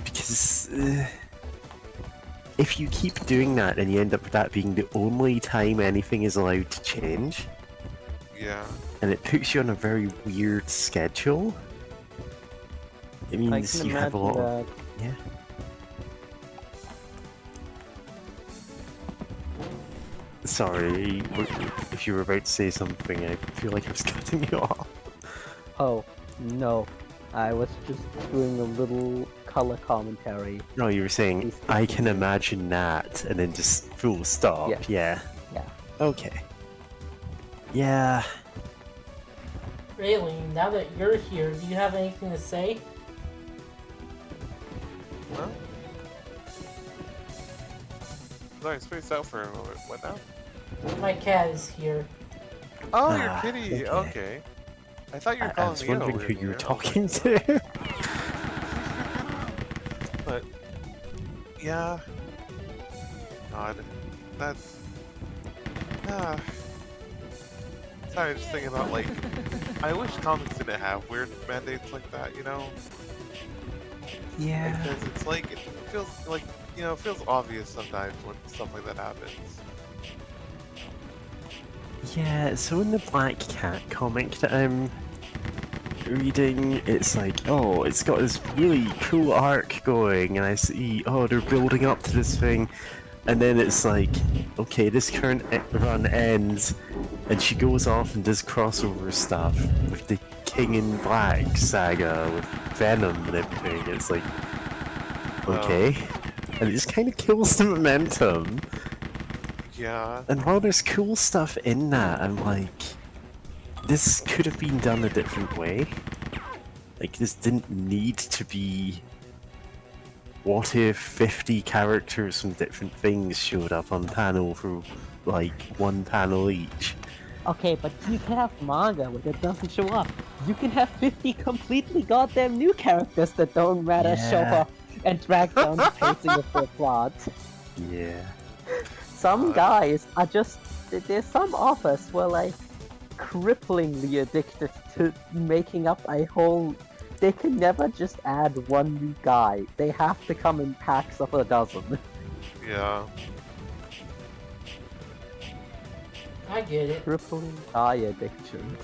Because if you keep doing that, then you end up with that being the only time anything is allowed to change, Yeah. and it puts you on a very weird schedule. It I means can you have a imagine lot of... that. Yeah. Sorry, if you were about to say something, I feel like I was cutting you off. Oh, no. I was just doing a little color commentary. No, you were saying, Please I can continue. imagine that, and then just full stop. Yes. Yeah. Yeah. Okay. Yeah. Raylene, now that you're here, do you have anything to say? Well, sorry, spaced out for a moment. What now? My cat is here. Oh, Ah, your kitty. okay. Okay. I thought you were I calling was me wondering over who you were here. talking to. But yeah, God, that's sorry. Just thinking about like, I wish comics didn't have weird mandates like that. You know, Yeah. because it's like it feels like it feels obvious sometimes when stuff like that happens. Yeah, so in the Black Cat comic that I'm reading, it's like, oh, it's got this really cool arc going, and I see, oh, they're building up to this thing, and then it's like, okay, this current run ends, and she goes off and does crossover stuff with the King in Black saga, with Venom and everything. It's like, okay. And it just kind of kills the momentum. Yeah. And while there's cool stuff in that, I'm like, this could have been done a different way. Like, this didn't need to be... What if 50 characters from different things showed up on panel for, like, one panel each? Okay, but you can have manga where it doesn't show up. You can have 50 completely goddamn new characters that don't matter show Yeah. up and drag down the pacing of their plot. Yeah. Some guys are just... There's some authors who are like cripplingly addicted to making up a whole... They can never just add one new guy. They have to come in packs of a dozen. Yeah. I get it. Crippling guy addiction.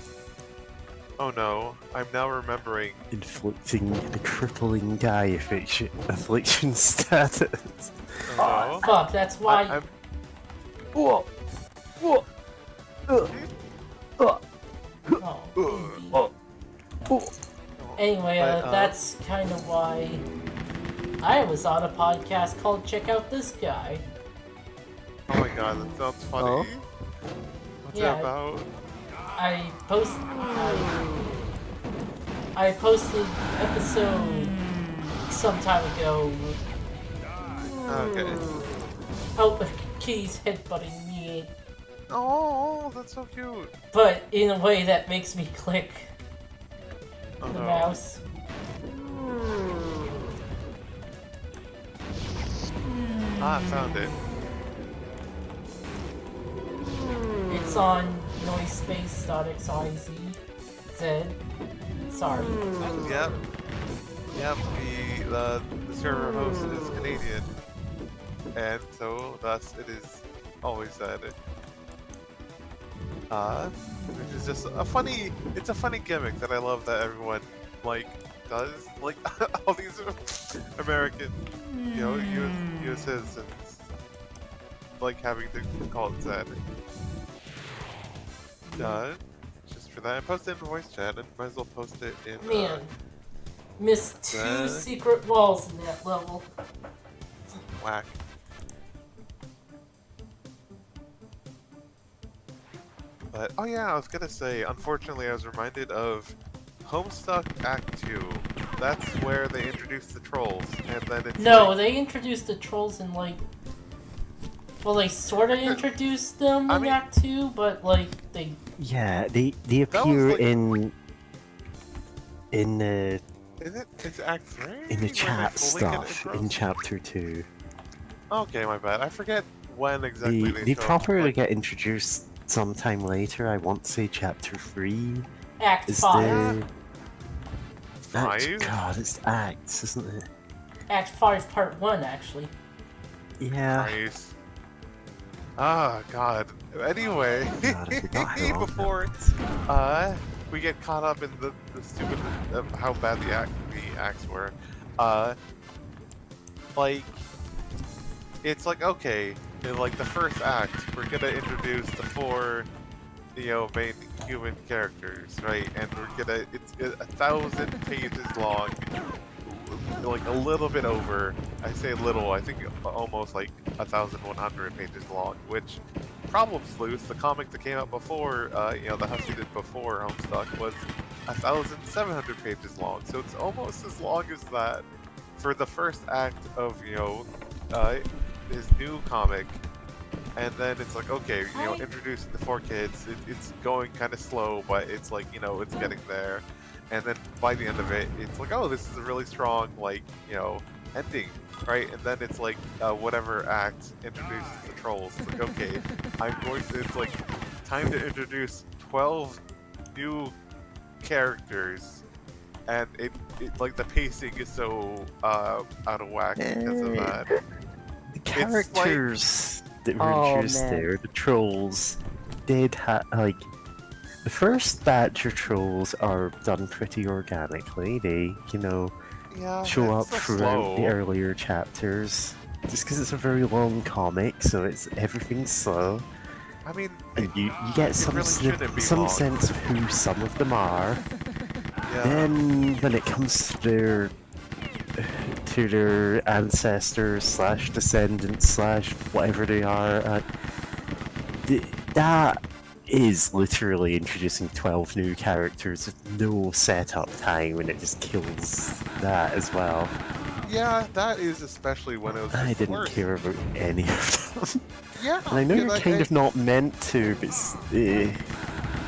Oh no, I'm now remembering. Inflicting the crippling guy affliction status. Oh, no. Fuck, that's why. I'm Whoa! Whoa! Oh, indeed. Anyway, But, that's kind of why I was on a podcast called Check Out This Guy. Oh my god, that sounds funny. Oh? What's Yeah. it about? I posted episode some time ago. Okay. Oh, Kitty's headbutting me, Oh, that's so cute. but in a way that makes me click Oh the no. mouse. Ah, found it. It's on noisespace.xyz. Sorry. Yep. Yep. The server host is Canadian, and so thus it is always said. Which is just a funny. It's a funny gimmick that I love that everyone like does. Like all these American, U.S. citizens, like having to call it Zed. Just for that, I posted it in voice chat, and might as well post it in. Man, missed 2 Zed. secret walls in that level. Whack. But oh yeah, I was gonna say, unfortunately, I was reminded of Homestuck Act 2. That's where they introduced the trolls, and then it's No, like, they introduced the trolls in like. Well, they sort of introduced them I in mean- Act 2, but like they. Yeah, they was appear like- in the is it? It's Act 3? in where the they chat fully get stuff in engrossed? chapter 2. Okay, my bad. I forget when exactly They they show up, properly like- get introduced sometime later. I want to say chapter 3 Act is 5. the Five? God, it's acts, isn't it? Act 5, Part 1, actually. Yeah. Nice. Ah, God. Anyway, God, I forgot how long that before was. we get caught up in the stupid how bad the acts were, like it's like okay, in like the first act, we're gonna introduce the 4, main human characters, right? And we're gonna it's 1,000 pages long. Like a little bit over. I say little. I think almost like 1,100 pages long. Which Problem Sleuth, the comic that came out before, the Husky did before Homestuck, was 1,700 pages long. So it's almost as long as that for the first act of his new comic. And then it's like okay, introducing the 4 kids. It's going kind of slow, but it's like it's getting there. And then by the end of it, it's like, oh, this is a really strong, ending, right? And then it's like, whatever act introduces the trolls. It's like, okay, it's like, time to introduce 12 new characters. And it like, the pacing is so, out of whack because of that. The characters that were introduced man. there, the trolls, did have the first batch of trolls are done pretty organically. They, Yeah, show up it's so throughout slow. the earlier chapters. Just because it's a very long comic, so everything's slow. I mean, And you get some really shouldn't be some long. sense of who some of them are. yeah. Then when it comes to their ancestors / descendants / whatever they are, that is literally introducing 12 new characters with no setup time, and it just kills that as well. Yeah, that is especially when it was I just didn't worse. care about any of them. Yeah, And I know you're like, kind of not meant to, but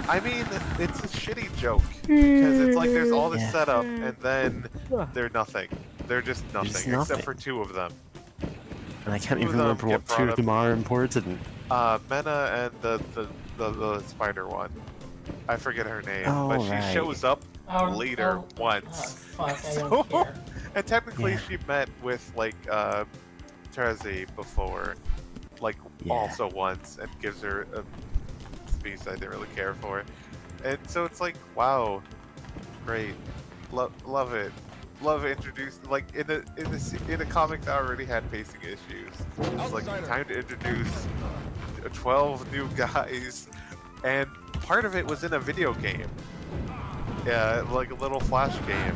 I mean, it's a shitty joke because it's like there's all this Yeah. setup and then they're nothing. They're just nothing, just except nothing. for 2 of them. and I can't Two of even them remember get what 2 brought of them are important. Mena and the spider one. I forget her name, Oh, but she right. shows up later Oh, once. fuck, I So- don't care. And technically, Yeah. she met with Terezi before, Yeah. also once, and gives her a speech I didn't really care for. And so it's like, wow, great, love it, love introduce in a comic that already had pacing issues. It's like time to introduce 12 new guys, and part of it was in a video game. Yeah, like a little flash game.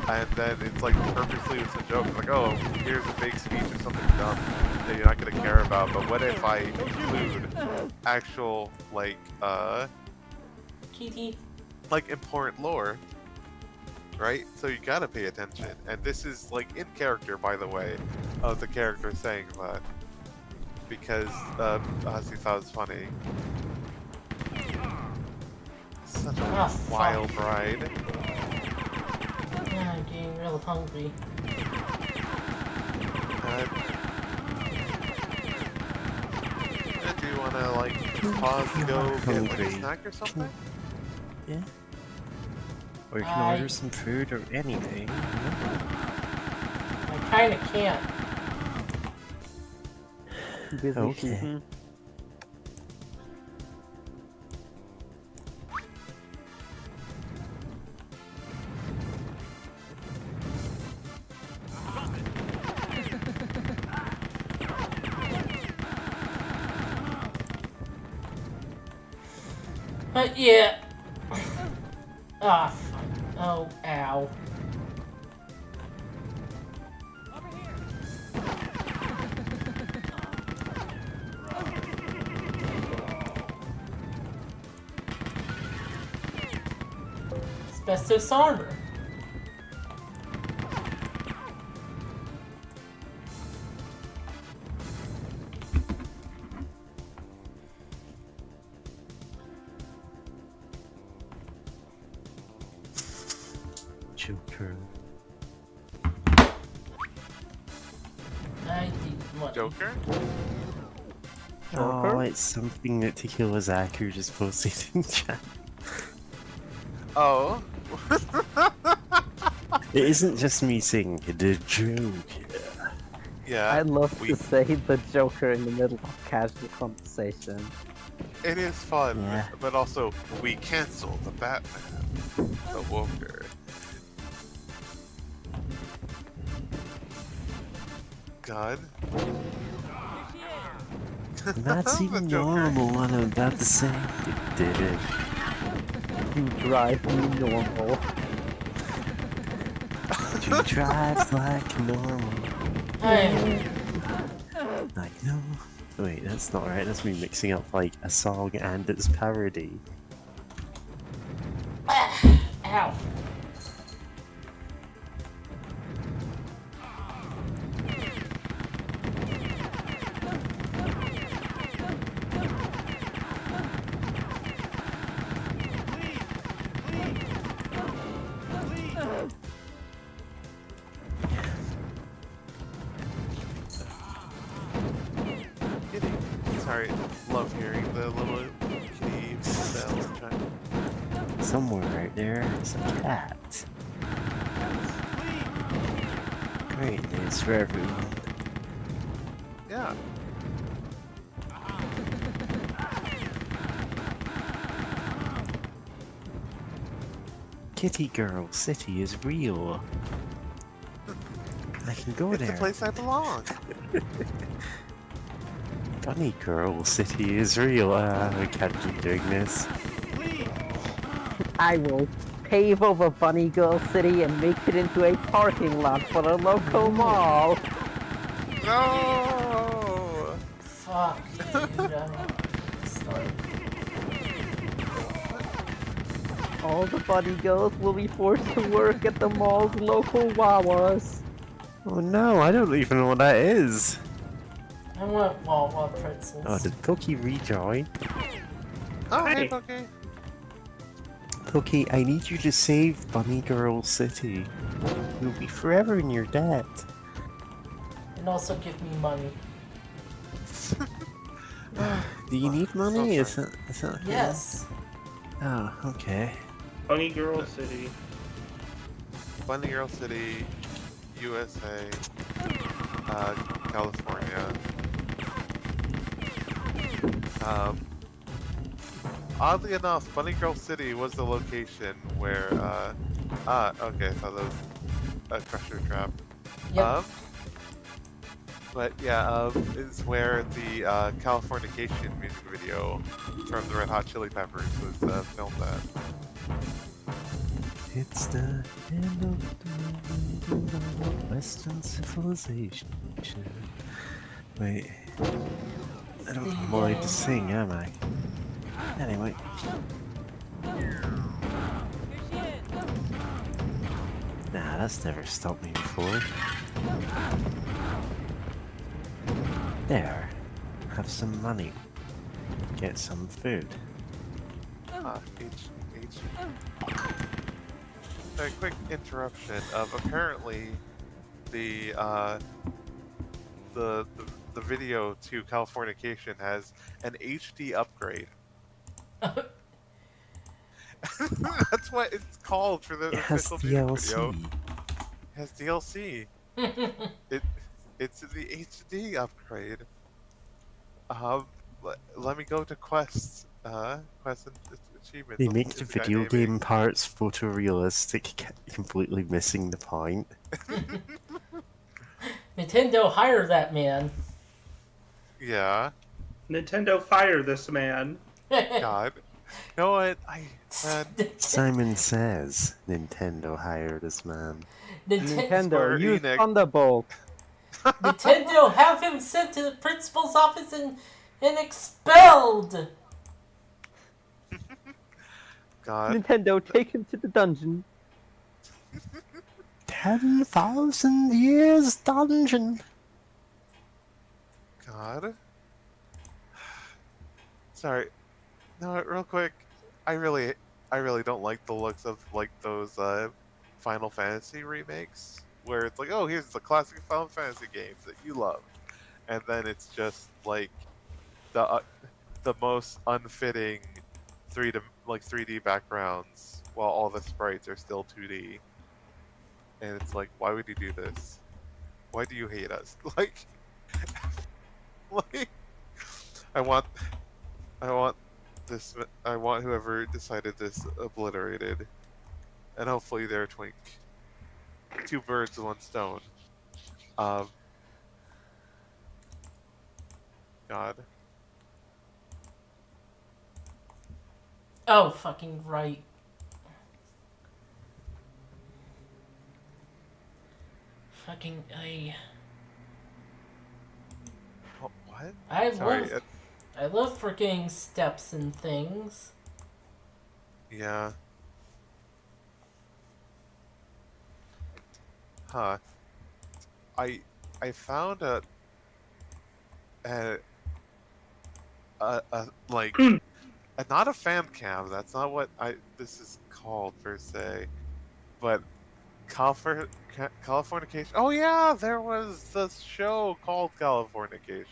And then it's like purposely it's a joke. It's like, oh, here's a big speech or something dumb that you're not gonna care about. But what if I include actual Kitty. important lore, right? So you gotta pay attention. And this is like in character, by the way, of the character saying that because Ozzy thought it was funny. Such a Ah, fuck. wild ride. I'm getting real hungry. Do you wanna pause to go get a Hungry. snack or something? Yeah. Or you can I- order some food or anything. I kinda can't. Busy Okay. season. But yeah. Ah, fuck. Oh, ow. Asbestos armor. Joker. I need money. Joker? Oh, it's something that Tequila Zaku just posted in chat. Oh. It isn't just me saying the Joker. Yeah. I love we- to say the Joker in the middle of casual conversation. It is fun, Yeah. but also we cancel the Batman, the Woker. God. That's even The Joker. normal what I'm about to say. Did it. You drive me normal. You drive like normal. I'm Like, no. Wait, that's not right. That's me mixing up like a song and its parody. ow. Kitty. Sorry, love hearing the little kitty sounds. Somewhere right there is a cat. Great news for everyone. Yeah. Kitty Girl City is real. I can go It's there. the place I belong. Bunny Girl City is real. We can't keep doing this. I will pave over Bunny Girl City and make it into a parking lot for the local mall. No. Fuck, dude. Sorry. All the Bunny Girls will be forced to work at the mall's local Wawas. Oh no, I don't even know what that is. I want Wawa pretzels. Oh, did Pokey rejoin? Oh, hey, Hey. Pokey. Pokey, I need you to save Bunny Girl City. You'll be forever in your debt. And also give me money. Do you need money? Is that okay? Yes. Oh, okay. Bunny Girl City. Bunny Girl City, USA, California. Oddly enough, Bunny Girl City was the location where, okay, so that was a Crusher Trap. Yep. But yeah, is where the Californication music video from the Red Hot Chili Peppers was filmed at. It's the end of the Western civilization. Wait. I don't think I'm allowed to sing, am I? Anyway. Nah, that's never stopped me before. There. Have some money. Get some food. A quick interruption of apparently the video to Californication has an HD upgrade. That's what it's called for the It has official music video. DLC. It has DLC. It's the HD upgrade. Let me go to quests. Quests and achievements. They Let's make look the at Sky video Gaming. game parts photorealistic, completely missing the point. Nintendo, hire that man. Yeah. Nintendo, fire this man. God. You know what? Simon says Nintendo hired this man. Nintendo, Square use Enix. Thunderbolt. Nintendo, have him sent to the principal's office and expelled. God. Nintendo, take him to the dungeon. 10,000 years dungeon. God. Sorry. No, real quick. I really don't like the looks of like those Final Fantasy remakes where it's like, oh, here's the classic Final Fantasy games that you love, and then it's just like the most unfitting 3D backgrounds while all the sprites are still 2D, and it's like, why would you do this? Why do you hate us? Like, I want this. I want whoever decided this obliterated, and hopefully they're twink. Two birds, one stone. God. Oh, fucking right. Fucking Oh, what? I Sorry. love forgetting steps and things. Yeah. Huh. I found a like not a fan cam. That's not what this is called per se, but Californication. Oh yeah, there was this show called Californication.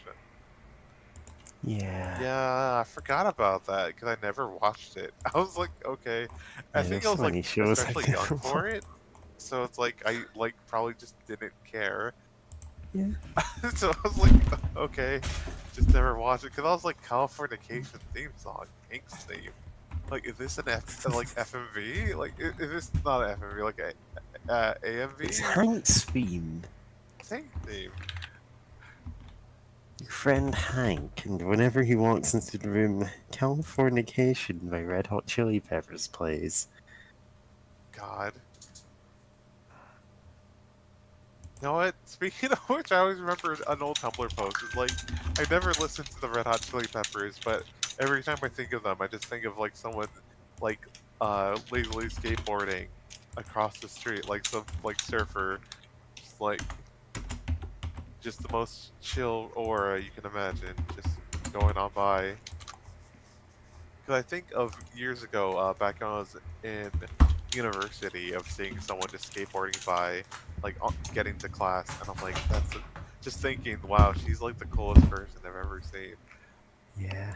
Yeah. Yeah, I forgot about that because I never watched it. I was like, okay, I Yeah, think there's I was so many like shows I especially young never for it, so it's like I like probably just didn't care. Yeah. So I was like, okay, just never watched it because I was like, Californication theme song, Hank's theme. Like, is this an FMV? Like, is this not an FMV? Like a AMV? It's Hank's theme. Hank theme. Your friend Hank, and whenever he walks into the room, Californication by Red Hot Chili Peppers plays. God. You know what? Speaking of which, I always remember an old Tumblr post. It's like, I never listened to the Red Hot Chili Peppers, but every time I think of them, I just think of like someone like lazily skateboarding across the street, like some like surfer, just like just the most chill aura you can imagine, just going on by. Because I think of years ago, back when I was in university, of seeing someone just skateboarding by, like getting to class, and I'm like, just thinking, wow, she's like the coolest person I've ever seen. Yeah.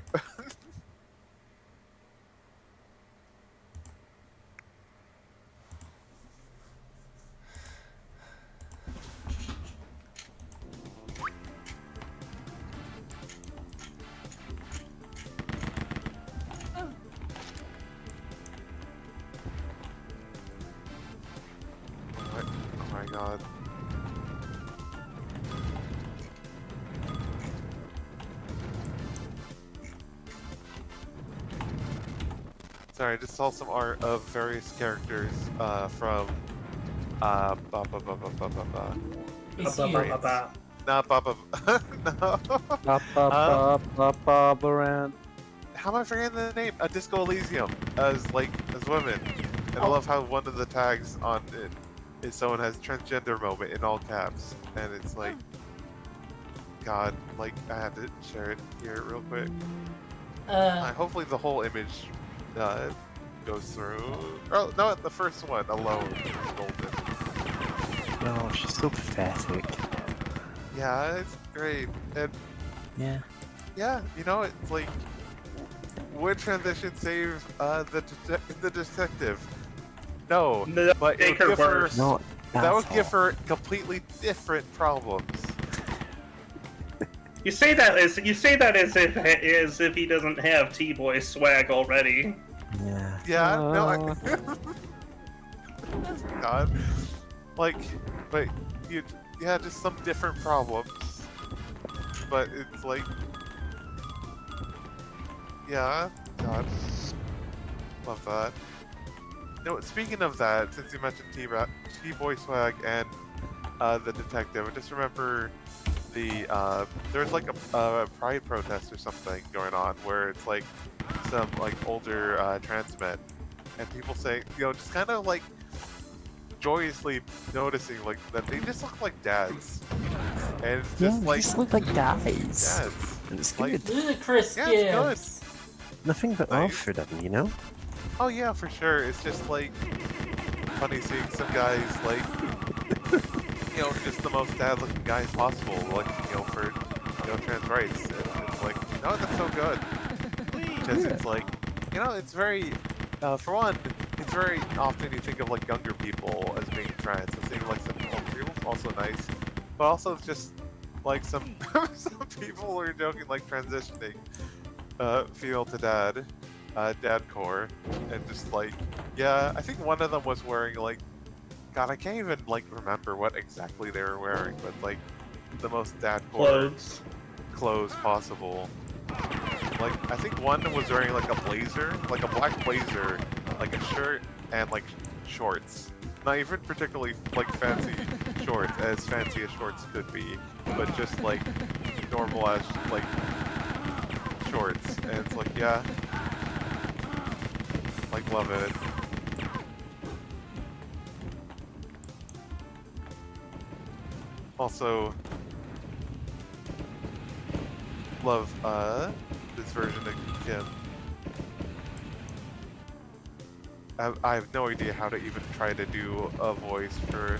Oh my god. Sorry, I just saw some art of various characters from It's Ba, ba, you. ba, ba. not Baba. No. Baran. How am I forgetting the name? Disco Elysium as women. And I love how one of the tags on it is someone has transgender moment in all caps, and it's like, God, like I have to share it here real quick. Hopefully the whole image goes through. Oh no, the first one alone is golden. Oh, she's so pathetic. Yeah, it's great, and Yeah. yeah, you know, it's like, would transition save the detective? No, No, but it make would her give her, worse. Not that would at give all. her completely different problems. You say that as if he doesn't have T-boy swag already. Yeah. Yeah, no, God, like, but just some different problems. But it's like, yeah, God, Love that. You know, speaking of that, since you mentioned T-Boy Swag and the detective, I just remember there was like a pride protest or something going on where it's like some like older trans men and people say, you know, just kind of like joyously noticing like that they just look like dads, and it's just Yeah, like just look like guys. dads. And it's Like- good. Ludicrous Yeah, it's good. gifts. Nothing but Nice. love for them, you know? Oh yeah, for sure. It's just like funny seeing some guys like, you know, just the most dad-looking guys possible, like, you know, for, you know, trans rights. And it's like, no, that's so good. Because it's like, you know, it's very, for one, it's very often you think of like younger people as being trans. So seeing like some older people is also nice, but also just like some some people are joking like transitioning female to dad. Dadcore, and just like, yeah, I think one of them was wearing like, God, I can't even like remember what exactly they were wearing, but like the most dadcore clothes possible. Like, I think one was wearing like a blazer, like a black blazer, like a shirt and like shorts. Not even particularly like fancy shorts, as fancy as shorts could be, but just like normal as like shorts, and it's like, yeah. Like, love it. Also, love, this version of Kim. I have no idea how to even try to do a voice for,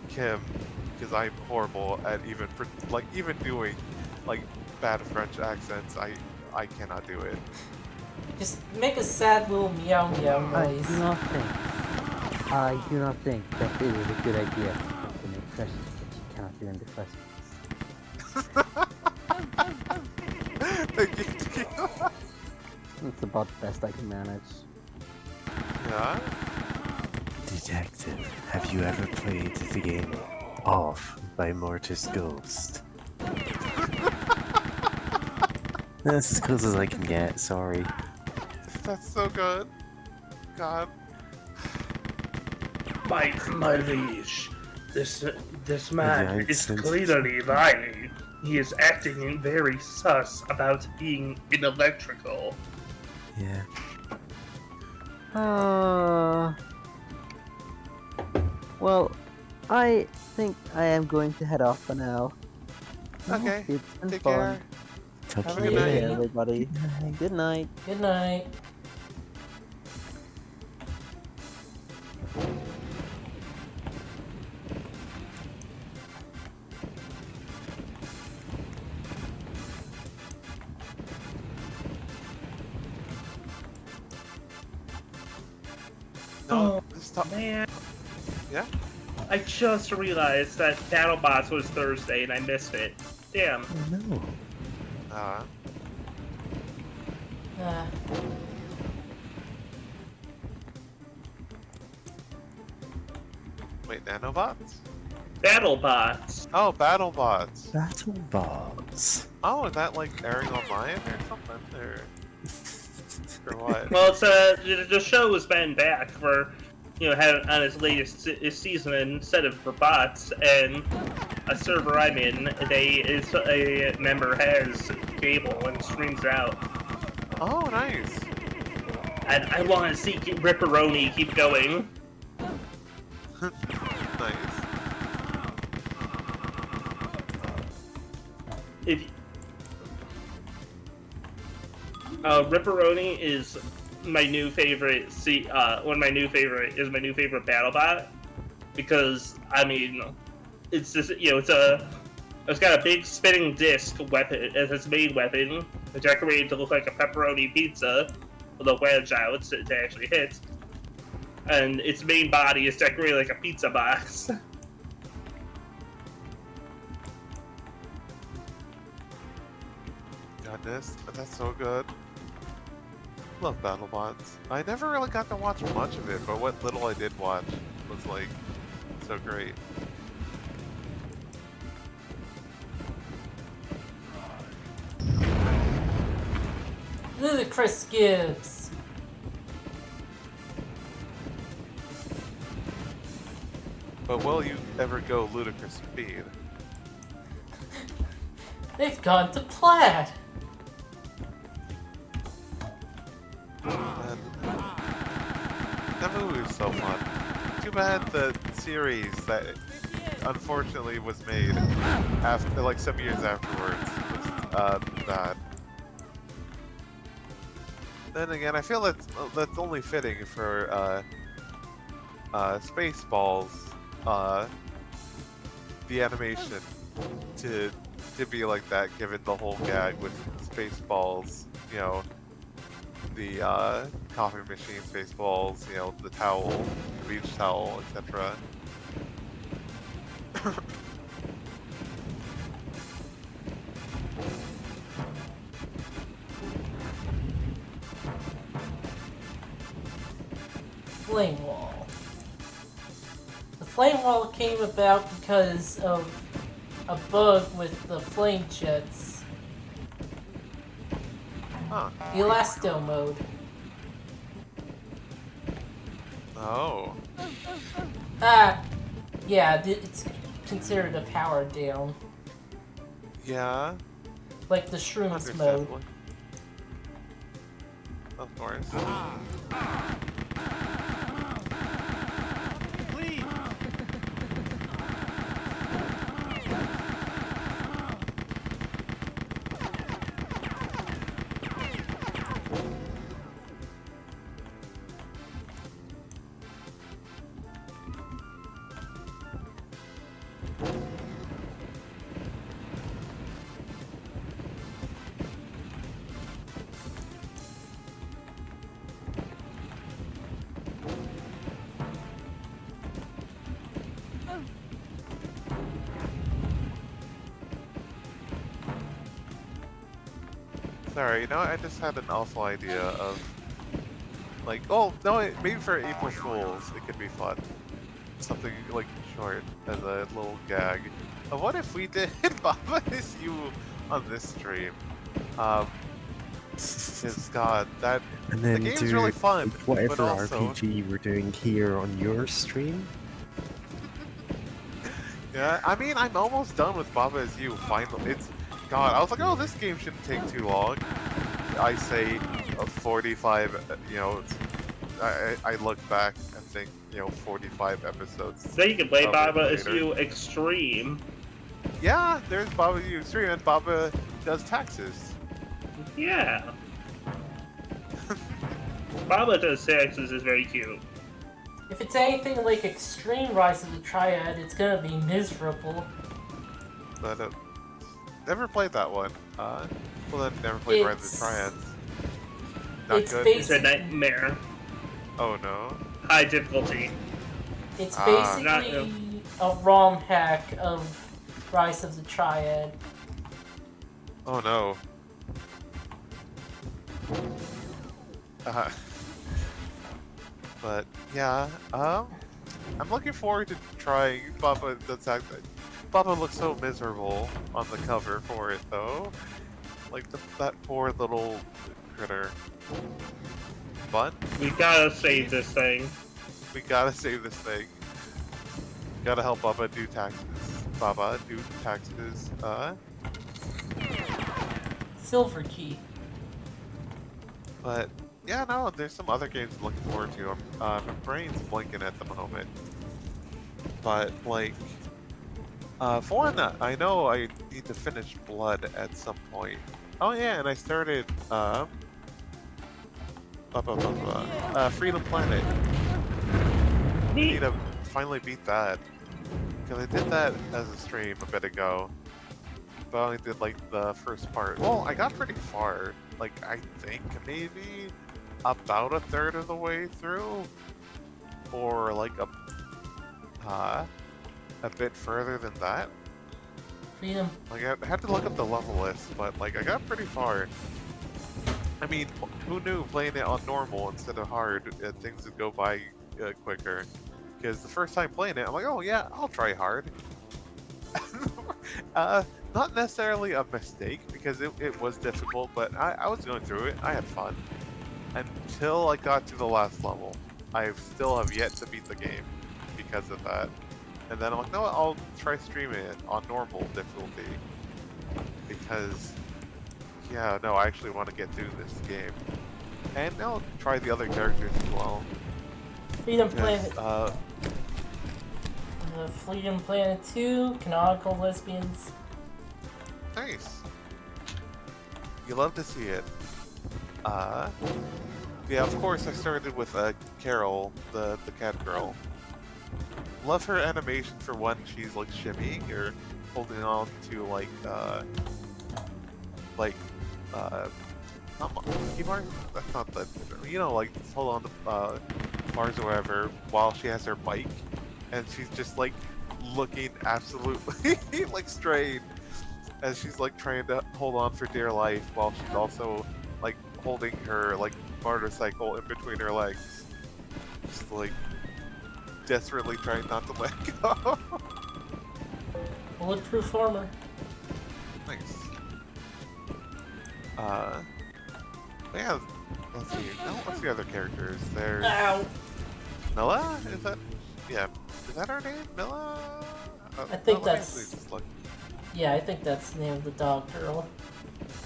Kim, because I'm horrible at even, even doing, like, bad French accents. I cannot do it. Just make a sad little meow meow noise. I do not think that it is a good idea to make impressions that you cannot do in the first place. Thank you. It's about the best I can manage. Yeah? Detective, have you ever played the game Off by Mortis Ghost? That's as close as I can get, sorry. That's so good. God. My liege, this man Yeah, is since- clearly lying. He is acting very sus about being in electrical. Yeah. Well, I think I am going to head off for now. Okay. It's been Take fun. care. Talk Have to a you good night. later. Yeah, everybody. Good night. Good night. No, Oh, stop. man. Yeah? I just realized that BattleBots was Thursday and I missed it. Damn. Oh no. Uh, Wait, nanobots? BattleBots. Oh, BattleBots. BattleBots. Oh, is that like airing online or something? Or what? Well, it's the show has been back for, you know, had on its latest season instead of for bots, and a server I'm in, a member has cable and streams out, Oh, nice. and I want to see Ripperoni keep going. Nice. If Ripperoni is my new favorite. One of my new favorite is my new favorite BattleBot, because I mean, it's just, you know, it's got a big spinning disc weapon as its main weapon, decorated to look like a pepperoni pizza with a wedge out to actually hit, and its main body is decorated like a pizza box. Goodness, that's so good. Love BattleBots. I never really got to watch much of it, but what little I did watch was like so great. Ludicrous Gibbs. But will you ever go ludicrous speed? They've gone to plaid. And that movie was so fun. Too bad the series that unfortunately was made after, like, some years afterwards was bad. Then again, I feel that's only fitting for Spaceballs, the animation to be like that, given the whole gag with Spaceballs, you know, the coffee machine Spaceballs, you know, the towel, the beach towel, etc. Flame Wall. The Flame Wall came about because of a bug with the flame jets. Huh. The Elasto mode. Oh. Yeah, it's considered a power down. Yeah. Like the Shrooms mode. Understandably. Of course. Sorry, you know, I just had an awful idea of, like, oh, no, maybe for April Fools, it could be fun. Something, like, short as a little gag. What if we did Baba Is You on this stream? Because, God, that, And the then game's do really fun, whatever but also... RPG we're doing here on your stream. Yeah, I mean, I'm almost done with Baba Is You, finally. It's... God, I was like, oh, this game shouldn't take too long. I say 45, you know, I look back and think, you know, 45 episodes. Then you can play of it Baba Is later. You Extreme. Yeah, there's Baba Is You Extreme, and Baba does taxes. Yeah. Baba does taxes is very cute. If it's anything like Extreme Rise of the Triad, it's gonna be miserable. But never played that one. Well, then never played Rise of the Triads. Not it's good. It's a nightmare. Oh no. High difficulty. It's Ah. basically a ROM hack of Rise of the Triad. Oh no. But yeah, I'm looking forward to trying Baba. Baba looks so miserable on the cover for it, though. Like that poor little critter. But We gotta save this thing. we gotta save this thing. Gotta help Baba do taxes. Baba do taxes. Silver Key. But yeah, no, there's some other games I'm looking forward to. My brain's blinking at the moment. But like, for one, I know I need to finish Blood at some point. Oh yeah, and I started Freedom Planet. I need to finally beat that, because I did that as a stream a bit ago. But I only did like the first part. Well, I got pretty far. Like, I think maybe about a third of the way through, or like a bit further than that. Freedom. Like, I had to look up the level list, but like I got pretty far. I mean, who knew playing it on normal instead of hard, things would go by quicker? Because the first time playing it, I'm like, oh yeah, I'll try hard. Not necessarily a mistake, because it was difficult, but I was going through it. I had fun. Until I got to the last level. I still have yet to beat the game because of that. And then I'm like, no, I'll try streaming it on normal difficulty. Because, yeah, no, I actually want to get through this game. And I'll try the other characters as well. Freedom Because, Planet. Freedom Planet 2, canonical lesbians. Nice. You love to see it. Yeah, of course I started with Carol, the cat girl. Love her animation for when she's like shimmying or holding on to not monkey bars? That's not the, you know, like hold on to bars or whatever while she has her bike, and she's just like looking absolutely like strained as she's like trying to hold on for dear life while she's also like holding her like motorcycle in between her legs, just like desperately trying not to let go. Bulletproof armor. Nice. Yeah, let's see. No, what's the other characters? There's Ow! Milla? Is that? Yeah. Is that her name? Milla? I think no, let me that's- actually just look. Yeah, I think that's the name of the dog girl.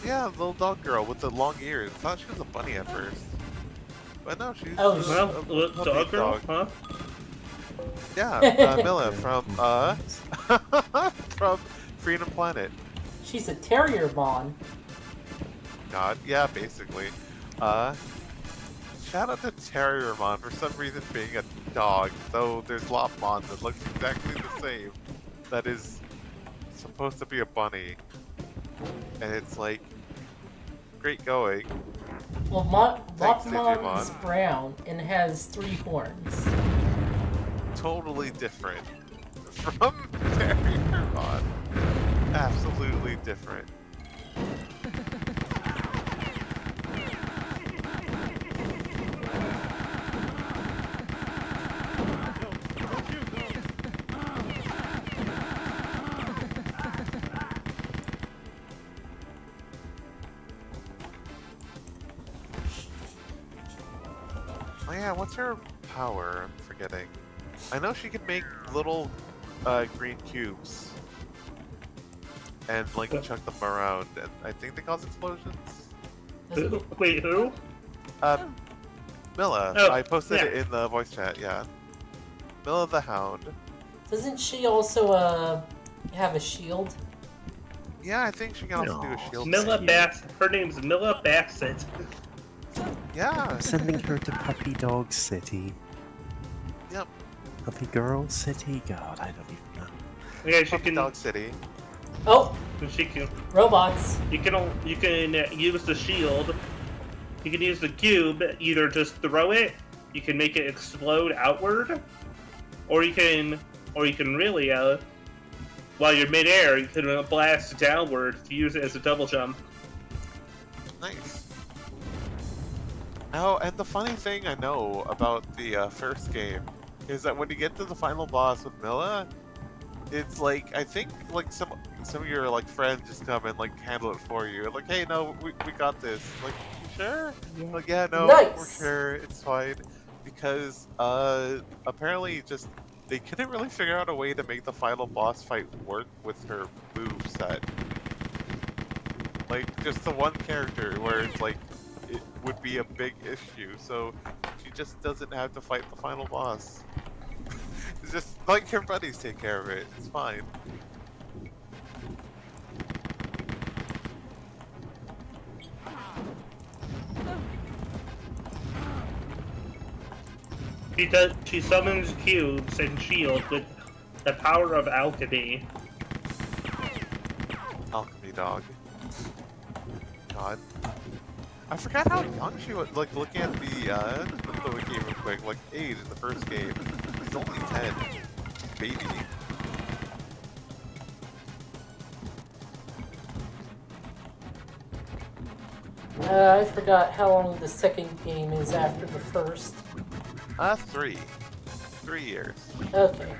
Yeah, the little dog girl with the long ears. I thought she was a bunny at first. But no, she's Oh, a Well, dog girl, huh? Yeah, Milla from from Freedom Planet. She's a terrier mon. God, yeah, basically. Shout out to Terriermon for some reason being a dog, though there's Lopmon that looks exactly the same. That is supposed to be a bunny. And it's like, great going. Well, Thanks, Lopmon Digimon. is brown and has 3 horns. Totally different from Terriermon. Absolutely different. Oh yeah, what's her power? I'm forgetting. I know she can make little green cubes and like chuck them around, and I think they cause explosions. Wait, who? Milla, Oh, I posted yeah. it in the voice chat. Yeah, Milla the Hound. Doesn't she also have a shield? Yeah, I think she can also do a No. shield. Milla thing. Bassett. Her name's Milla Bassett. Yeah. I'm sending her to Puppy Dog City. Yep. Puppy Girl City? God, I don't even know. Yeah, she Puppy can. Dog City. Oh, She can. robots. You can use the shield. You can use the cube. Either just throw it. You can make it explode outward, or you can really while you're midair, you can blast downward to use it as a double jump. Nice. Oh, and the funny thing I know about the first game is that when you get to the final boss with Milla, it's like, I think like some of your like friends just come and like handle it for you. Like, hey, no, we got this. Like, you sure? Like, yeah, no, Nice. we're sure, it's fine. Because apparently just they couldn't really figure out a way to make the final boss fight work with her move set. Like, just the one character where it's like, it would be a big issue, so she just doesn't have to fight the final boss. It's just, like, her buddies take care of it, it's fine. She summons cubes and shields with the power of alchemy. Alchemy dog. God. I forgot how young she was, like, looking at the wiki real quick, like, age in the first game. She's only 10. Baby. I forgot how long the second game is after the first. 3. 3 years. Okay.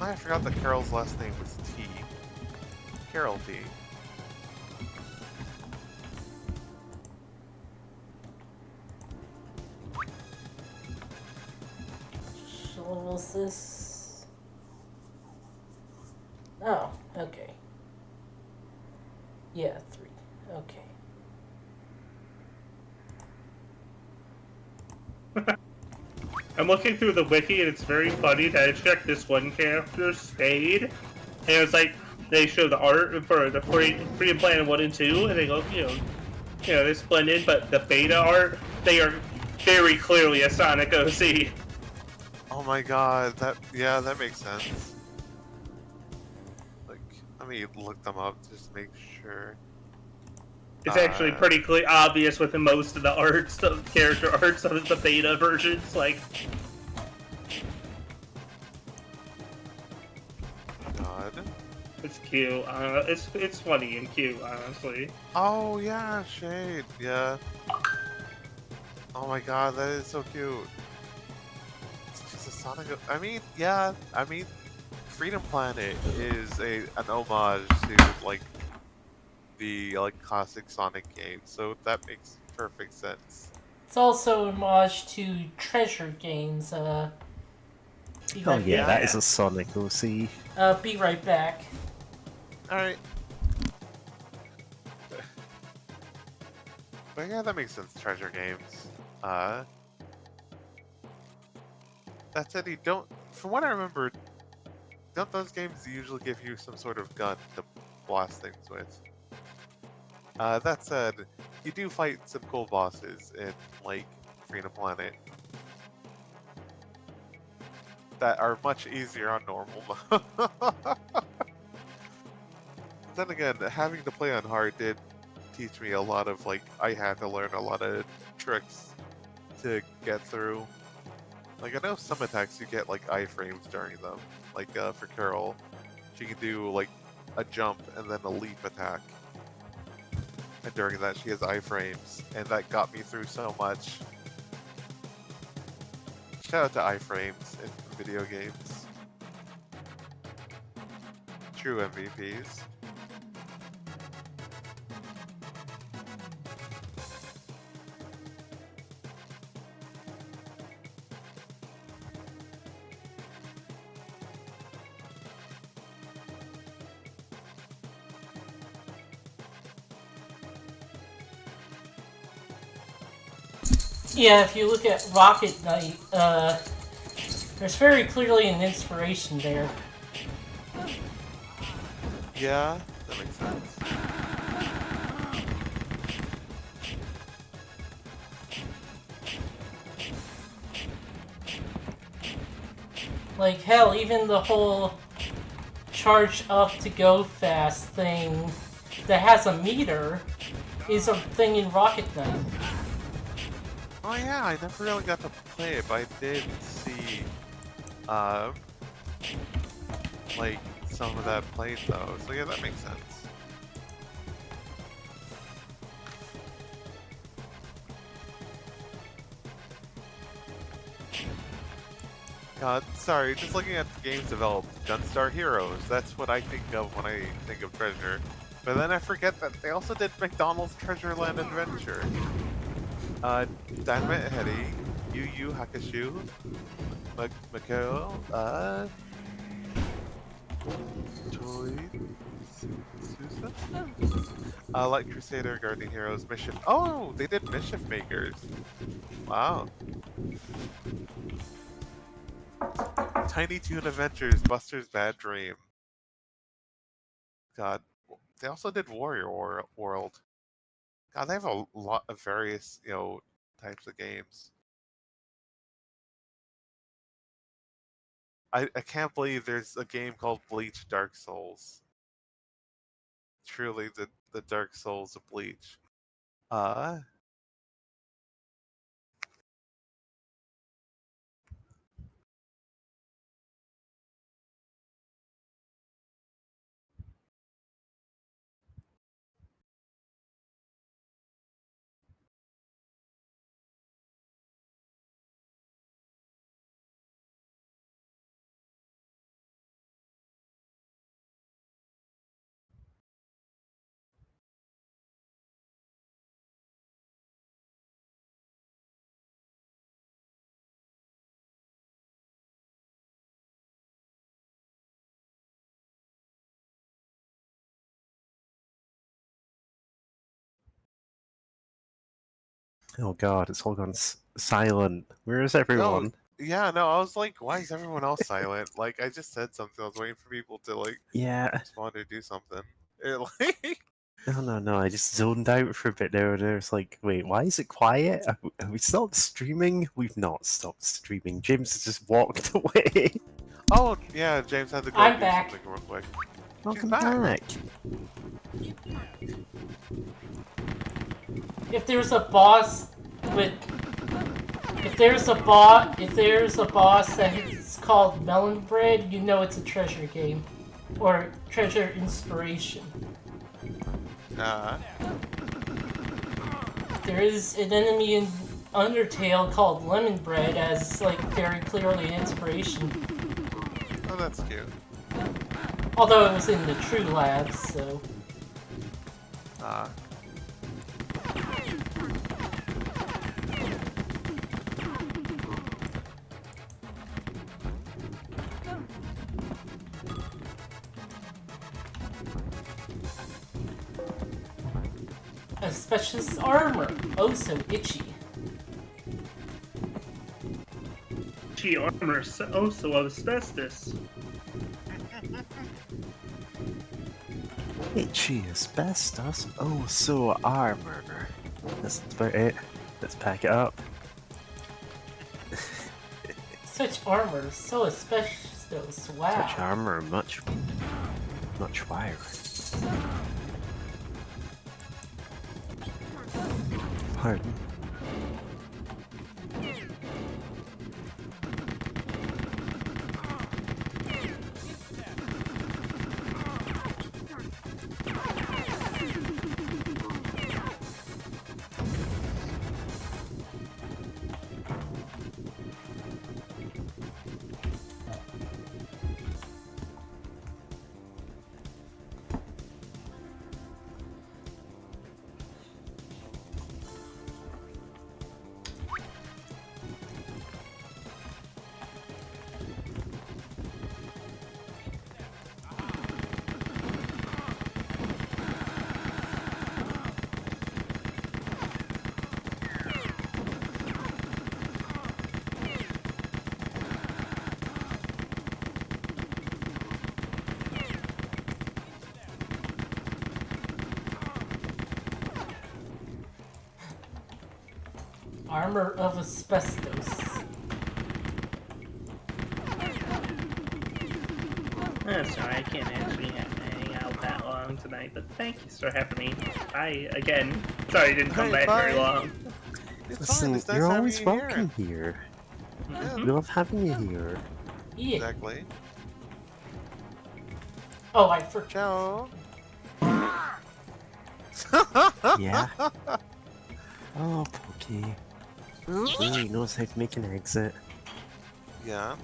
I forgot that Carol's last name was T. Carol T. What level is this? Oh, okay. Yeah, 3. Okay. I'm looking through the wiki, and it's very funny that I checked this one character, Spade, and it's like they show the art for the Freedom Planet 1 and 2, and they go, they're splendid, but the beta art, they are very clearly a Sonic OC. Oh my god, that makes sense. Like, let me look them up just to make sure. It's actually pretty obvious with most of the arts, the character arts of the beta versions. Like, God. it's cute. It's funny and cute, honestly. Oh yeah, Shade. Yeah. Oh my god, that is so cute. It's just a Sonic. I mean, yeah. I mean, Freedom Planet is an homage to like the classic Sonic games, so that makes perfect sense. It's also an homage to treasure games. Be Oh right yeah, back. that is a Sonic OC. Be right back. All right. But yeah, that makes sense. Treasure games. That said, you don't. From what I remember, don't those games usually give you some sort of gun to blast things with? That said, you do fight some cool bosses in like Freedom Planet that are much easier on normal mode. Then again, having to play on hard did teach me a lot of I had to learn a lot of tricks to get through. Like, I know some attacks you get iframes during them. Like for Carol, she can do a jump and then a leap attack. And during that she has iframes, and that got me through so much. Shout out to iframes in video games. True MVPs. Yeah, if you look at Rocket Knight, there's very clearly an inspiration there. Yeah, that makes sense. Like, hell, even the whole charge up to go fast thing that has a meter is a thing in Rocket Knight. Oh yeah, I never really got to play it, but I did see, some of that played though. So yeah, that makes sense. God, sorry, just looking at the games developed, Gunstar Heroes, that's what I think of when I think of Treasure. But then I forget that they also did McDonald's Treasure Land Adventure. Dynamite Heady, Yu Yu Hakusho, Makao, Toy, Susa? Light Crusader, Guardian Heroes, Mischief. Oh, they did Mischief Makers. Wow. Tiny Toon Adventures, Buster's Bad Dream. God, they also did Warrior World. God, they have a lot of various, types of games. I can't believe there's a game called Bleach Dark Souls. Truly the Dark Souls of Bleach. Oh god, it's all gone silent. Where is No, everyone? yeah, no, I was like, why is everyone else silent? Like, I just said something. I was waiting for people to like Yeah. respond or do something. Like, No, I just zoned out for a bit there, and I was like, wait, why is it quiet? Have we stopped streaming? We've not stopped streaming. James has just walked away. oh yeah, James had to go I'm do back. something real quick. Welcome back. back. If there's a boss with, if there's a boss that's called Melon Bread, you know it's a treasure game, or treasure inspiration. There is an enemy in Undertale called Lemon Bread as like very clearly an inspiration. Oh, that's cute. Although it was in the True Labs, so. Asbestos armor, oh so itchy. Gee, armor, so asbestos. Itchy asbestos. Oh, so armor. That's about it. Let's pack it up. Such armor, so asbestos, wow. Such armor, much wire. Pardon. Armor of asbestos. Sorry, I can't actually hang out that long tonight, but thank you for having me. I, again, sorry didn't come Hey, back very bye. long. It's Listen, fine. It's nice you're having always you welcome here. here. Yeah, We love having you here. Yeah. exactly. Oh, I forgot. Ciao. Yeah. Oh, Pokey. Really knows how to make an exit. Yeah.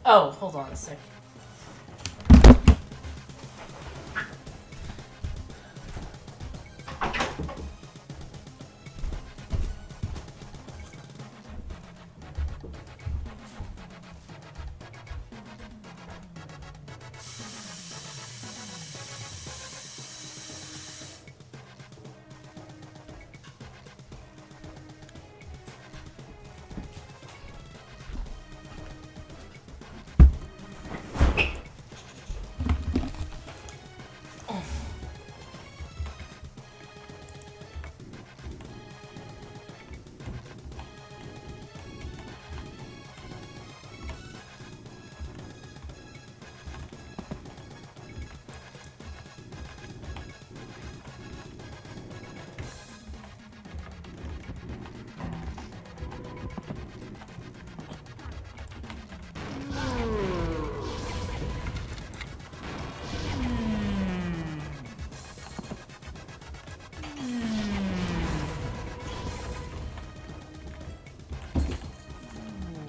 Oh, hold on a sec.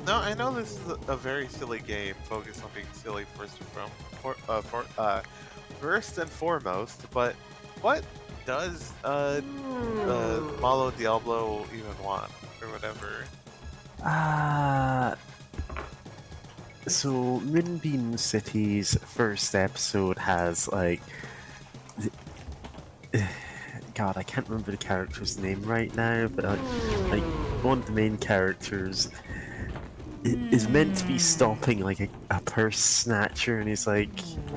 No, I know this is a very silly game, focused on being silly first and foremost, but what does Malo Diablo even want, or whatever? So Moonbeam City's first episode has like God, I can't remember the character's name right now, but like one of the main characters is meant to be stopping like a purse snatcher, and he's like,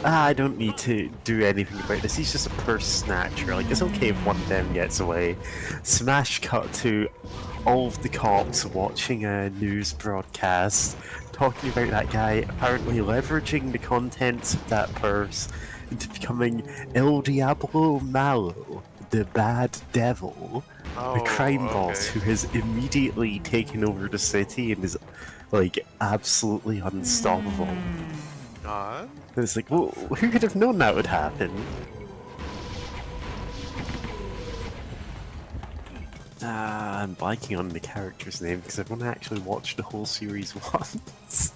I don't need to do anything about this. He's just a purse snatcher. Like, it's okay if one of them gets away. Smash cut to all of the cops watching a news broadcast talking about that guy apparently leveraging the contents of that purse into becoming El Diablo Malo, the bad devil, the crime boss who has immediately taken over the city and is like absolutely unstoppable. God. And it's like, well, who could have known that would happen? I'm blanking on the character's name because I've only actually watched the whole series once.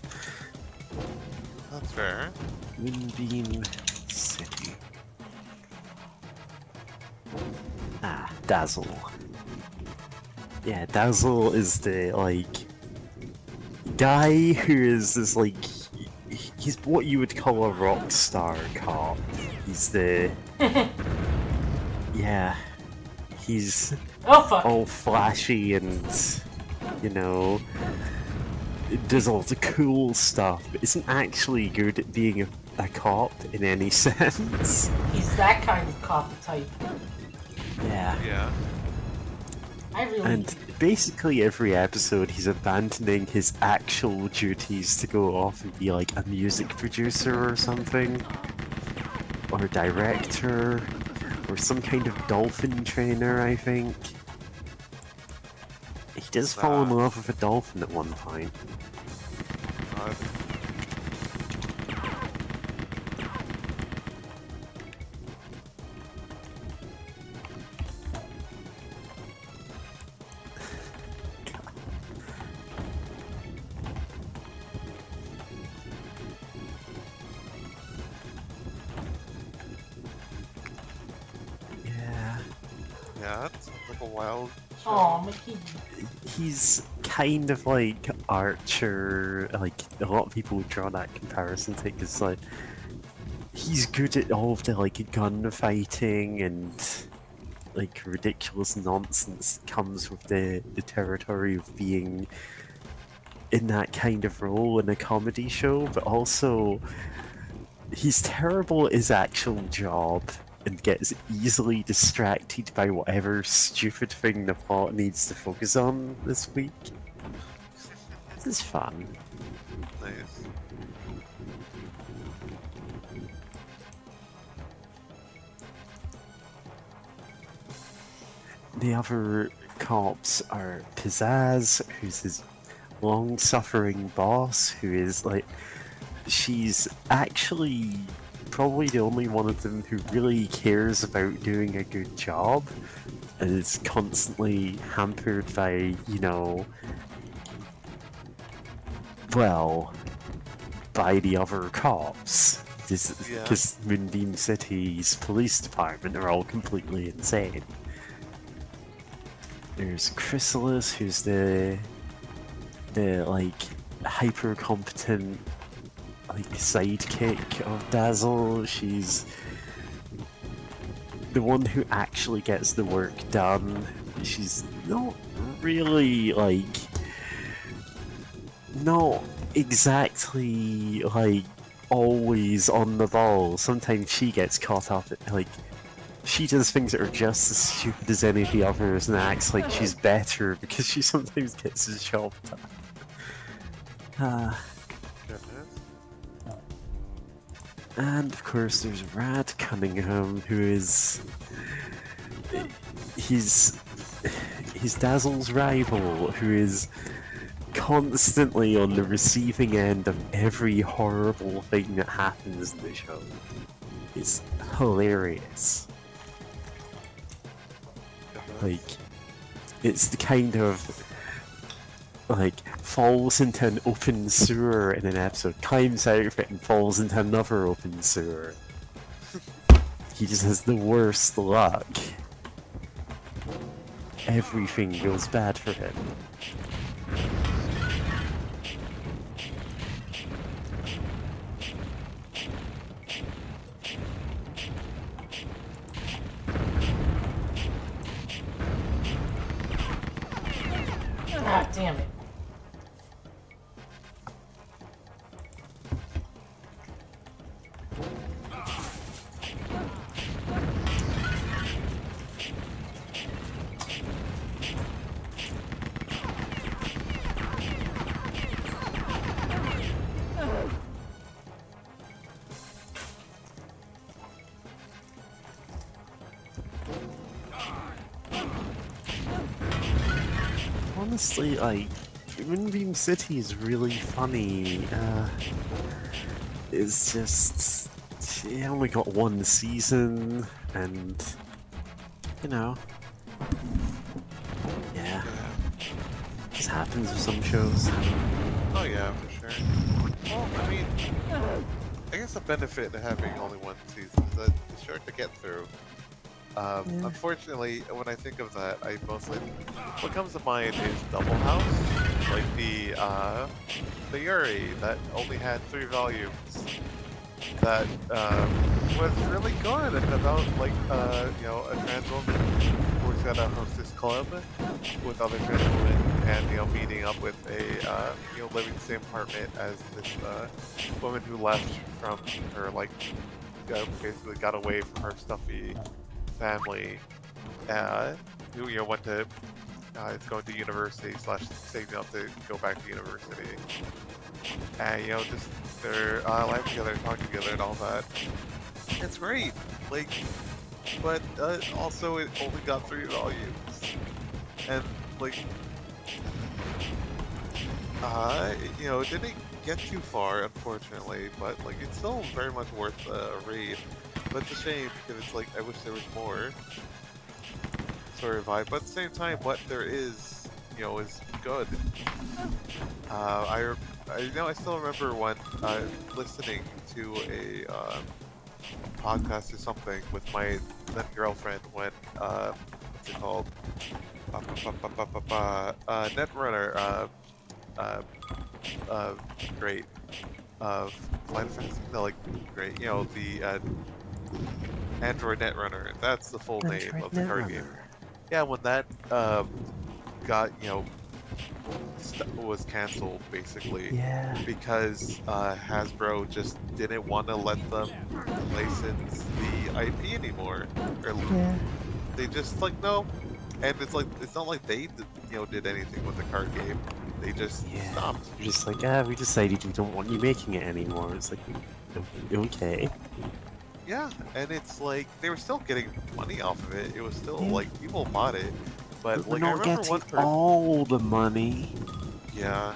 That's fair. Moonbeam City. Dazzle. Yeah, Dazzle is the, like, guy who is this, like, he's what you would call a rock star cop. He's the... yeah. He's Oh fuck! all flashy and, you know, does all the cool stuff, but isn't actually good at being a cop in any sense. He's that kind of cop type. Yeah. Yeah. I really. And basically every episode he's abandoning his actual duties to go off and be like a music producer or something. Or a director. Or some kind of dolphin trainer, I think. He does fall in love with a dolphin at one point. Yeah, that sounds like a wild show. Aw, Mickey. He's kind of like Archer, like a lot of people would draw that comparison to, because like he's good at all of the like gunfighting and like ridiculous nonsense that comes with the territory of being in that kind of role in a comedy show, but also he's terrible at his actual job and gets easily distracted by whatever stupid thing the plot needs to focus on this week. This is fun. Nice. The other cops are Pizzazz, who's his long-suffering boss, who is like... she's actually probably the only one of them who really cares about doing a good job, and is constantly hampered by, you know... well... by the other cops. Because Moonbeam City's police department are all completely insane. There's Chrysalis, who's the like hyper competent like sidekick of Dazzle. She's the one who actually gets the work done. She's not really like not exactly like always on the ball. Sometimes she gets caught up at like she does things that are just as stupid as any of the others and acts like she's better because she sometimes gets the job done. And of course there's Rad Cunningham, who is... he's Dazzle's rival, who is constantly on the receiving end of every horrible thing that happens in the show. It's hilarious. Like, it's the kind of, like, falls into an open sewer in an episode, climbs out of it and falls into another open sewer. He just has the worst luck. Everything goes bad for him. damn it. Honestly, like, Moonbeam City is really funny. It's just it only got one season, and you know, yeah, this happens with some shows. Oh yeah, for sure. Well, I mean, I guess the benefit of having only one season is that it's short to get through. Unfortunately, when I think of that, I mostly what comes to mind is Double House, like the Yuri that only had 3 volumes. That was really good and about like you know, a trans woman who works at a hostess club with other trans women, and you know, meeting up with a you know, living in the same apartment as this woman who left from her, like basically got away from her stuffy family, who, you know, went to it's going to university / saving up to go back to university, and you know, just they're live together, talking together, and all that. It's great, like, but also it only got 3 volumes, and like, you know, it didn't get too far, unfortunately, but like, it's still very much worth a read. But it's a shame because it's like, I wish there was more sort of vibe, but at the same time, what there is, you know, is good. I know I still remember when listening to a podcast or something with my then girlfriend when what's it called? Netrunner. Great. Final Fantasy. No, like great. You know, the Android Netrunner. That's the full name of the card game. Yeah, when that got, you know, was canceled basically, Yeah. because Hasbro just didn't want to let them license the IP anymore, or they just like, no. And it's like, it's not like they did anything with the card game. They just stopped. Just like, we decided we don't want you making it anymore. It's like, okay. Yeah, and it's like they were still getting money off of it. It was still like people bought it, but like, I not remember getting one person. all the money. Yeah,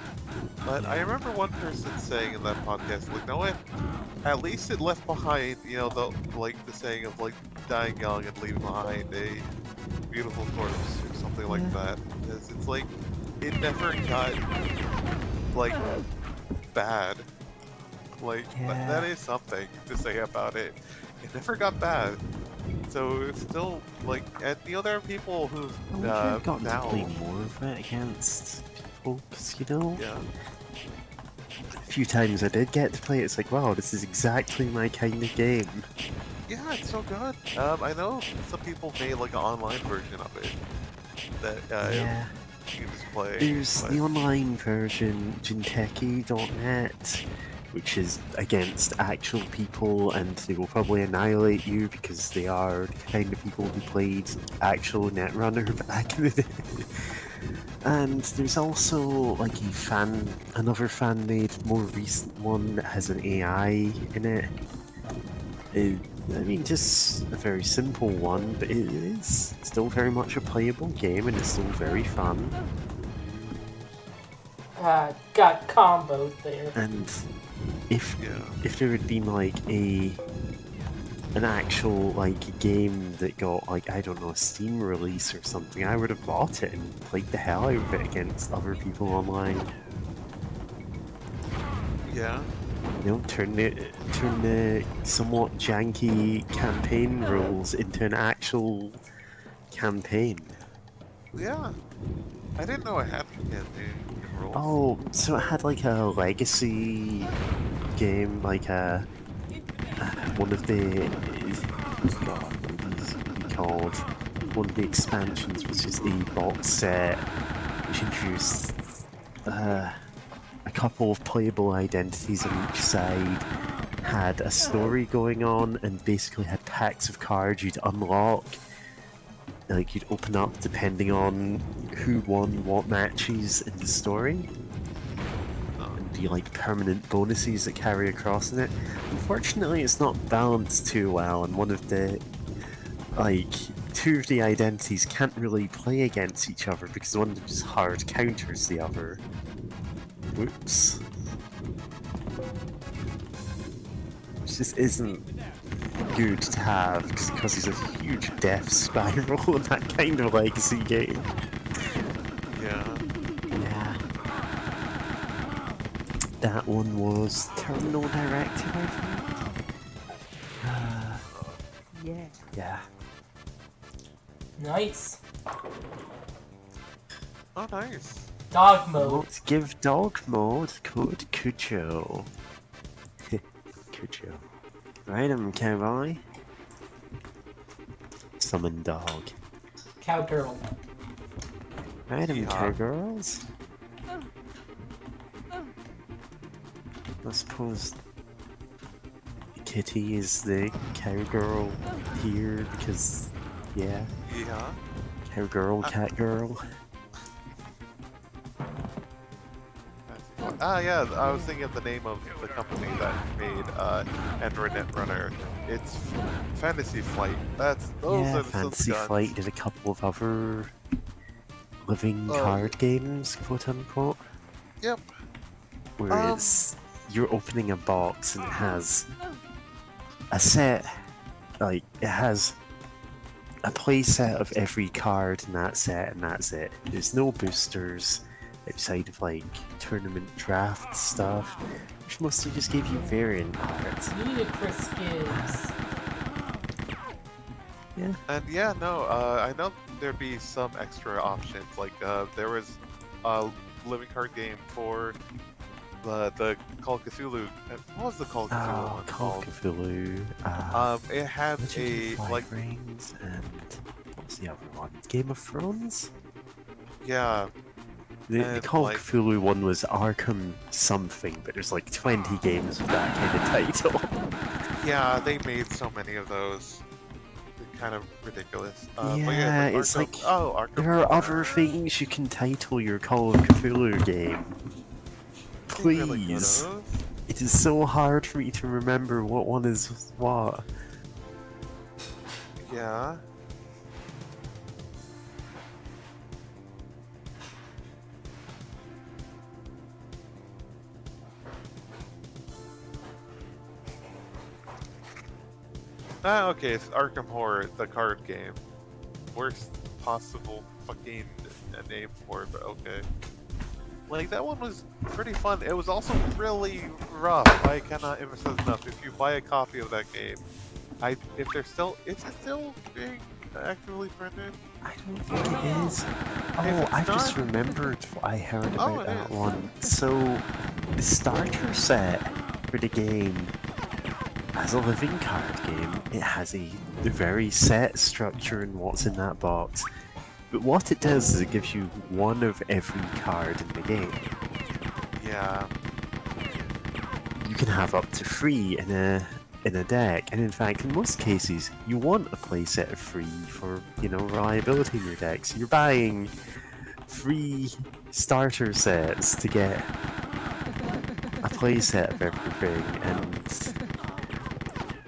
but I remember one person saying in that podcast, like, no, what? At least it left behind, you know, the saying of like dying young and leaving behind a beautiful corpse or something like that. Because it's like it never got like bad. Like that is something to say about it. It never got bad. So it's still like, and you know, there are people who've I wish I'd gotten now to play more of it against people, because you know, a few times I did get to play it. It's like, wow, this is exactly my kind of game. Yeah, it's so good. I know some people made like an online version of it that you can just play. There's the online version, Jinteki.net, which is against actual people, and they will probably annihilate you because they are the kind of people who played actual Netrunner back in the day. And there's also like another fan-made, more recent one that has an AI in it. I mean, just a very simple one, but it is still very much a playable game, and it's still very fun. Got comboed there. And if there had been like an actual like game that got, like, I don't know, a Steam release or something, I would have bought it and played the hell out of it against other people online. Yeah. You know, turn the somewhat janky campaign rules into an actual campaign. Yeah. I didn't know I had campaign rules. Oh, so it had like a legacy game, like one of the called one of the expansions was just a box set which introduced a couple of playable identities on each side, had a story going on, and basically had packs of cards you'd unlock. Like, you'd open up depending on who won what matches in the story. And be like permanent bonuses that carry across in it. Unfortunately, it's not balanced too well, and one of the. Like, two of the identities can't really play against each other because one of them just hard counters the other. Whoops. Which just isn't good to have because there's a huge death spiral in that kind of legacy game. Yeah. Yeah. That one was Terminal Directive, I think. Yeah. Yeah. Nice. Oh, nice. Dog mode. Let's give dog mode code Cujo. Cujo. Right, I'm cowboy. Summon dog. Cowgirl. Right, I'm Yeah. cowgirls. I suppose Kitty is the cowgirl here because, yeah, Yeah. cowgirl, catgirl. Yeah, I was thinking of the name of the company that made Android Netrunner. It's Fantasy Flight. Those Yeah, are the Fantasy guns. Flight did a couple of other living Oh. card games, quote unquote. Yep. Where it's you're opening a box and it has a set, like it has a play set of every card in that set, and that's it. There's no boosters outside of like tournament draft stuff, which mostly just gave you variant cards. Ludicrous gives. Yeah. And yeah, no, I know there'd be some extra options. Like there was a living card game for the Call of Cthulhu. What was the Call of Cthulhu Oh, one Call called? of Cthulhu. It had Legend a of Five like Rings and what's the other one? Game of Thrones. yeah. The And, Call like- of Cthulhu one was Arkham something, but there's like 20 games with that kind of title. Yeah, they made so many of those. They're kind of ridiculous. But Yeah, yeah, it's like- Arkham. There are other things you can title your Call of Cthulhu game. They really Please. could've. It is so hard for me to remember what one is what. Yeah. Okay, it's Arkham Horror, the card game. Worst possible fucking name for it, but okay. Like, that one was pretty fun. It was also really rough. I cannot emphasize enough. If you buy a copy of that game, is it still being actively printed? I don't think it is. Oh, it's I just not- remembered what I heard Oh, about it that is. one. So, the starter set for the game, as a living card game, it has a very set structure in what's in that box. But what it does is it gives you one of every card in the game. Yeah. You can have up to 3 in a deck, and in fact, in most cases, you want a playset of 3 for, reliability in your deck. So you're buying 3 starter sets to get a playset of everything, and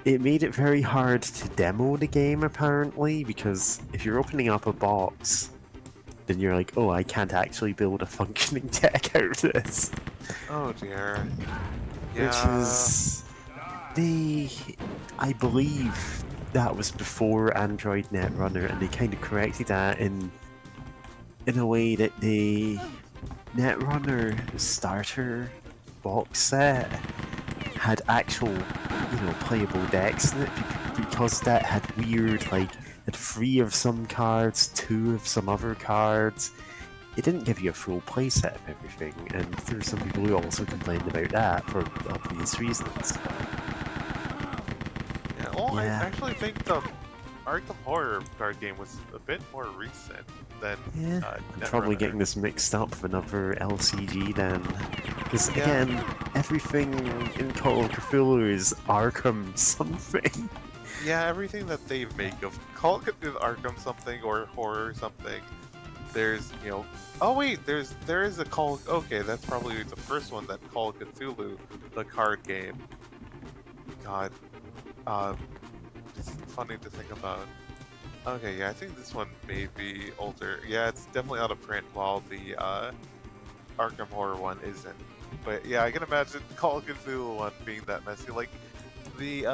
it made it very hard to demo the game, apparently, because if you're opening up a box, then you're like, oh, I can't actually build a functioning deck out of this. Oh dear. Yeah. Which is... I believe that was before Android Netrunner, and they kind of corrected that in a way that the Netrunner starter box set had actual, playable decks in it, because that had weird, had 3 of some cards, 2 of some other cards. It didn't give you a full playset of everything, and there were some people who also complained about that for obvious reasons. Yeah, well, Yeah. I actually think Arkham Horror card game was a bit more recent than Yeah, I'm probably Netrunner. getting this mixed up with another LCG then. Because Yeah. again, everything in Call of Cthulhu is Arkham something. Yeah, everything that they make of Call of Cthulhu Arkham something or horror something. There's, you know, oh wait, there is a Call. Okay, that's probably the first one, that Call of Cthulhu, the card game. God, it's funny to think about. Okay, yeah, I think this one may be older. Yeah, it's definitely out of print, while the Arkham Horror one isn't. But yeah, I can imagine Call of Cthulhu one being that messy. Like the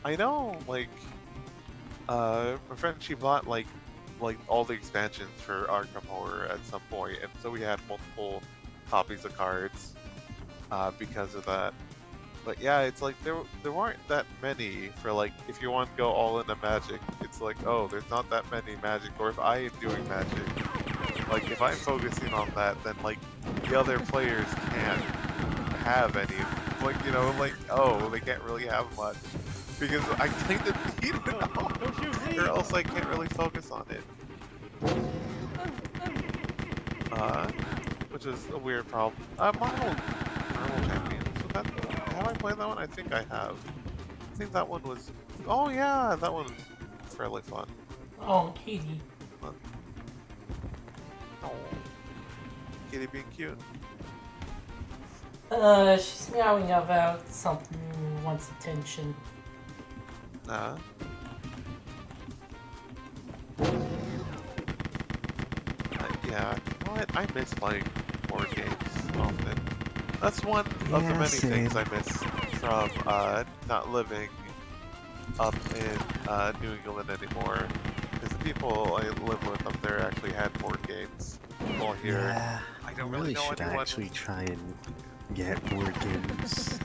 I know, like my friend, she bought like all the expansions for Arkham Horror at some point, and so we had multiple copies of cards because of that. But yeah, it's like there weren't that many for, like, if you want to go all into Magic, it's like, oh, there's not that many Magic, or if I am doing Magic, like if I'm focusing on that, then like the other players can't have any, like, you know, like, oh, they can't really have much because I kind of need it all, or else I can't really focus on it. Which is a weird problem. Marvel Champions. So that, have I played that one? I think I have. I think that one was. Oh yeah, that one was fairly fun. Oh, Katie. Oh, Kitty being cute. She's meowing about something, wants attention. Yeah, you know what? I miss playing board games often. That's one of the Yeah, many same. things I miss from not living up in New England anymore. Because the people I live with up there actually had board games. While here, Yeah, I don't I really really know should anyone. actually try and get board games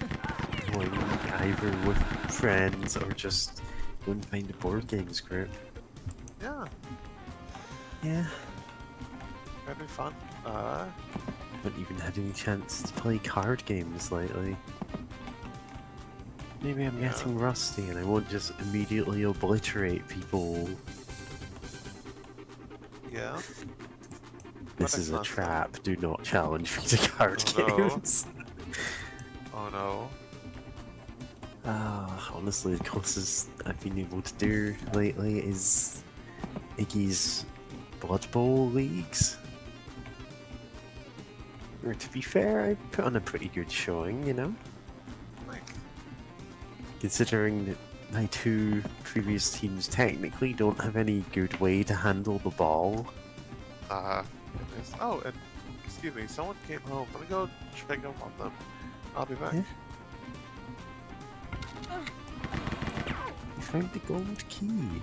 going either with friends or just go and find a board games group. Yeah, Yeah, that'd be fun. haven't even had any chance to play card games lately. Maybe I'm Yeah. getting rusty and I won't just immediately obliterate people. Yeah. This That is a sounds fun. trap. Do not challenge me to card Oh, no. games. Oh no. Honestly, the closest I've been able to do lately is Iggy's Blood Bowl leagues. Or to be fair, I put on a pretty good showing, you know? Nice. Considering that my two previous teams technically don't have any good way to handle the ball. Goodness. Oh, and excuse me, someone came home. Let me go check up on them. I'll be back. Yeah. I found the gold key.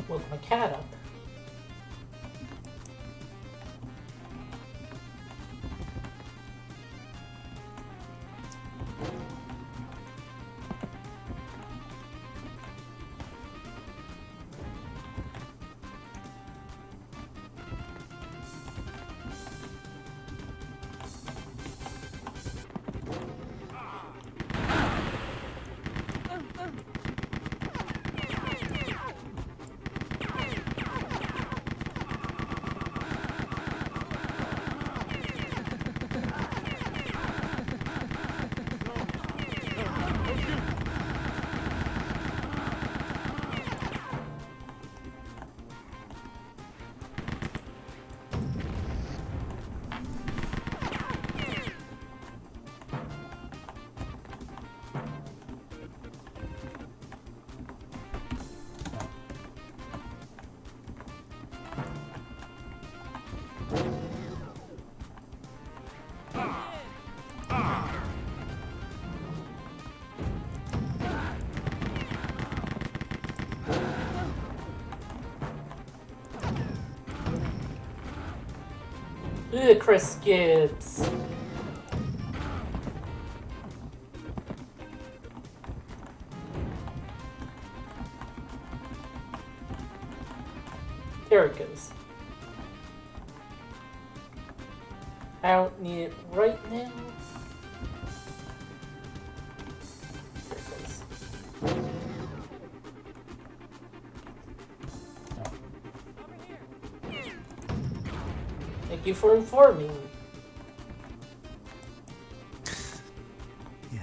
Woke my cat up. Ugh, Chris Gibbs. There it goes. I don't need it right now. There it goes. Thank you for informing me. Yeah.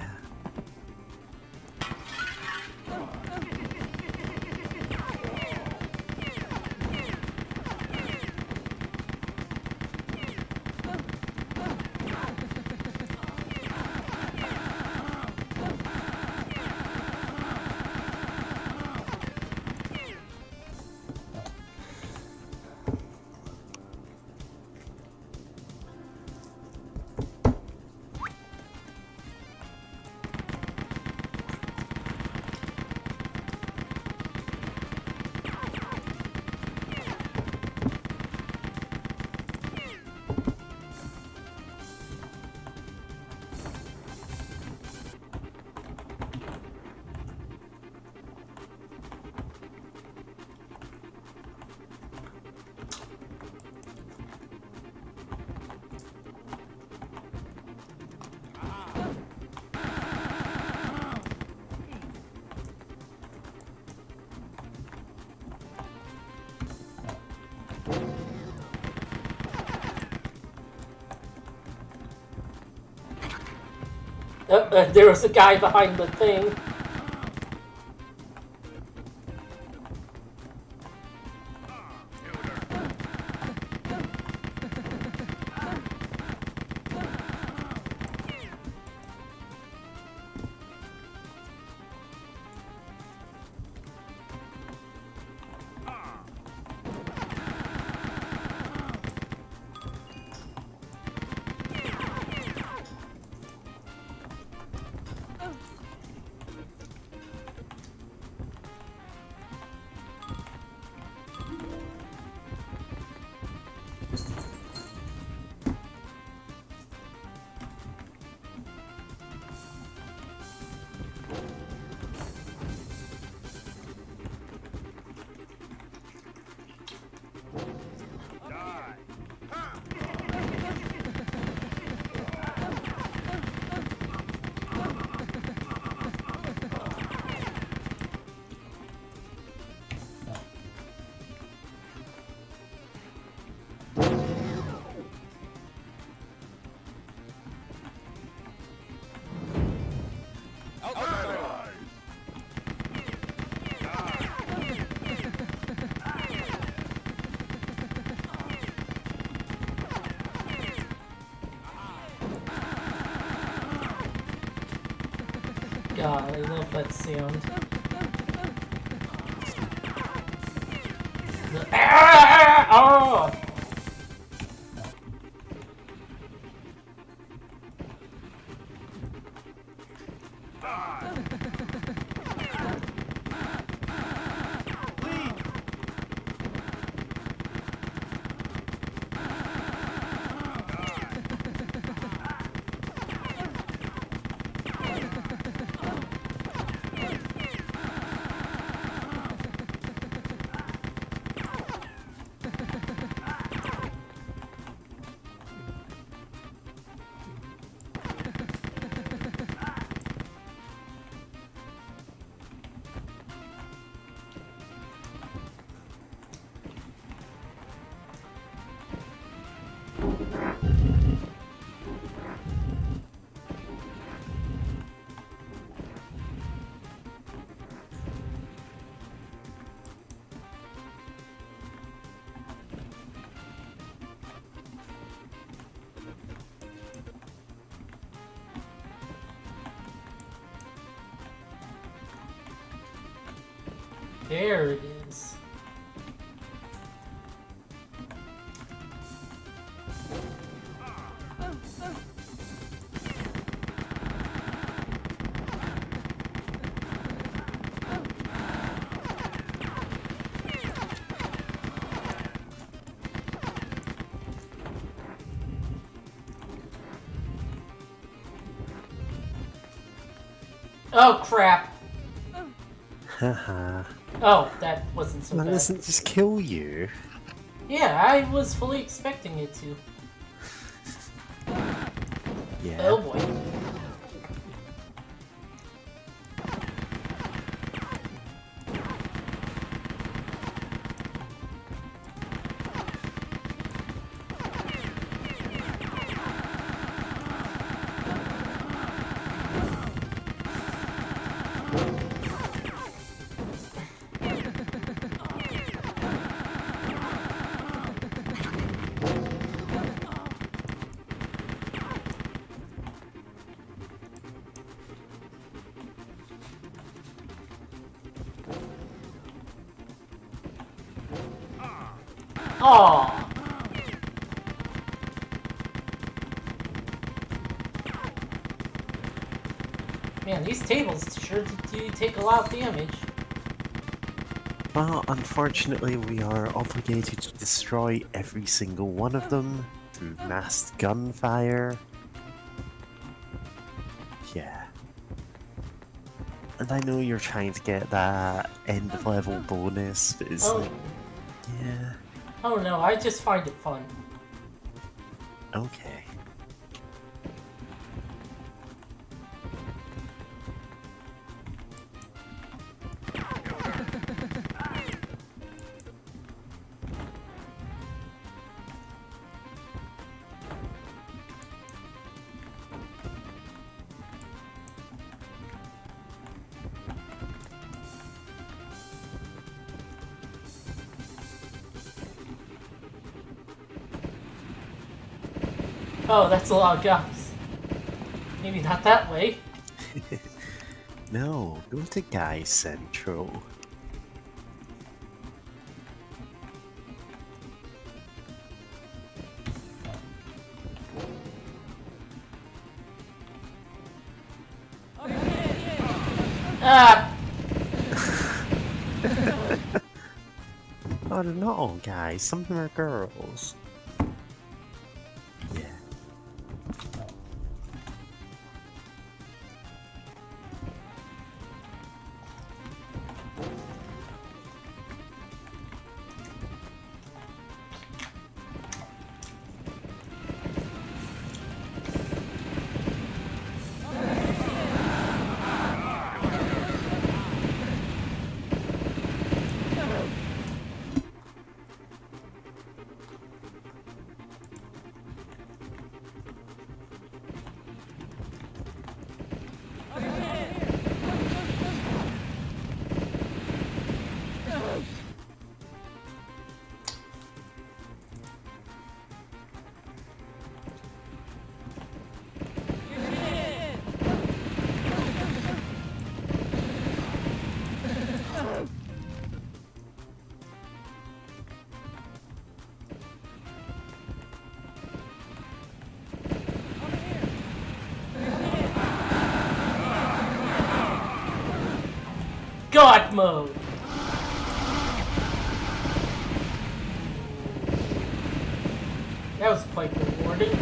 There was a guy behind the thing. God, I love that sound. Oh! There it is. Oh crap! Haha. Oh, that wasn't so That bad. doesn't just kill you. Yeah, I was fully expecting it to. Yeah. Oh boy. Aww. Man, these tables sure do take a lot of damage. Well, unfortunately, we are obligated to destroy every single one of them through massed gunfire. Yeah. And I know you're trying to get that end level bonus, but it's Oh. like, yeah, Oh no, I just find it fun. okay. Oh, that's a lot of guys. Maybe not that way. No, go to Guy Central. Ah! Oh, they're not all guys, some of them are girls. Yeah. God mode! That was quite rewarding.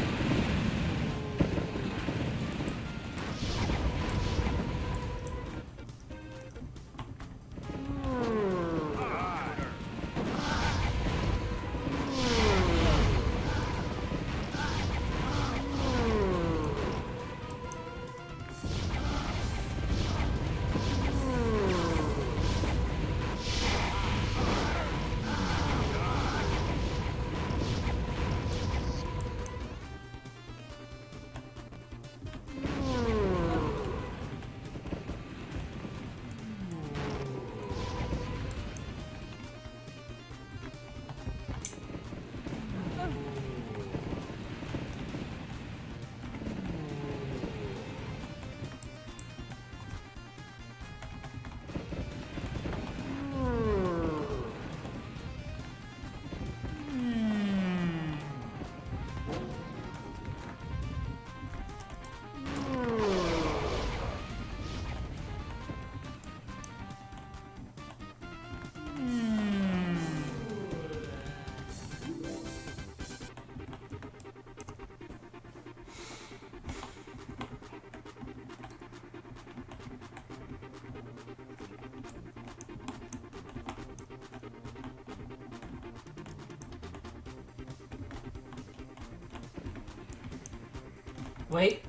Wait.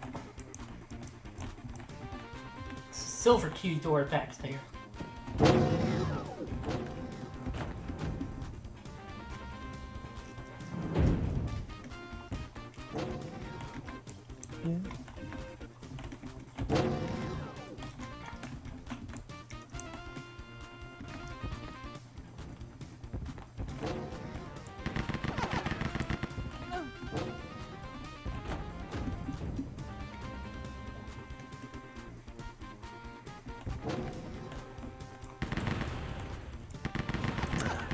Silver key door back there.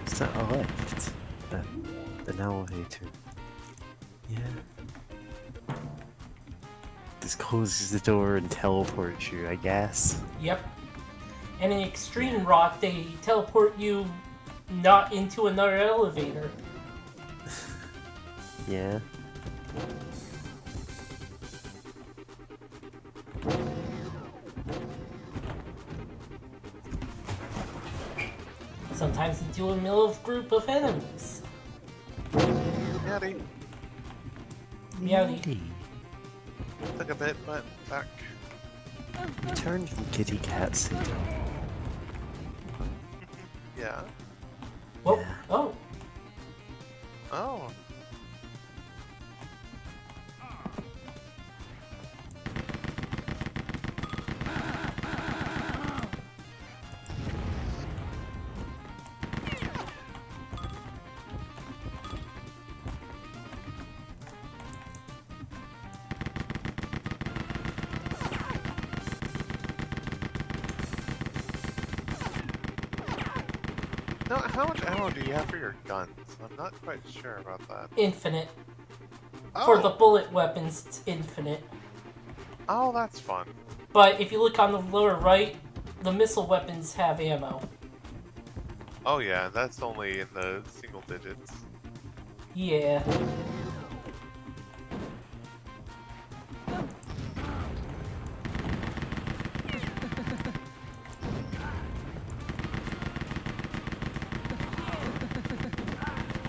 Is that a lift? An elevator. Yeah. This closes the door and teleports you, I guess. Yep. And in Extreme Rock, they teleport you not into another elevator. Yeah. Sometimes into a middle of group of enemies. Yeti. Meowdy. Took a bit, but back. Return from kitty cat city. Yeah. Whoa. Yeah. Oh. Oh. No, how much ammo do you have for your guns? I'm not quite sure about that. Infinite. Oh, For the bullet weapons, it's infinite. oh, that's fun. But if you look on the lower right, the missile weapons have ammo. Oh yeah, that's only in the single digits. Yeah.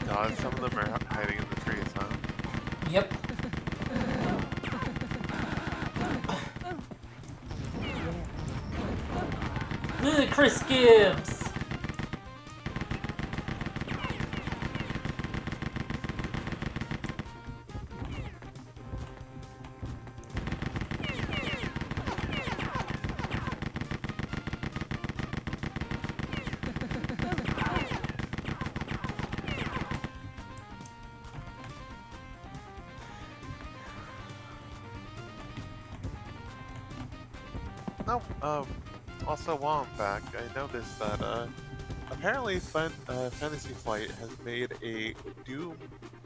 God, some of them are hiding in the trees, huh? Yep. Ugh, Chris Gibbs! No, also while I'm back, I noticed that, apparently Fantasy Flight has made a Doom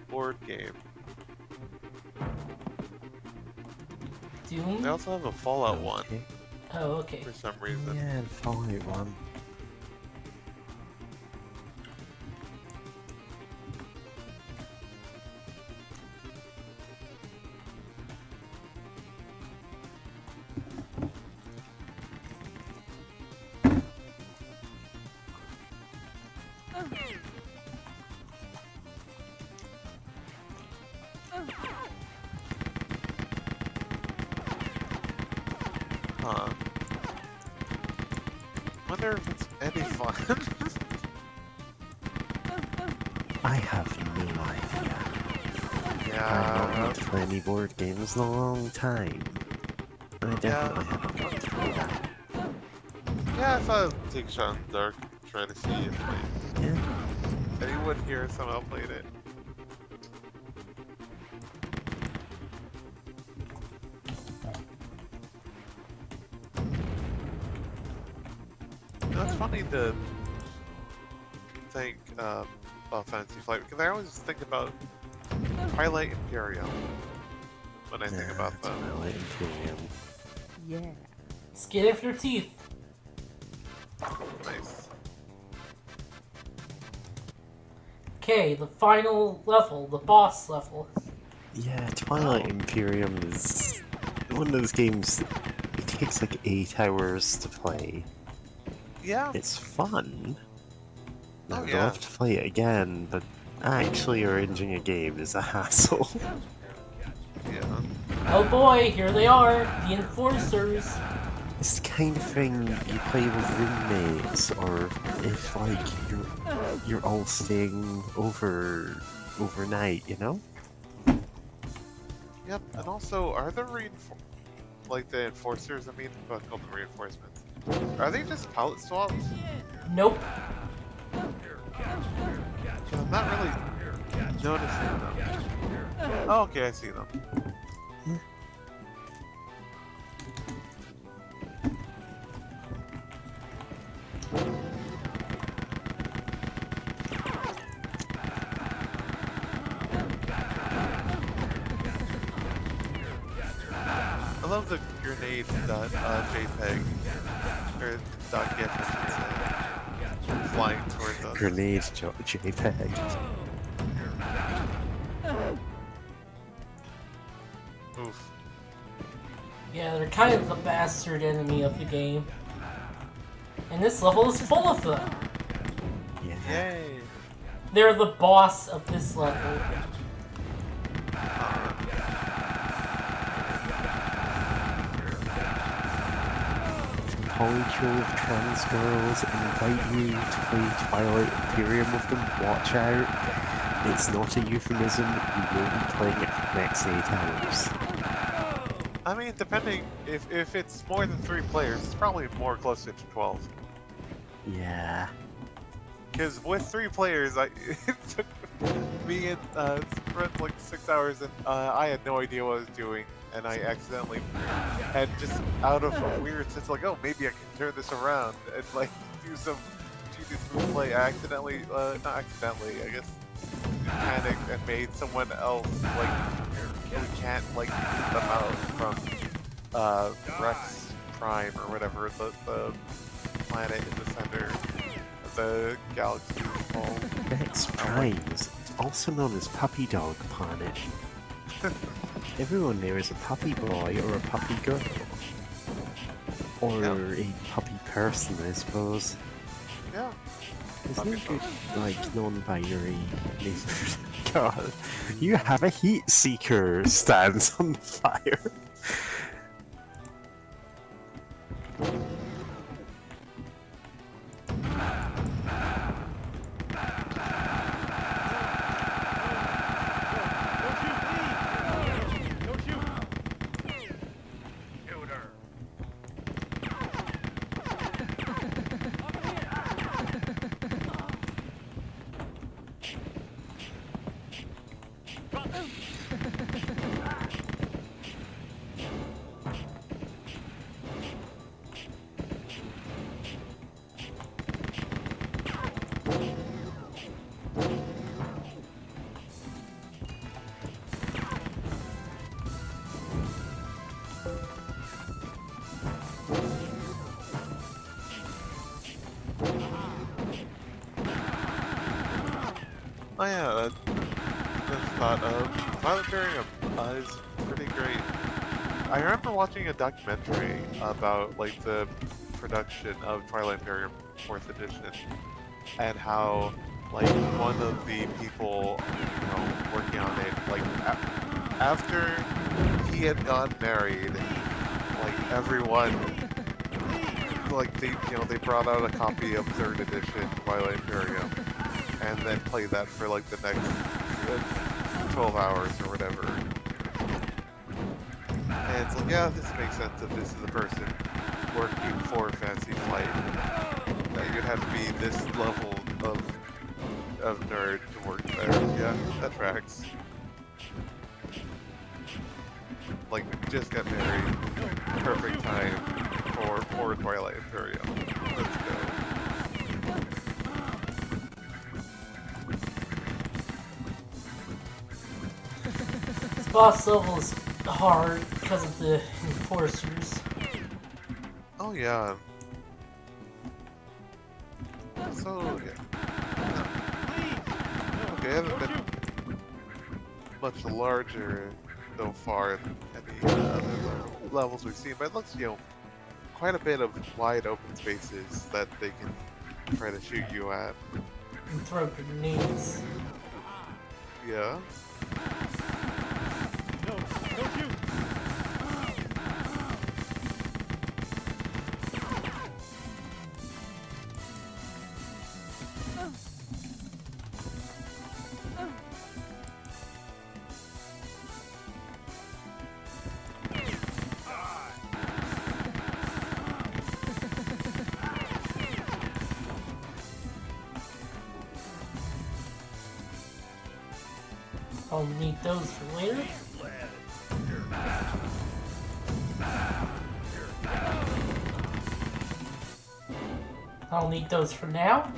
board game. They Doom? also have a Fallout one, Okay. Oh, okay. for some reason. Yeah, the Fallout one. Huh. Wonder if it's any fun. I have no idea. I've not Yeah. looked for any board games in a long time. I definitely haven't looked for that. Yeah, I thought I'd take a shot in the dark, trying to see if like, Yeah. anyone here somehow played it. You know, it's funny to think about Fantasy Flight because I always think about Twilight Imperium when I think about That's them. Twilight Imperium. Yeah. Skin off your teeth. Nice. Okay, the final level, the boss level. Yeah, Twilight Imperium is one of those games. It takes like 8 hours to play. Yeah. It's fun. Oh, I'd yeah. love to play it again, but actually arranging a game is a hassle. Yeah. Oh boy, here they are, the enforcers. It's the kind of thing you play with roommates, or if like you're all staying overnight, you know? Yep, and also, are the like the enforcers, I mean, what's called the reinforcements, are they just pallet swaps? Nope. I'm not really noticing them. Oh, okay, I see them. I love the grenade JPEG, or .gif, I should say, flying towards us. Grenade JPEG. Oof. Yeah, they're kind of the bastard enemy of the game. And this level is full of them. Yeah. Yay! They're the boss of this level. Polykill of trans girls invite you to play Twilight Imperium with them. Watch out. It's not a euphemism. You will be playing it for the next 8 hours. I mean, depending, if it's more than 3 players, it's probably more closer to 12. Yeah. Because with 3 players, it took me and spent like 6 hours, and I had no idea what I was doing, and I accidentally, and just out of a weird sense, like, oh, maybe I can turn this around and like do some smooth play. I accidentally, not accidentally, I guess, panicked and made someone else like we can't like keep them out from Rex Prime or whatever the planet in the center of the galaxy is called. Rex Primes, also known as Puppy Dog Planet. Everyone there is a puppy boy or a puppy girl. Or a puppy person, I suppose. Yeah. There's no good, like, non-binary name. God, you have a heat seeker stance on fire. Oh yeah, just thought Twilight Imperium is pretty great. I remember watching a documentary about like the production of Twilight Imperium 4th edition and how like one of the people, you know, working on it, like after he had gotten married, like everyone, like they brought out a copy of 3rd edition Twilight Imperium and then play that for like the next 12 hours or whatever. And it's like, yeah, this makes sense if this is a person working for Fantasy Flight. That you'd have to be this level of nerd to work there. Yeah, that tracks. Like, just got married. Perfect time for Twilight Imperium. Let's go. This boss level is hard because of the enforcers. Oh yeah. So yeah. Okay, I haven't been much larger so far than any other levels we've seen, but it looks, you know, quite a bit of wide open spaces that they can try to shoot you at. And throw grenades. Yeah. I'll need those for later. I'll need those for now.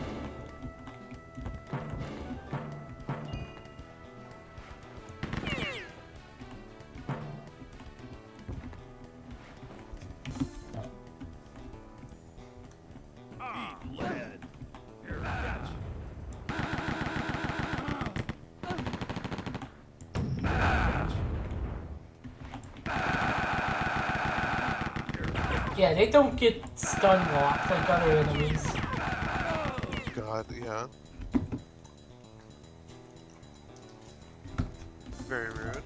Yeah, they don't get stun locked like other enemies. God, yeah. Very rude.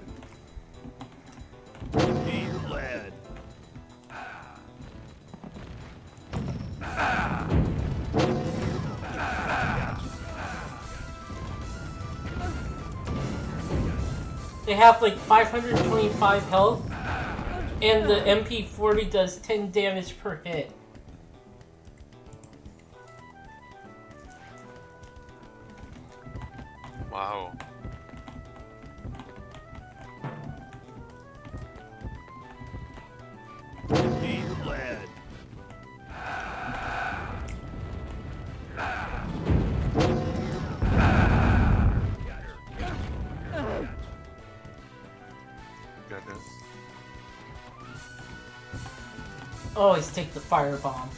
They have like 525 health, and the MP40 does 10 damage per hit. Wow. Goodness. Always take the firebomb.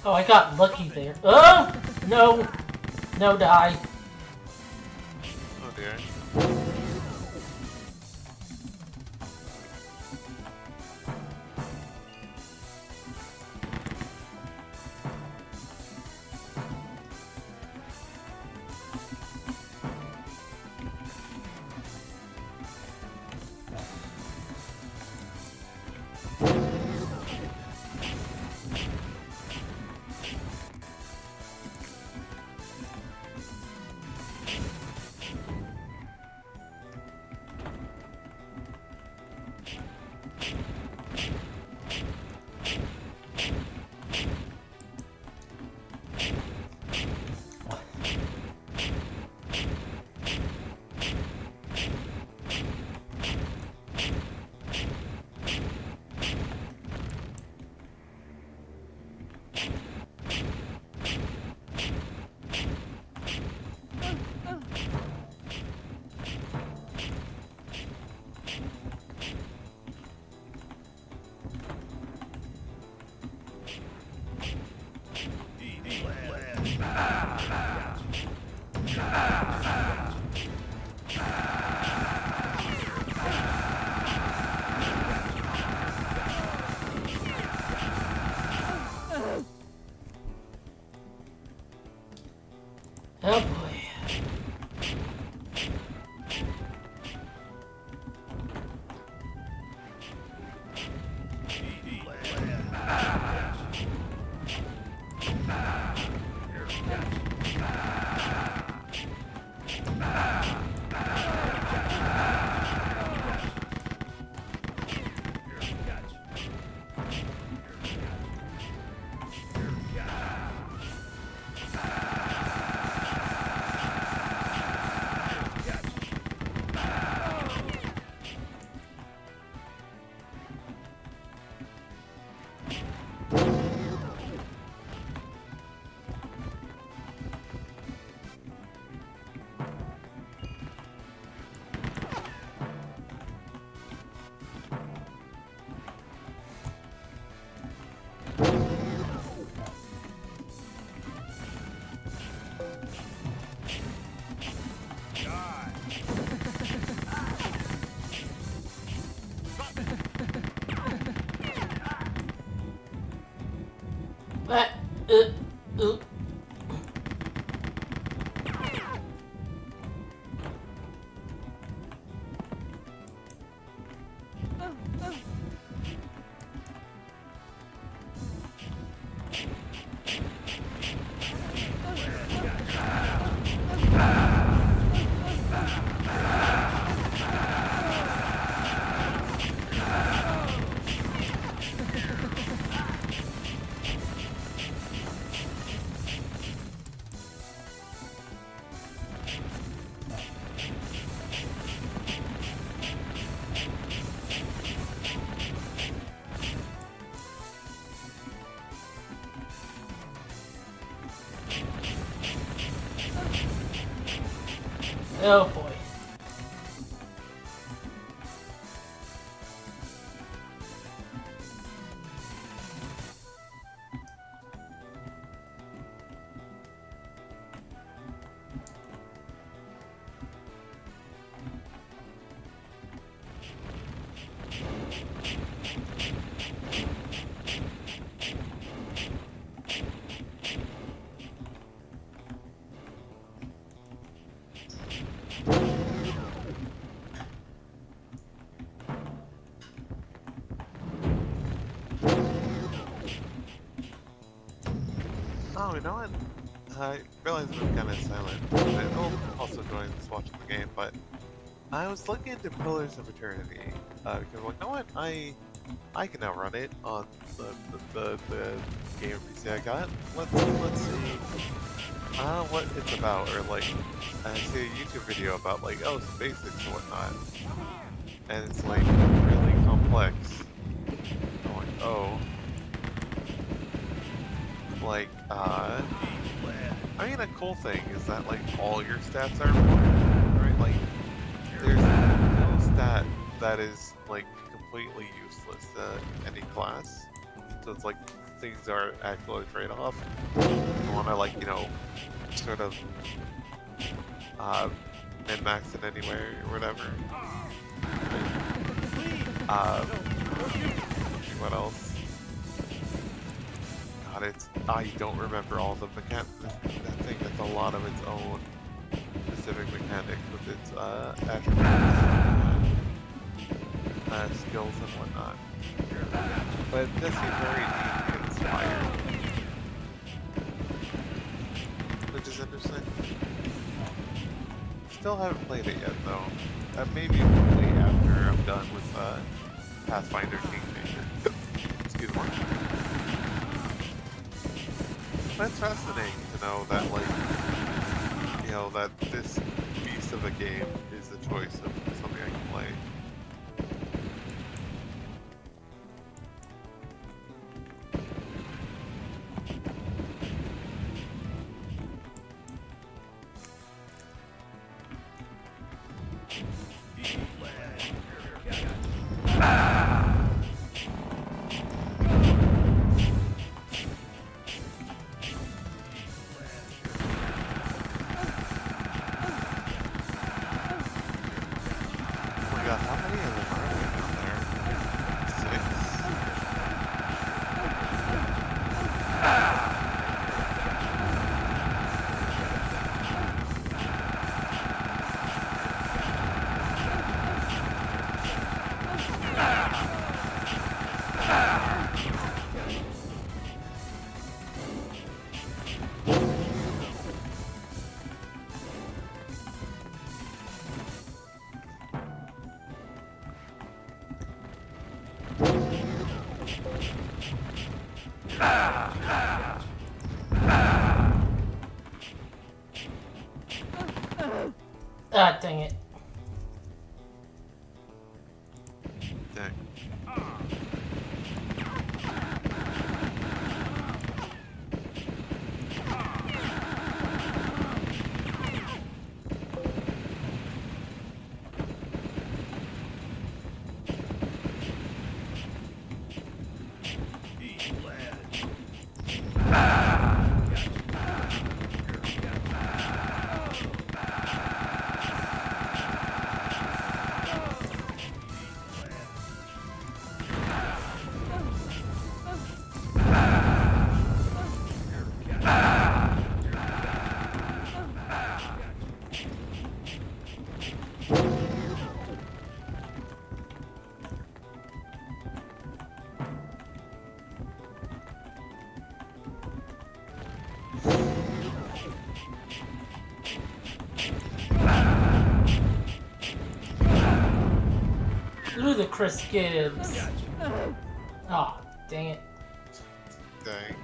Oh, I got lucky there. Oh! No! No die. Oh dear. Oh boy. What? Uh, uh. Oh boy. Oh, you know what? I realize I'm kind of silent. I'm also enjoying this watching the game, but I was looking into Pillars of Eternity because I'm like, you know what? I can now run it on the game PC I got. Let's see what it's about, or like I see a YouTube video about like some basics and whatnot, and it's like really complex. I'm like, oh. Like, I mean, a cool thing is that, like, all your stats are important, right? Like, there's no stat that is, like, completely useless to any class. So it's like, things are actually trade-off. You want to, like, you know, sort of, min-max it anywhere or whatever. What else? I don't remember all the mechanics. That thing has a lot of its own specific mechanics with its attributes, skills and whatnot. But it does seem very neat and inspired, which is interesting. Still haven't played it yet though. Maybe after I'm done with Pathfinder Kingmaker. Excuse me. But it's fascinating to know that, like, you know, that this beast of a game is the choice of something I can play. Ah, dang it. Dang. Ludicrous Gibbs. Aw, dang it. Dang.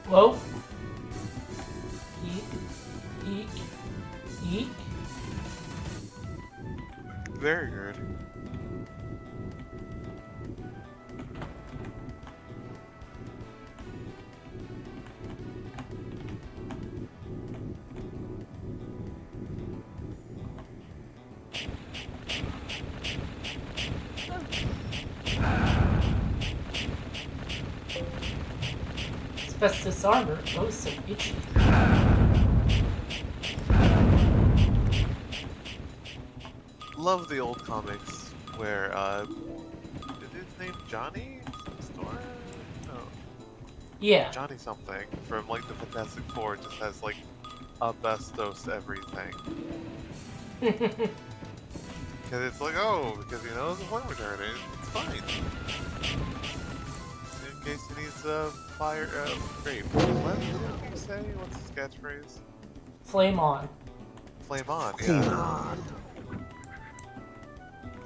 Whoa. Eek. Eek. Eek. Very good. Asbestos armor. Oh, so itchy. Love the old comics where, is his name Johnny? Storm? No. Yeah. Johnny something from, like, the Fantastic Four just has, like, asbestos everything. Because it's like, oh, because he knows the flame retarder, it's fine. In case he needs a fire, grape. What did he say? What's his catchphrase? Flame on. Flame on, Come yeah. on.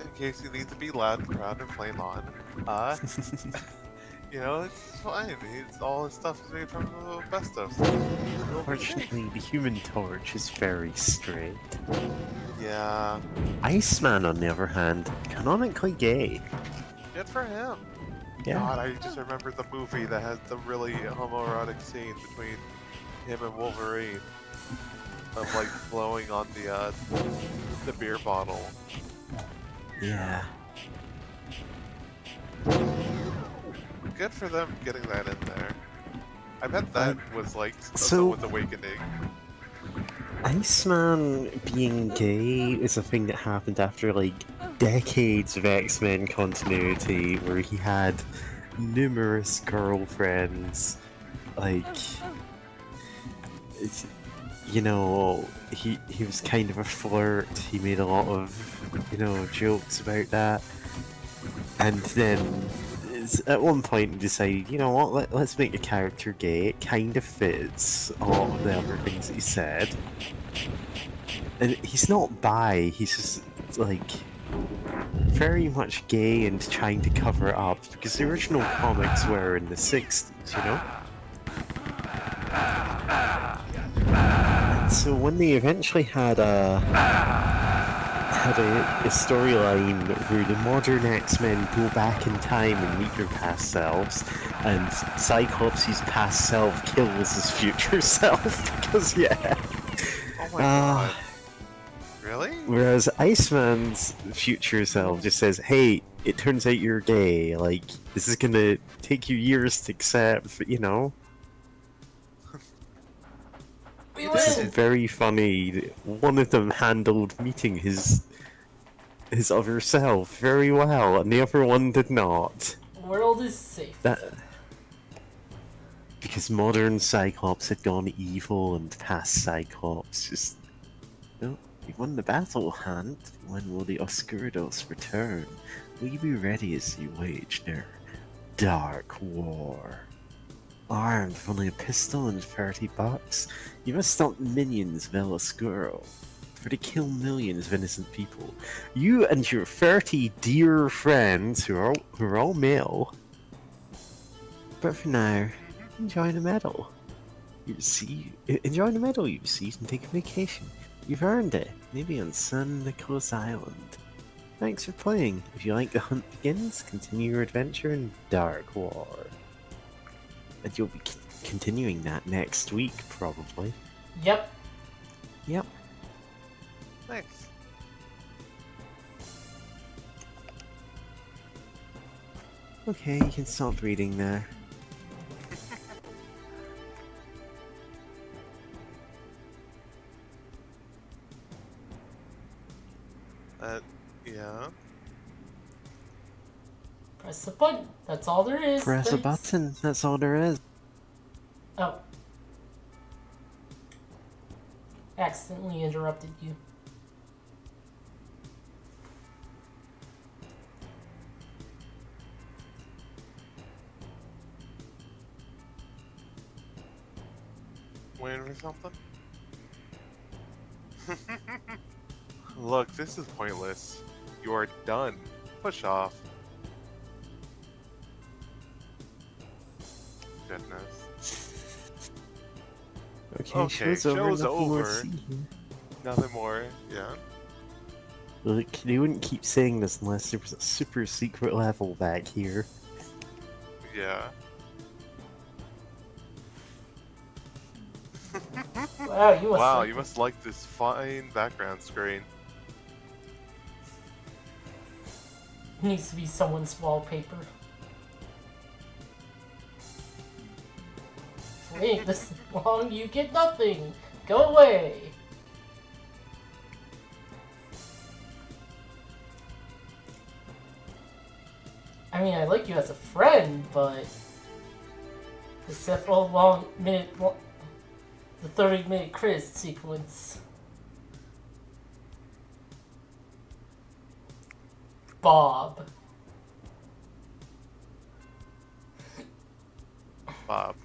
In case he needs to be loud and proud and flame on. You know, it's fine. All his stuff is made from asbestos. Unfortunately, the Human Torch is very straight. Yeah, Iceman, on the other hand, canonically gay. good for him. Yeah. God, I just remember the movie that has the really homoerotic scene between him and Wolverine. Of like blowing on the beer bottle. Yeah. Good for them getting that in there. I bet that was like so- someone's awakening. Iceman being gay is a thing that happened after like decades of X-Men continuity where he had numerous girlfriends. Like, you know, he was kind of a flirt. He made a lot of, you know, jokes about that. And then at one point he decided, you know what, let's make the character gay. It kind of fits a lot of the other things that he said. And he's not bi, he's just like very much gay and trying to cover it up because the original comics were in the 60s, you know? And so when they eventually had a storyline where the modern X-Men go back in time and meet their past selves, and Cyclops' past self kills his future self because yeah. Oh my god. Really? Whereas Iceman's future self just says, "Hey, it turns out you're gay. Like, this is gonna take you years to accept, you know." We This win! is very funny. One of them handled meeting his other self very well, and the other one did not. World is safe. That Because modern Cyclops had gone evil and past Cyclops just... Well, you won the battle, Hand. When will the Oscuridos return? Will you be ready as you wage their dark war? Armed with only a pistol and $30, you must stop minions of El Oscuro, for they kill millions of innocent people. You and your 30 dear friends, who are all male. But for now, enjoy the medal. Enjoy the medal you received and take a vacation. You've earned it, maybe on San Nicolas Island. Thanks for playing. If you like The Hunt Begins, continue your adventure in Dark War. And you'll be continuing that next week, probably. Yep. Yep. Thanks. Okay, you can stop reading there. Yeah. Press the button. That's all there is. Press a Thanks. button, that's all there is. Oh. Accidentally interrupted you. Waiting for something? Look, this is pointless. You are done. Push off. Goodness. Okay, Okay, show's over. show's Nothing more to over. see here. Nothing more, yeah. Look, they wouldn't keep saying this unless there was a super secret level back here. Yeah. Wow, you must. Wow, you must like this fine background screen. Needs to be someone's wallpaper. Wait this long, you get nothing. Go away. I mean, I like you as a friend, but the several long minute, the 30-minute credit sequence. Bob. Bob.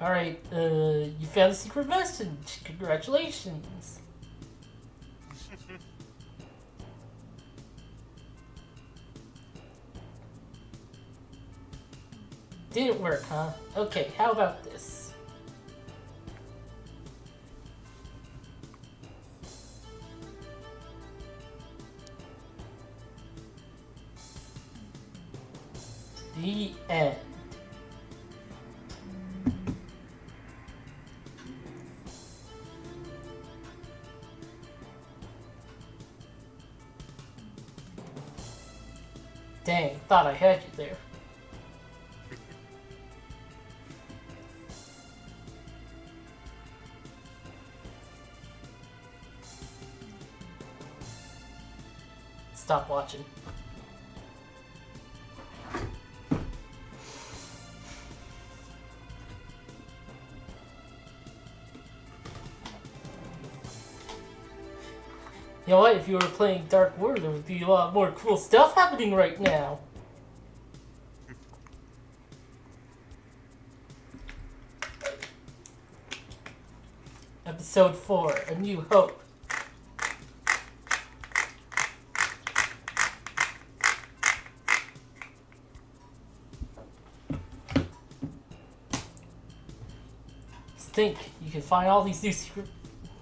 Alright, you found a secret message. Congratulations. Didn't work, huh? Okay, how about this? The end. Dang, thought I had you there. Stop watching. You know what, if you were playing Dark War, there would be a lot more cool stuff happening right now. Episode 4, A New Hope. Just think, you can find all these new secret...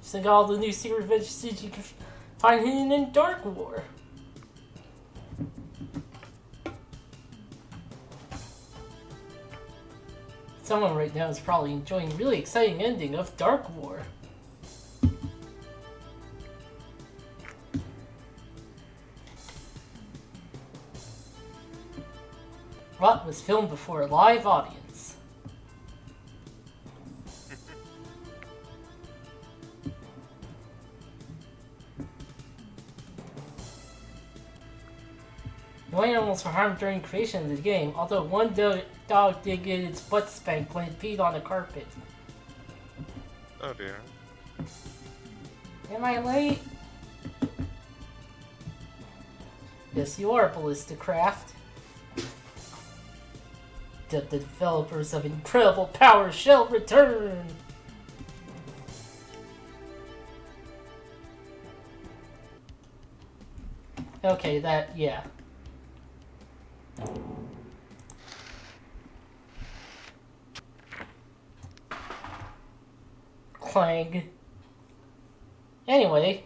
Think all the new secret adventures you can find hidden in Dark War. Someone right now is probably enjoying a really exciting ending of Dark War. Rot was filmed before a live audience. No animals were harmed during creation of the game, although one dog did get its butt spanked when it peed on the carpet. Oh dear. Am I late? Yes, you are, Ballisticraft. The developers of Incredible Power shall return! Okay, yeah. Clang. Anyway,